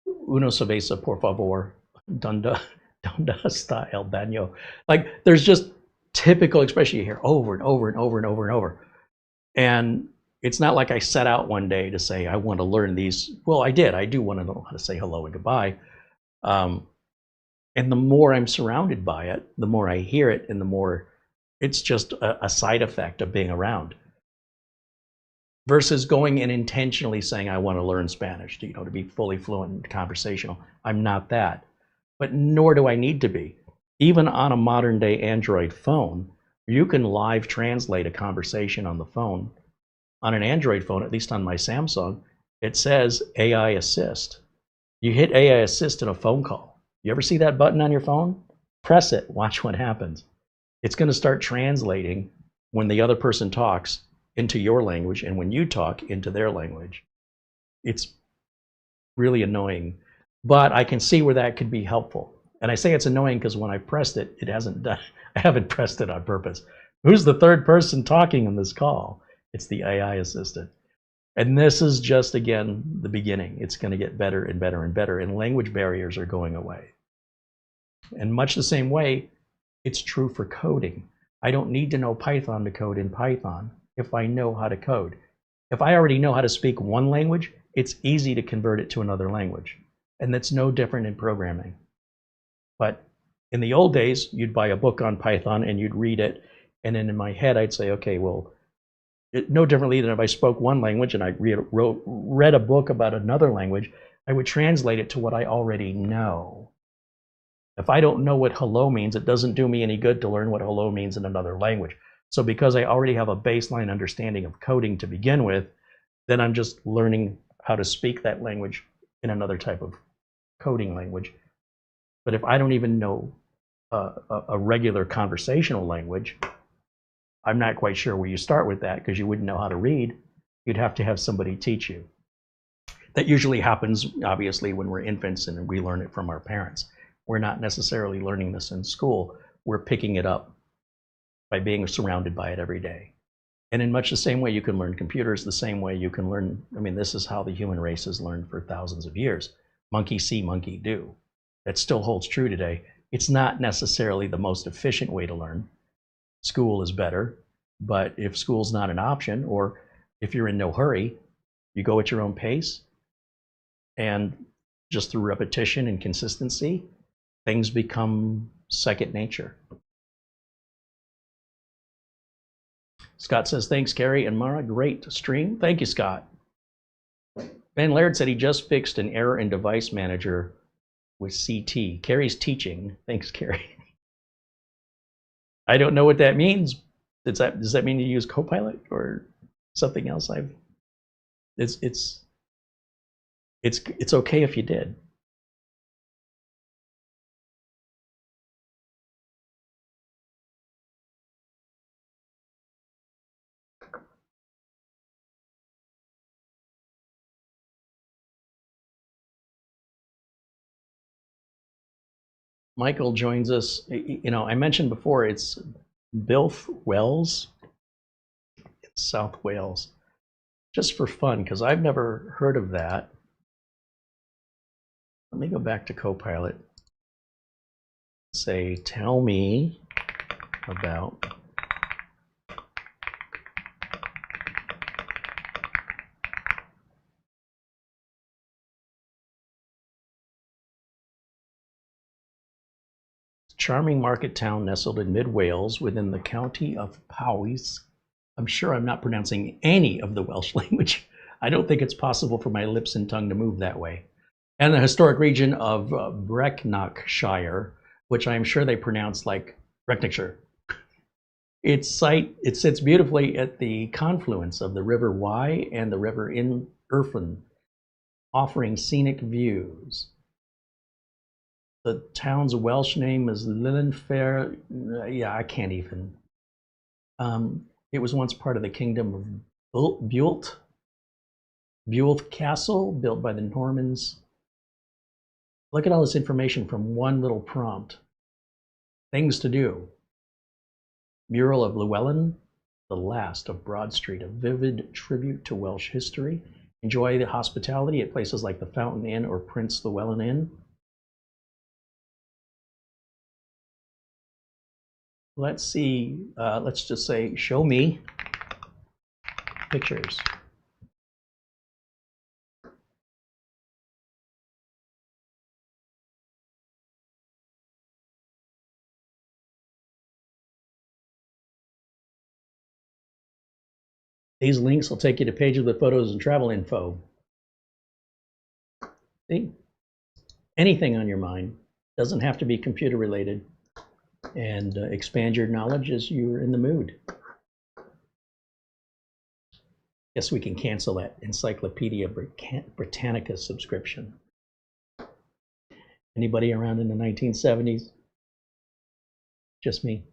Una cerveza, por favor. ¿Dónde está el baño? Like, there's just typical expression you hear over and over and over and over and over. And it's not like I set out one day to say, I want to learn these. Well, I did. I do want to know how to say hello and goodbye. And the more I'm surrounded by it, the more I hear it, and the more it's just a side effect of being around. Versus going and intentionally saying, I want to learn Spanish, to be fully fluent and conversational. I'm not that, but nor do I need to be. Even on a modern day Android phone, you can live translate a conversation on the phone. On an Android phone, at least on my Samsung, it says AI Assist. You hit AI Assist in a phone call. You ever see that button on your phone? Press it, watch what happens. It's going to start translating when the other person talks into your language and when you talk into their language. It's really annoying, but I can see where that could be helpful. And I say it's annoying because when I pressed it, it hasn't done. I haven't pressed it on purpose. Who's the third person talking in this call? It's the AI assistant. And this is just, again, the beginning. It's going to get better and better and better, and language barriers are going away. And much the same way, it's true for coding. I don't need to know Python to code in Python if I know how to code. If I already know how to speak one language, it's easy to convert it to another language. And that's no different in programming. But in the old days, you'd buy a book on Python and you'd read it. And then in my head, I'd say, okay, well, no differently than if I spoke one language and I read a book about another language, I would translate it to what I already know. If I don't know what hello means, it doesn't do me any good to learn what hello means in another language. So because I already have a baseline understanding of coding to begin with, then I'm just learning how to speak that language in another type of coding language. But if I don't even know a regular conversational language, I'm not quite sure where you start with that, because you wouldn't know how to read. You'd have to have somebody teach you. That usually happens, obviously, when we're infants and we learn it from our parents. We're not necessarily learning this in school. We're picking it up by being surrounded by it every day. And in much the same way you can learn computers, the same way you can learn, this is how the human race has learned for thousands of years. Monkey see, monkey do. That still holds true today. It's not necessarily the most efficient way to learn. School is better, but if school's not an option, or if you're in no hurry, you go at your own pace, and just through repetition and consistency, things become second nature. Scott says, thanks, Carey and Mara. Great stream. Thank you, Scott. Van Laird said he just fixed an error in Device Manager with CT. Carey's teaching. Thanks, Carey. I don't know what that means. Does that mean you use Copilot or something else? It's okay if you did. Michael joins us. You know, I mentioned before, it's Bilf Wells, South Wales, just for fun, because I've never heard of that. Let me go back to Copilot. Say, tell me about charming market town nestled in mid-Wales within the county of Powys. I'm sure I'm not pronouncing any of the Welsh language. I don't think it's possible for my lips and tongue to move that way. And the historic region of Brecknockshire, which I'm sure they pronounce like Brecknockshire. It sits beautifully at the confluence of the River Wye and the River Irfan, offering scenic views. The town's Welsh name is Llanfair. Yeah, I can't even. It was once part of the kingdom of Built Castle, built by the Normans. Look at all this information from one little prompt. Things to do. Mural of Llewellyn, the last of Broad Street, a vivid tribute to Welsh history. Enjoy the hospitality at places like the Fountain Inn or Prince Llewellyn Inn. Let's see, let's just say, show me pictures. These links will take you to pages with photos and travel info. See? Anything on your mind. Doesn't have to be computer related. And expand your knowledge as you're in the mood. Guess we can cancel that Encyclopedia Britannica subscription. Anybody around in the 1970s? Just me.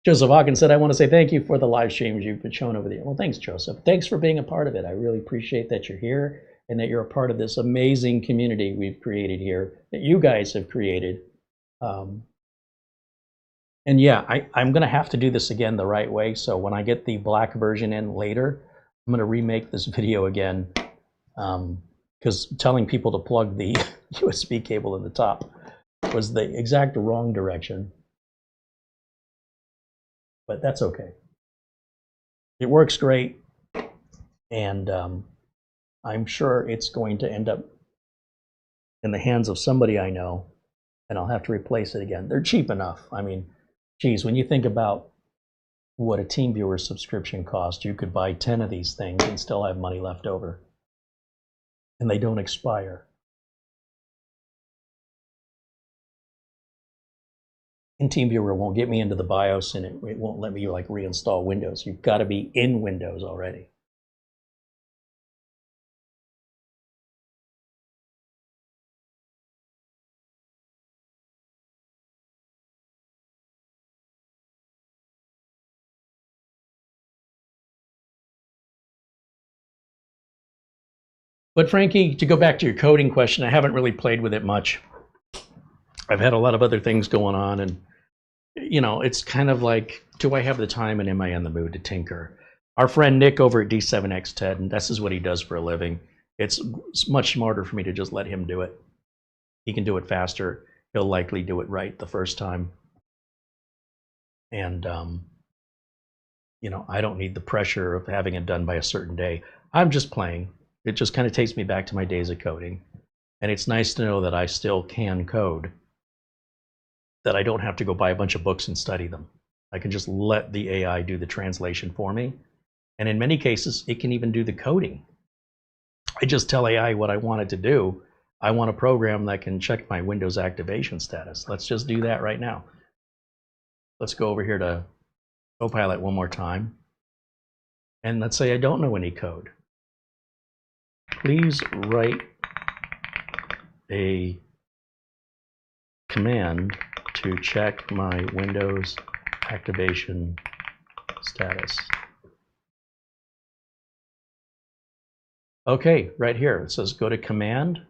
Joseph Hawkins said, I want to say thank you for the live streams you've been showing over there. Well, thanks, Joseph. Thanks for being a part of it. I really appreciate that you're here and that you're a part of this amazing community we've created here, that you guys have created. And yeah, I'm going to have to do this again the right way. So when I get the black version in later, I'm going to remake this video again, because telling people to plug the USB cable in the top was the exact wrong direction. But that's okay. It works great, and I'm sure it's going to end up in the hands of somebody I know, and I'll have to replace it again. They're cheap enough. I mean, geez, when you think about what a TeamViewer subscription costs, you could buy 10 of these things and still have money left over. And they don't expire. And TeamViewer won't get me into the BIOS, and it won't let me like reinstall Windows. You've got to be in Windows already. But Frankie, to go back to your coding question, I haven't really played with it much. I've had a lot of other things going on, and you know, it's kind of like, do I have the time and am I in the mood to tinker? Our friend Nick over at D7X10, and this is what he does for a living. It's much smarter for me to just let him do it. He can do it faster. He'll likely do it right the first time. And, you know, I don't need the pressure of having it done by a certain day. I'm just playing. It just kind of takes me back to my days of coding. And it's nice to know that I still can code, that I don't have to go buy a bunch of books and study them. I can just let the AI do the translation for me. And in many cases, it can even do the coding. I just tell AI what I want it to do. I want a program that can check my Windows activation status. Let's just do that right now. Let's go over here to Copilot one more time. And let's say I don't know any code. Please write a command to check my Windows activation status. Okay, right here it says go to command,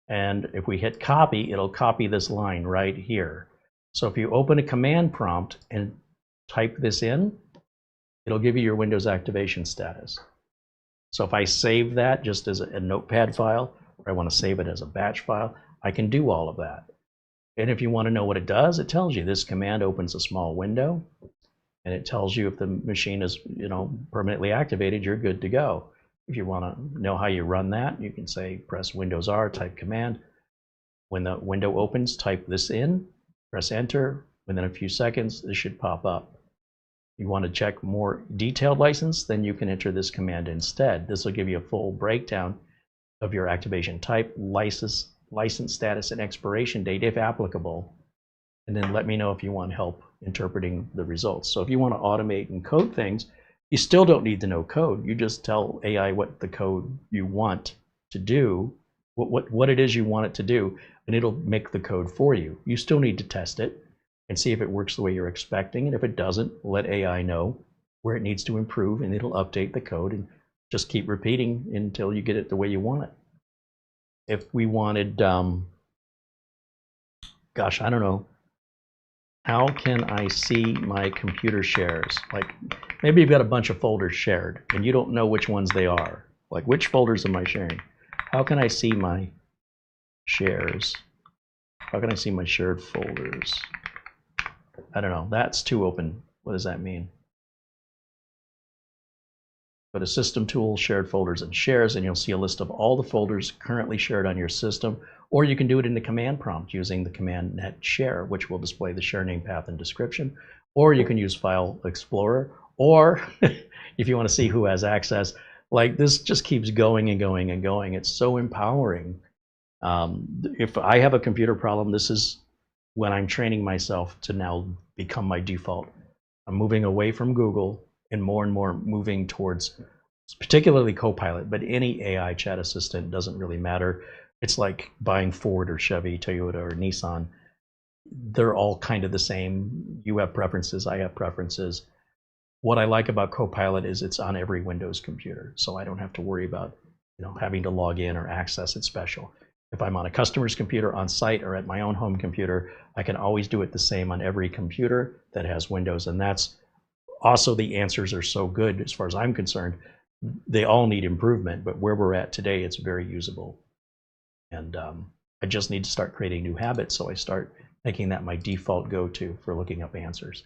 and if we hit copy, it'll copy this line right here. So if you open a command prompt and type this in, it'll give you your Windows activation status. So if I save that just as a notepad file, or I want to save it as a batch file, I can do all of that. And if you want to know what it does, it tells you this command opens a small window, and it tells you if the machine is, permanently activated, you're good to go. If you want to know how you run that, you can say press Windows R, type command. When the window opens, type this in, press enter. Within a few seconds, this should pop up. You want to check more detailed license, then you can enter this command instead. This will give you a full breakdown of your activation type, license status, and expiration date if applicable. And then let me know if you want help interpreting the results. So if you want to automate and code things, you still don't need to know code. You just tell AI what the code you want to do, what it is you want it to do, and it'll make the code for you. You still need to test it and see if it works the way you're expecting. And if it doesn't, let AI know where it needs to improve, and it'll update the code and just keep repeating until you get it the way you want it. If we wanted, gosh, I don't know, how can I see my computer shares? Like maybe you've got a bunch of folders shared and you don't know which ones they are. Like which folders am I sharing? How can I see my shares? How can I see my shared folders? I don't know, that's too open. What does that mean? Go to System Tools, Shared Folders, and Shares, and you'll see a list of all the folders currently shared on your system. Or you can do it in the command prompt using the command net share, which will display the share name, path, and description. Or you can use File Explorer. Or if you want to see who has access, like this just keeps going and going and going. It's so empowering. If I have a computer problem, this is when I'm training myself to now become my default. I'm moving away from Google and more moving towards particularly Copilot, but any AI chat assistant doesn't really matter. It's like buying Ford or Chevy, Toyota or Nissan. They're all kind of the same. You have preferences, I have preferences. What I like about Copilot is it's on every Windows computer, so I don't have to worry about having to log in or access it special. If I'm on a customer's computer on site or at my own home computer, I can always do it the same on every computer that has Windows, and that's also the answers are so good as far as I'm concerned. They all need improvement, but where we're at today, it's very usable. And I just need to start creating new habits, so I start making that my default go-to for looking up answers.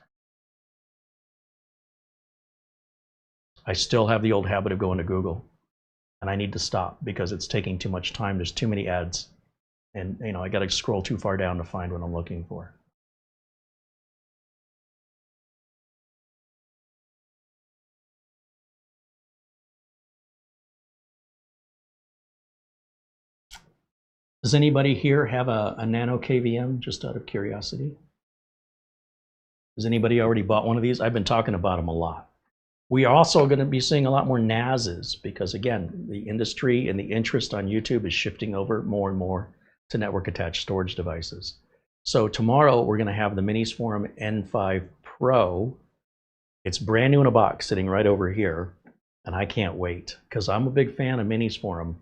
I still have the old habit of going to Google, and I need to stop because it's taking too much time. There's too many ads, and I got to scroll too far down to find what I'm looking for. Does anybody here have a nano KVM, just out of curiosity? Has anybody already bought one of these? I've been talking about them a lot. We are also going to be seeing a lot more NASs because, again, the industry and the interest on YouTube is shifting over more and more to network-attached storage devices. So tomorrow we're going to have the Minisforum N5 Pro. It's brand new in a box sitting right over here, and I can't wait because I'm a big fan of Minisforum.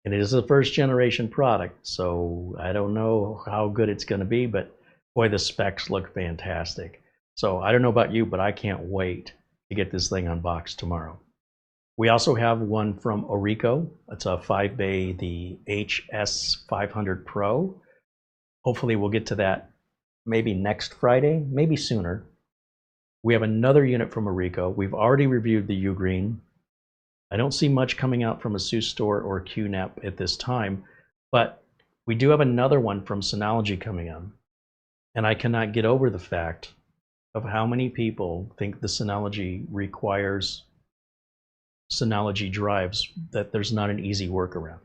And it is a first generation product, so I don't know how good it's going to be, but boy, the specs look fantastic. So I don't know about you, but I can't wait to get this thing unboxed tomorrow. We also have one from Orico. It's a 5-bay, the HS500 Pro. Hopefully we'll get to that maybe next Friday, maybe sooner. We have another unit from Orico. We've already reviewed the Ugreen. I don't see much coming out from ASUS Store or QNAP at this time, but we do have another one from Synology coming in. And I cannot get over the fact of how many people think the Synology requires Synology drives that there's not an easy workaround.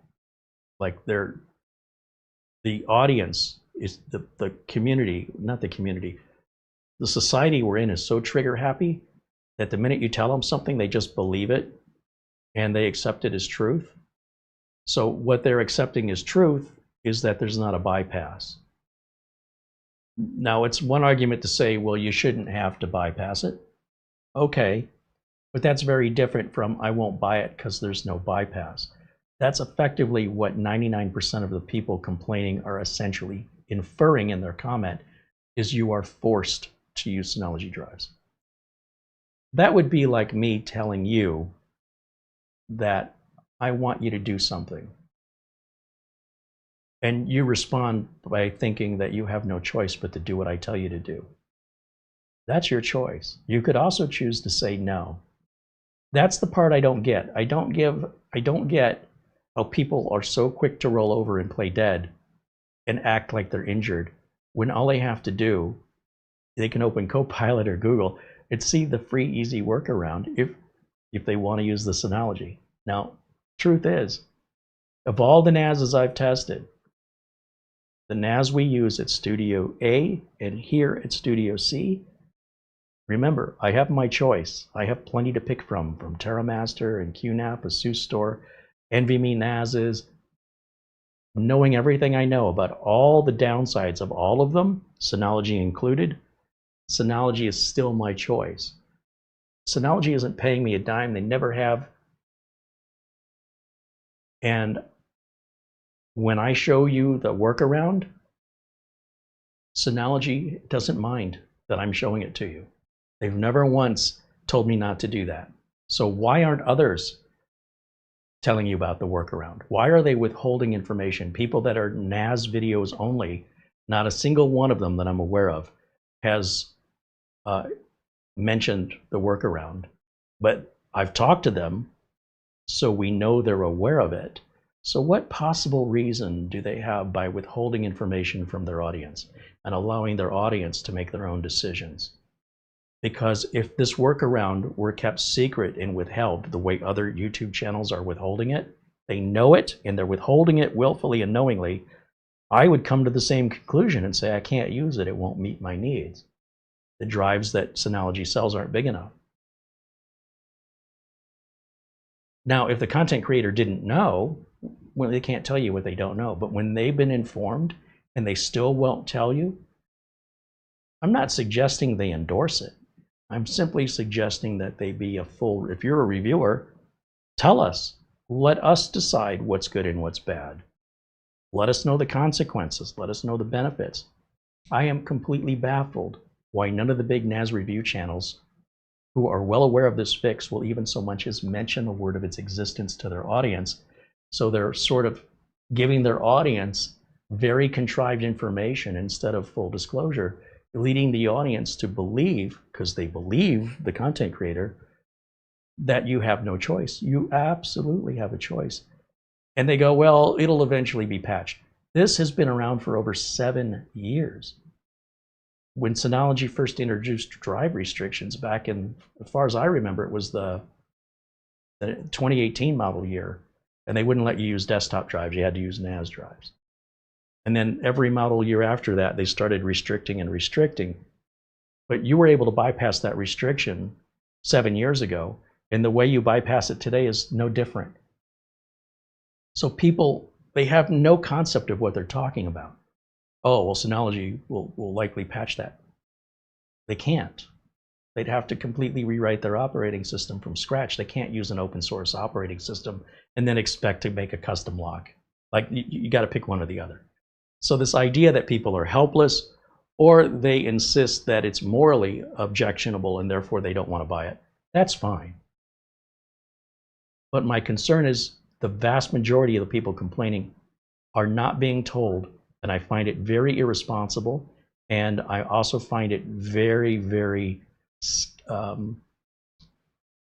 Like the audience is the community, not the community, the society we're in is so trigger happy that the minute you tell them something, they just believe it and they accept it as truth. So what they're accepting as truth is that there's not a bypass. Now, it's one argument to say, well, you shouldn't have to bypass it. Okay, but that's very different from I won't buy it because there's no bypass. That's effectively what 99% of the people complaining are essentially inferring in their comment, is you are forced to use Synology drives. That would be like me telling you that I want you to do something, and you respond by thinking that you have no choice but to do what I tell you to do. That's your choice. You could also choose to say no. That's the part I don't get. I don't get how people are so quick to roll over and play dead and act like they're injured when all they have to do, they can open Copilot or Google and see the free, easy workaround if they want to use the Synology. Now, truth is, of all the NASs I've tested, the NAS we use at Studio A and here at Studio C, remember, I have my choice. I have plenty to pick from TerraMaster and QNAP, ASUS Store, NVMe NASs. Knowing everything I know about all the downsides of all of them, Synology included, Synology is still my choice. Synology isn't paying me a dime. They never have. And when I show you the workaround, Synology doesn't mind that I'm showing it to you. They've never once told me not to do that. So why aren't others telling you about the workaround? Why are they withholding information? People that are NAS videos only, not a single one of them that I'm aware of has mentioned the workaround. But I've talked to them, so we know they're aware of it. So what possible reason do they have by withholding information from their audience and allowing their audience to make their own decisions? Because if this workaround were kept secret and withheld the way other YouTube channels are withholding it, they know it and they're withholding it willfully and knowingly, I would come to the same conclusion and say I can't use it, it won't meet my needs. The drives that Synology sells aren't big enough. Now, if the content creator didn't know, well, they can't tell you what they don't know. But when they've been informed and they still won't tell you, I'm not suggesting they endorse it. I'm simply suggesting that they be a full, if you're a reviewer, tell us. Let us decide what's good and what's bad. Let us know the consequences. Let us know the benefits. I am completely baffled why none of the big NAS review channels who are well aware of this fix will even so much as mention a word of its existence to their audience. So they're sort of giving their audience very contrived information instead of full disclosure, leading the audience to believe, because they believe the content creator, that you have no choice. You absolutely have a choice. And they go, well, it'll eventually be patched. This has been around for over 7 years. When Synology first introduced drive restrictions back in, as far as I remember, it was the 2018 model year, and they wouldn't let you use desktop drives. You had to use NAS drives. And then every model year after that, they started restricting and restricting. But you were able to bypass that restriction 7 years ago, and the way you bypass it today is no different. So people, they have no concept of what they're talking about. Oh, well, Synology will likely patch that. They can't. They'd have to completely rewrite their operating system from scratch. They can't use an open source operating system and then expect to make a custom lock. Like, you got to pick one or the other. So this idea that people are helpless, or they insist that it's morally objectionable and therefore they don't want to buy it, that's fine. But my concern is the vast majority of the people complaining are not being told, and I find it very irresponsible, and I also find it very, very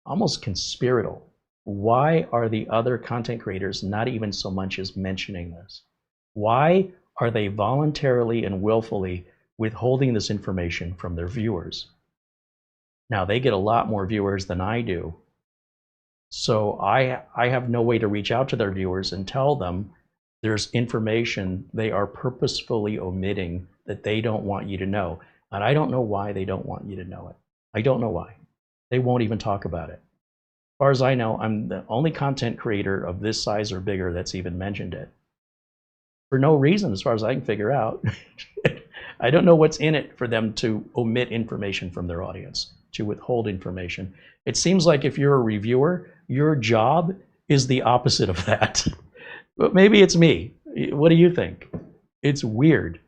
almost conspiratorial. Why are the other content creators not even so much as mentioning this? Why are they voluntarily and willfully withholding this information from their viewers? Now, they get a lot more viewers than I do, So I have no way to reach out to their viewers and tell them there's information they are purposefully omitting that they don't want you to know. And I don't know why they don't want you to know it. I don't know why. They won't even talk about it. As far as I know, I'm the only content creator of this size or bigger that's even mentioned it. For no reason, as far as I can figure out. I don't know what's in it for them to omit information from their audience, to withhold information. It seems like if you're a reviewer, your job is the opposite of that. But maybe it's me. What do you think? It's weird.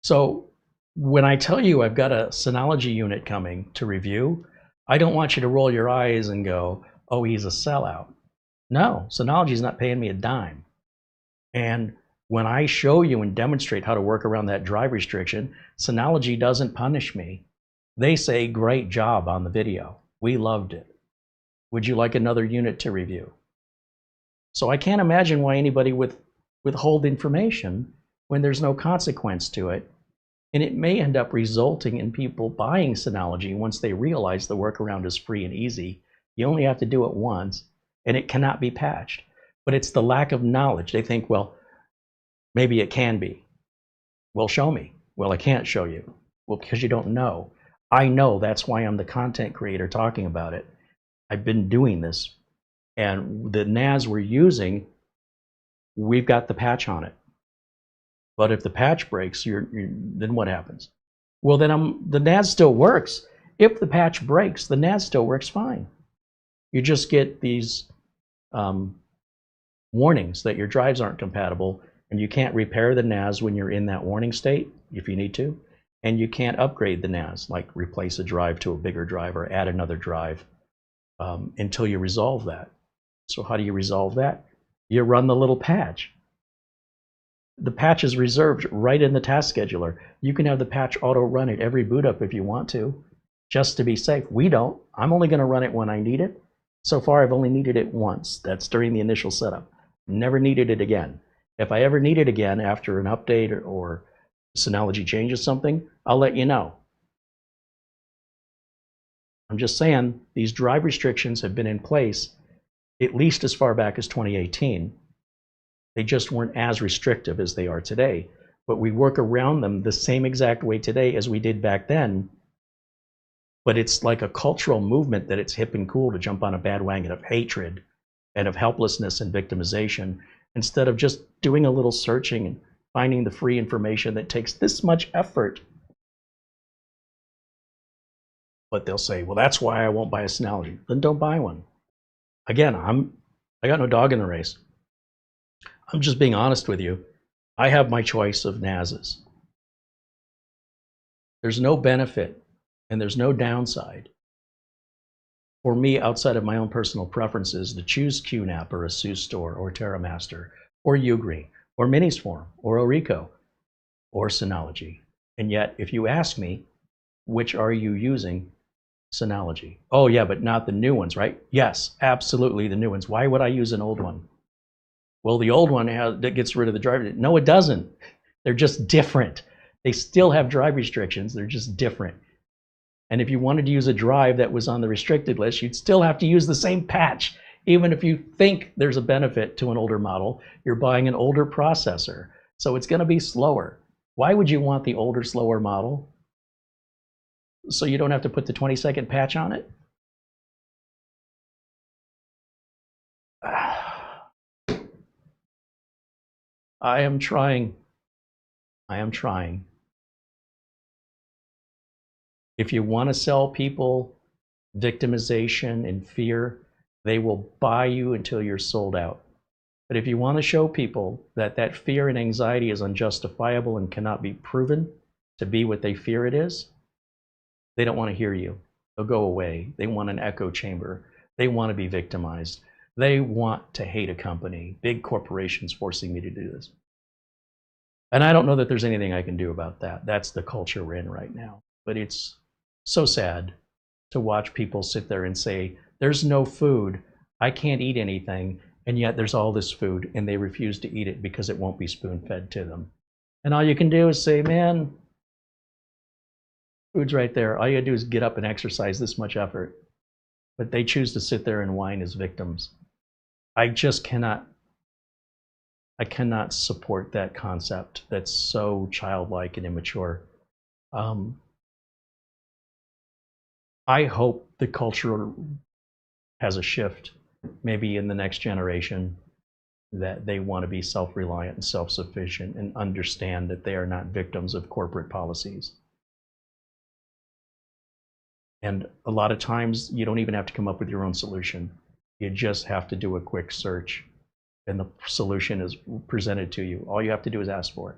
So when I tell you I've got a Synology unit coming to review, I don't want you to roll your eyes and go, oh, he's a sellout. No, Synology's not paying me a dime. And when I show you and demonstrate how to work around that drive restriction, Synology doesn't punish me. They say, great job on the video. We loved it. Would you like another unit to review? So I can't imagine why anybody would withhold information when there's no consequence to it. And it may end up resulting in people buying Synology once they realize the workaround is free and easy. You only have to do it once, and it cannot be patched. But it's the lack of knowledge. They think, well, maybe it can be. Well, show me. Well, I can't show you. Well, because you don't know. I know. That's why I'm the content creator talking about it. I've been doing this. And the NAS we're using, we've got the patch on it. But if the patch breaks, then what happens? Well, then the NAS still works. If the patch breaks, the NAS still works fine. You just get these warnings that your drives aren't compatible, and you can't repair the NAS when you're in that warning state, if you need to, and you can't upgrade the NAS, like replace a drive to a bigger drive or add another drive until you resolve that. So how do you resolve that? You run the little patch. The patch is reserved right in the task scheduler. You can have the patch auto run at every boot up if you want to, just to be safe. We don't. I'm only going to run it when I need it. So far, I've only needed it once. That's during the initial setup. Never needed it again. If I ever need it again after an update or Synology changes something, I'll let you know. I'm just saying these drive restrictions have been in place at least as far back as 2018. They just weren't as restrictive as they are today. But we work around them the same exact way today as we did back then. But it's like a cultural movement that it's hip and cool to jump on a bandwagon of hatred and of helplessness and victimization, instead of just doing a little searching and finding the free information that takes this much effort. But they'll say, well, that's why I won't buy a Synology. Then don't buy one. Again, I got no dog in the race. I'm just being honest with you. I have my choice of NASs. There's no benefit and there's no downside for me outside of my own personal preferences to choose QNAP or ASUS Store or TerraMaster or Ugreen or Minisforum or Orico or Synology. And yet, if you ask me, which are you using? Synology. Oh yeah, but not the new ones, right? Yes, absolutely the new ones. Why would I use an old one? Well, the old one that gets rid of the drive. No, it doesn't. They're just different. They still have drive restrictions. They're just different. And if you wanted to use a drive that was on the restricted list, you'd still have to use the same patch. Even if you think there's a benefit to an older model, you're buying an older processor. So it's going to be slower. Why would you want the older, slower model? So you don't have to put the 20-second patch on it? I am trying. If you want to sell people victimization and fear, they will buy you until you're sold out. But if you want to show people that that fear and anxiety is unjustifiable and cannot be proven to be what they fear it is, they don't want to hear you. They'll go away. They want an echo chamber. They want to be victimized. They want to hate a company. Big corporations forcing me to do this. And I don't know that there's anything I can do about that. That's the culture we're in right now. But it's so sad to watch people sit there and say, there's no food. I can't eat anything. And yet there's all this food and they refuse to eat it because it won't be spoon-fed to them. And all you can do is say, man, Food's right there. All you gotta do is get up and exercise this much effort. But they choose to sit there and whine as victims. I just cannot support that concept. That's so childlike and immature. I hope the culture has a shift, maybe in the next generation, that they want to be self-reliant and self-sufficient and understand that they are not victims of corporate policies. And a lot of times you don't even have to come up with your own solution. You just have to do a quick search and the solution is presented to you. All you have to do is ask for it.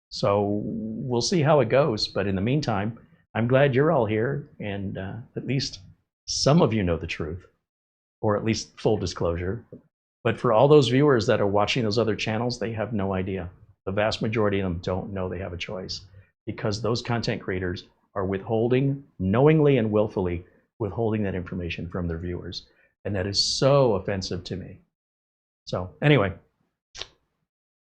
So we'll see how it goes. But in the meantime, I'm glad you're all here and at least some of you know the truth, or at least full disclosure. But for all those viewers that are watching those other channels, they have no idea. The vast majority of them don't know they have a choice because those content creators are withholding, knowingly and willfully withholding that information from their viewers. And that is so offensive to me. So anyway,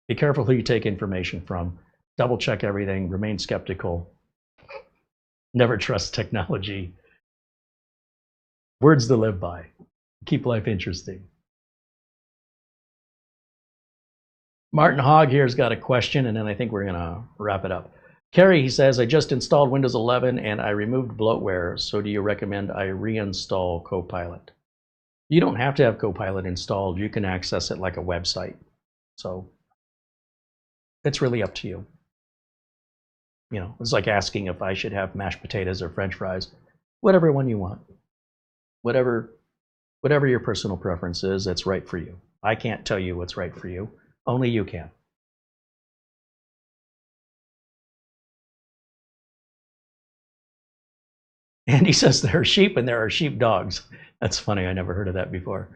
be careful who you take information from. Double check everything, remain skeptical. Never trust technology. Words to live by. Keep life interesting. Martin Hogg here's got a question, and then I think we're gonna wrap it up. Carey, he says, I just installed Windows 11 and I removed bloatware. So do you recommend I reinstall Copilot? You don't have to have Copilot installed. You can access it like a website. So it's really up to you. You know, it's like asking if I should have mashed potatoes or French fries. Whatever one you want. Whatever your personal preference is, that's right for you. I can't tell you what's right for you. Only you can. And he says there are sheep and there are sheepdogs. That's funny. I never heard of that before.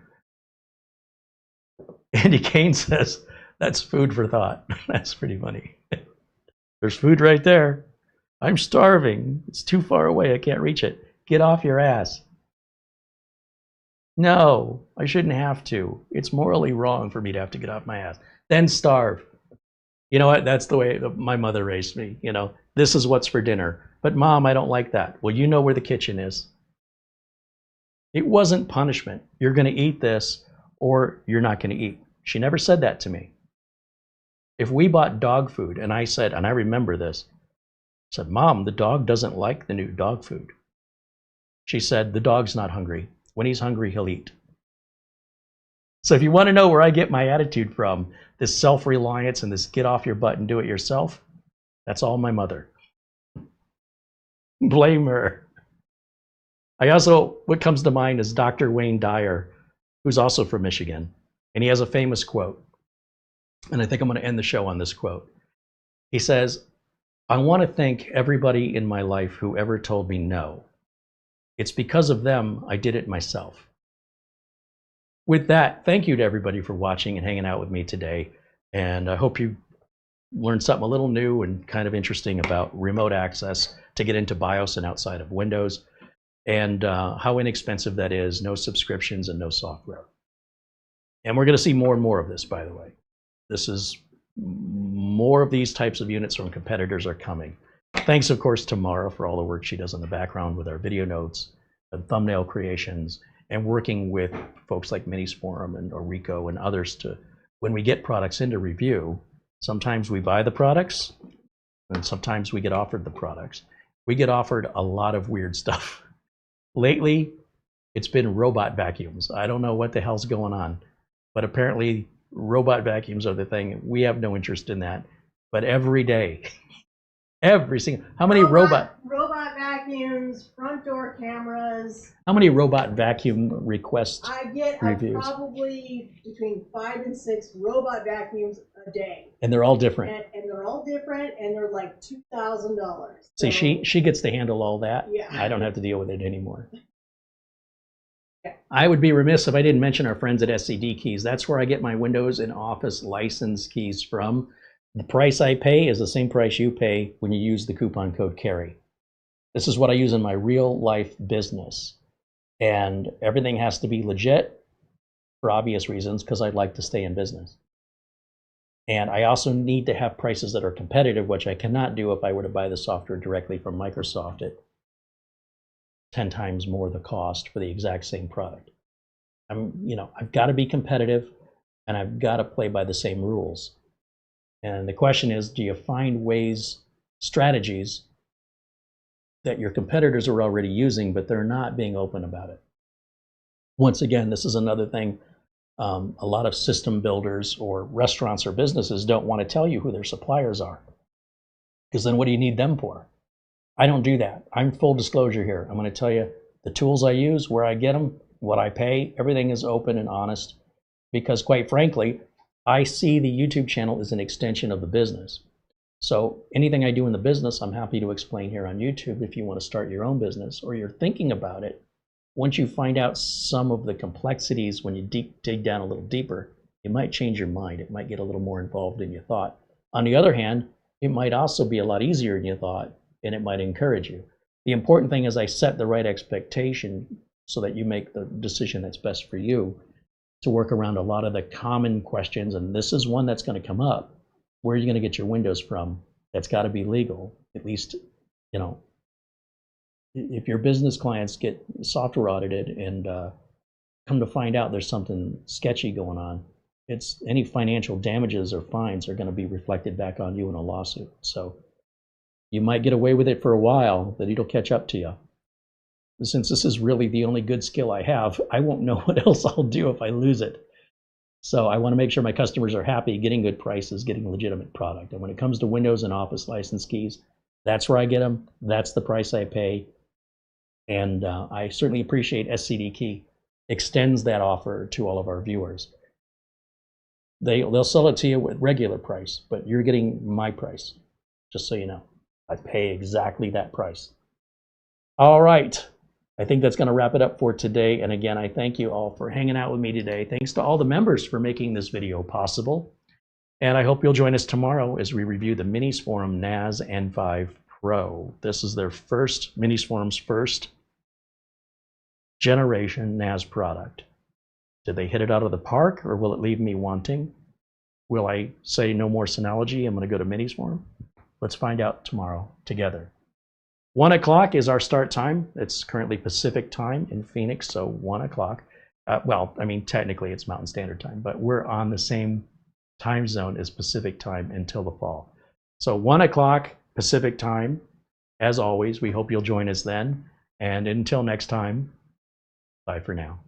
Andy Kane says that's food for thought. That's pretty funny. There's food right there. I'm starving. It's too far away. I can't reach it. Get off your ass. No, I shouldn't have to. It's morally wrong for me to have to get off my ass. Then starve. You know what? That's the way my mother raised me. You know, this is what's for dinner. But Mom, I don't like that. Well, you know where the kitchen is. It wasn't punishment. You're going to eat this or you're not going to eat. She never said that to me. If we bought dog food and I said, and I remember this, I said, Mom, the dog doesn't like the new dog food. She said, the dog's not hungry. When he's hungry, he'll eat. So if you want to know where I get my attitude from, this self-reliance and this get off your butt and do it yourself, that's all my mother. Blame her. What comes to mind is Dr. Wayne Dyer, who's also from Michigan, and he has a famous quote. And I think I'm going to end the show on this quote. He says, I want to thank everybody in my life who ever told me no. It's because of them I did it myself. With that, thank you to everybody for watching and hanging out with me today. And I hope you learned something a little new and kind of interesting about remote access to get into BIOS and outside of Windows, and how inexpensive that is, no subscriptions and no software. And we're going to see more and more of this, by the way. This is more of these types of units from competitors are coming. Thanks, of course, to Mara for all the work she does in the background with our video notes and thumbnail creations, and working with folks like Minisforum and Orico and others to, when we get products into review, sometimes we buy the products and sometimes we get offered the products. We get offered a lot of weird stuff. Lately, it's been robot vacuums. I don't know what the hell's going on, but apparently robot vacuums are the thing. We have no interest in that. But every day, every single, how many robot vacuums, front door cameras. How many robot vacuum requests? I get probably between 5 and 6 robot vacuums a day. And they're all different. And they're all different, and they're like $2,000. See, she gets to handle all that. Yeah. I don't have to deal with it anymore. Yeah. I would be remiss if I didn't mention our friends at SCD Keys. That's where I get my Windows and Office license keys from. The price I pay is the same price you pay when you use the coupon code Carey. This is what I use in my real life business. And everything has to be legit for obvious reasons, because I'd like to stay in business. And I also need to have prices that are competitive, which I cannot do if I were to buy the software directly from Microsoft at 10 times more the cost for the exact same product. I've got to be competitive, and I've got to play by the same rules. And the question is, do you find ways, strategies that your competitors are already using, but they're not being open about it? Once again, this is another thing. A lot of system builders or restaurants or businesses don't want to tell you who their suppliers are, because then what do you need them for? I don't do that. I'm full disclosure here. I'm going to tell you the tools I use, where I get them, what I pay. Everything is open and honest, because quite frankly, I see the YouTube channel as an extension of the business. So anything I do in the business, I'm happy to explain here on YouTube. If you want to start your own business or you're thinking about it, once you find out some of the complexities, when you dig down a little deeper, it might change your mind. It might get a little more involved than you thought. On the other hand, it might also be a lot easier than you thought, and it might encourage you. The important thing is I set the right expectation so that you make the decision that's best for you, to work around a lot of the common questions. And this is one that's going to come up. Where are you going to get your windows from? That's got to be legal. At least, if your business clients get software audited and come to find out there's something sketchy going on, it's any financial damages or fines are going to be reflected back on you in a lawsuit. So you might get away with it for a while, but it'll catch up to you. Since this is really the only good skill I have, I won't know what else I'll do if I lose it. So I want to make sure my customers are happy, getting good prices, getting legitimate product. And when it comes to Windows and Office license keys, that's where I get them. That's the price I pay. And I certainly appreciate SCD Key extends that offer to all of our viewers. They'll sell it to you with regular price, but you're getting my price, just so you know. I pay exactly that price. All right. I think that's going to wrap it up for today. And again, I thank you all for hanging out with me today. Thanks to all the members for making this video possible. And I hope you'll join us tomorrow as we review the Minis Forum NAS N5 Pro. This is their Minis Forum's first generation NAS product. Did they hit it out of the park, or will it leave me wanting? Will I say no more Synology? I'm going to go to Minis Forum. Let's find out tomorrow together. 1 o'clock is our start time. It's currently Pacific time in Phoenix, so 1 o'clock. Well, I mean, technically it's Mountain Standard Time, but we're on the same time zone as Pacific time until the fall. So 1 o'clock Pacific time. As always, we hope you'll join us then. And until next time, bye for now.